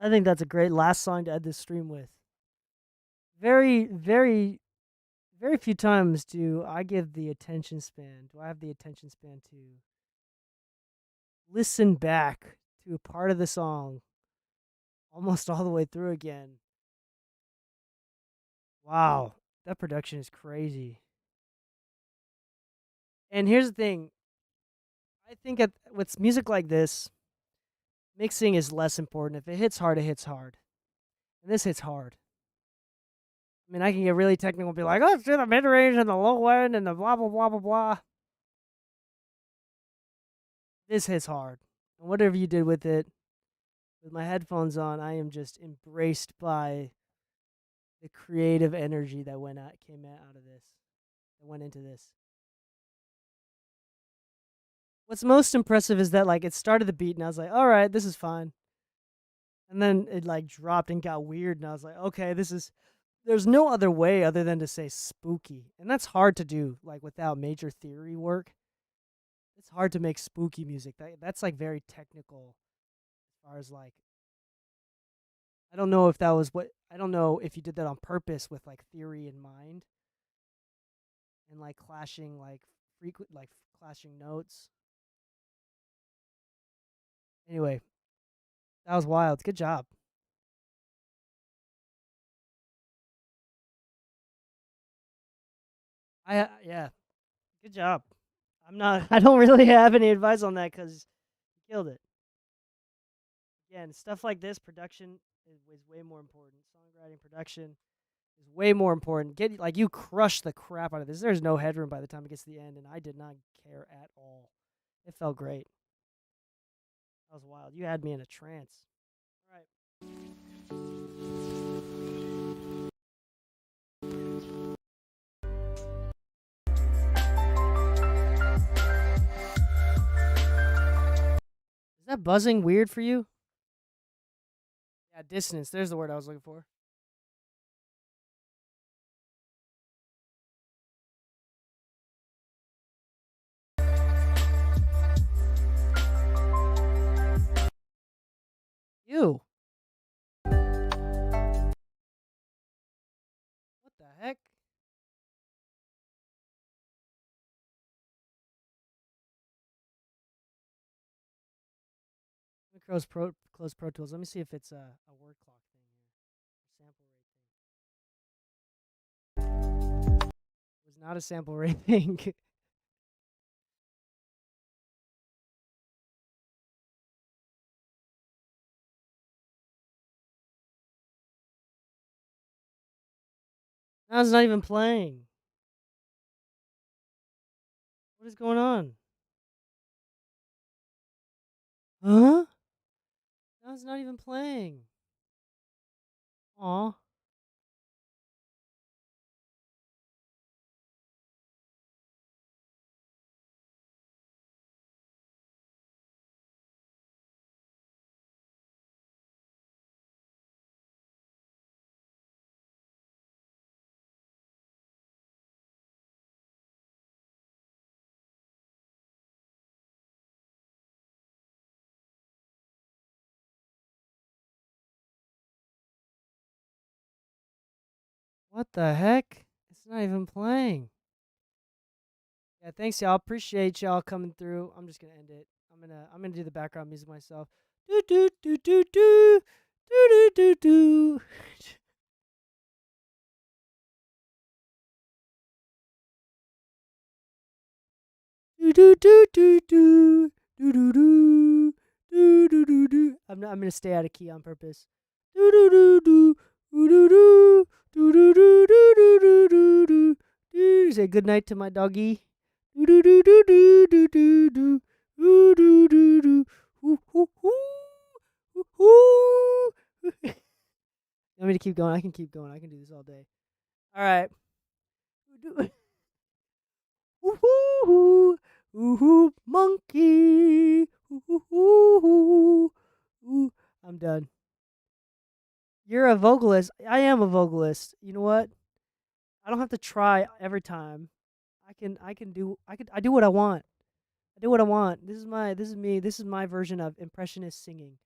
I think that's a great last song to end this stream with. Very, very, very few times do I give the attention span. Do I have the attention span to listen back to a part of the song almost all the way through again? Wow, that production is crazy. And here's the thing. I think with music like this, mixing is less important. If it hits hard, it hits hard. And this hits hard. I mean, I can get really technical and be like, oh, let's do the mid-range and the low end and the blah, blah, blah, blah, blah. This hits hard. And whatever you did with it, with my headphones on, I am just embraced by the creative energy that came out of this, that went into this. What's most impressive is that like it started the beat and I was like, all right, this is fine. And then it like dropped and got weird and I was like, okay, there's no other way other than to say spooky. And that's hard to do, like without major theory work. It's hard to make spooky music. That's like very technical as far as like, I don't know if you did that on purpose with like theory in mind and like clashing clashing notes. Anyway, that was wild. Good job. Yeah, good job. I don't really have any advice on that because you killed it. Again, stuff like this, production is way more important. Songwriting, production is way more important. You crushed the crap out of this. There's no headroom by the time it gets to the end, and I did not care at all. It felt great. That was wild. You had me in a trance. All right. Is that buzzing weird for you? Yeah, dissonance. There's the word I was looking for. You. What the heck? Let me close Pro Tools. Let me see if it's a word clock thing here. Sample rate thing. It was not a sample rate thing. Now it's not even playing. What is going on? Huh? Now it's not even playing. Aw. What the heck? It's not even playing. Yeah, thanks y'all. Appreciate y'all coming through. I'm just gonna end it. I'm gonna do the background music myself. Do do do do do do do do do. Do do do do do do do do do do do do. I'm gonna stay out of key on purpose. Do do do do do do do do do do do do do do do. Say good night to my doggy. Do do do do do do do do do do do do. Hoo hoo hoo hoo hoo. You want me to keep going? I can keep going. I can do this all day. All right. Ooh, ooh, monkey. Ooh, I'm done. You're a vocalist. I am a vocalist. You know what? I don't have to try every time. I do what I want. I do what I want. This is me. This is my version of impressionist singing.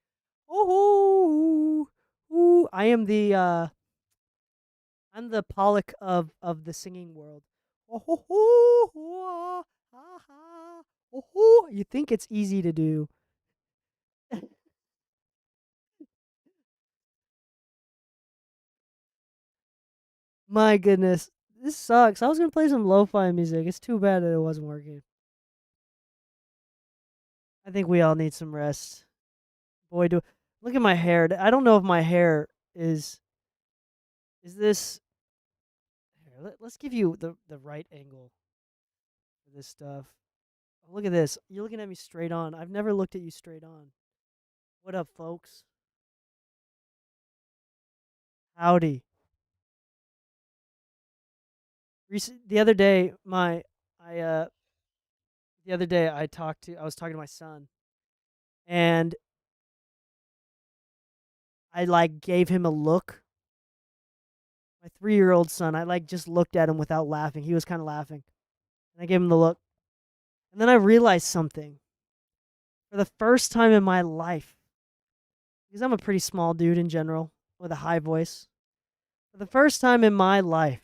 Oh, ooh. I'm the Pollock of the singing world. You think it's easy to do. My goodness. This sucks. I was going to play some lo-fi music. It's too bad that it wasn't working. I think we all need some rest. Boy, look at my hair. I don't know if my hair is this. Here, let's give you the right angle for this stuff. Oh, look at this. You're looking at me straight on. I've never looked at you straight on. What up, folks? Howdy. The other day I was talking to my son, and I gave him a look. My 3-year-old son, I just looked at him without laughing. He was kind of laughing. And I gave him the look. And then I realized something. For the first time in my life, because I'm a pretty small dude in general with a high voice. For the first time in my life,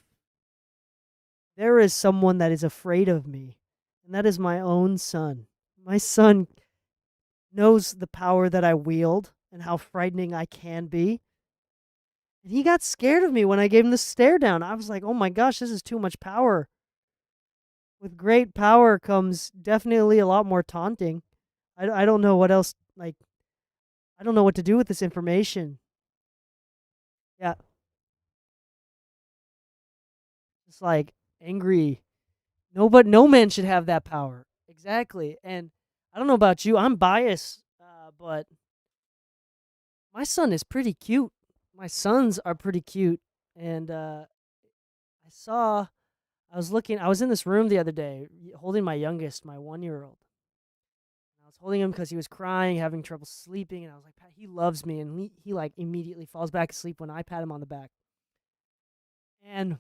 there is someone that is afraid of me, and that is my own son. My son knows the power that I wield and how frightening I can be. And he got scared of me when I gave him the stare down. I was like, oh my gosh, this is too much power. With great power comes definitely a lot more taunting. I don't know what else, I don't know what to do with this information. Yeah. It's like angry. No man should have that power. Exactly. And I don't know about you. I'm biased, but my son is pretty cute. My sons are pretty cute, and I was in this room the other day holding my youngest, my 1-year-old. I was holding him because he was crying, having trouble sleeping, and I was like, "Pat, he loves me," and he like immediately falls back asleep when I pat him on the back. And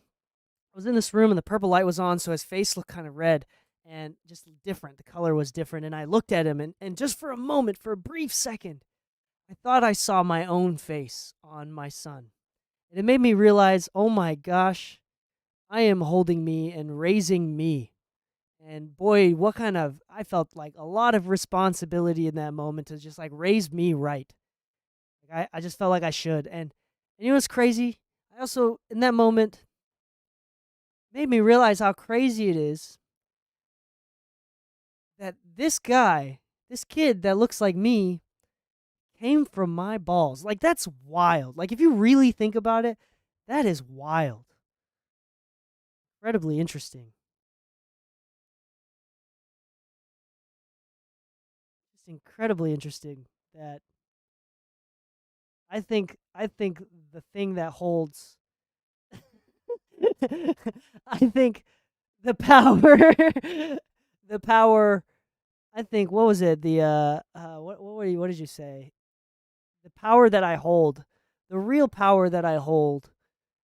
I was in this room, and the purple light was on, so his face looked kind of red and just different. The color was different, and I looked at him, and just for a moment, for a brief second, I thought I saw my own face on my son. And it made me realize, oh my gosh, I am holding me and raising me. And boy, I felt like a lot of responsibility in that moment to just like raise me right. Like I just felt like I should. And you know what's crazy? I also, in that moment, made me realize how crazy it is that this kid that looks like me, came from my balls. Like, that's wild. Like, if you really think about it, that is wild. Incredibly interesting. Just incredibly interesting that I think the thing that holds I think the power the power I think what was it? The what did you say? The power that I hold, the real power that I hold,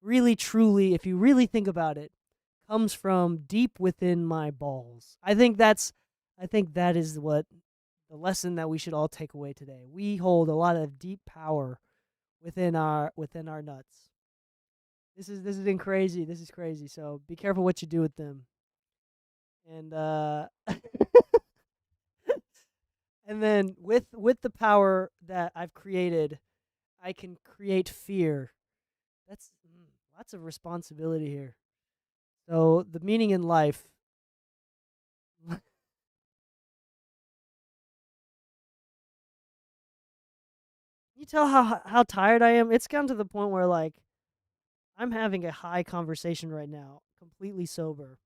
really truly, if you really think about it, comes from deep within my balls. I think that is what the lesson that we should all take away today. We hold a lot of deep power within our nuts. This is crazy. This is crazy. So be careful what you do with them. And and then with the power that I've created, I can create fear. That's lots of responsibility here. So the meaning in life. You tell how tired I am? It's gotten to the point where like I'm having a high conversation right now, completely sober.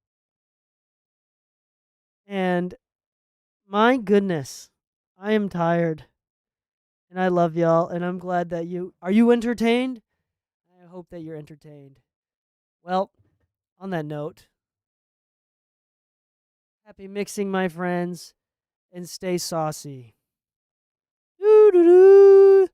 And my goodness, I am tired. And I love y'all, and I'm glad that are you entertained? I hope that you're entertained. Well, on that note, happy mixing, my friends, and stay saucy. Doo doo doo.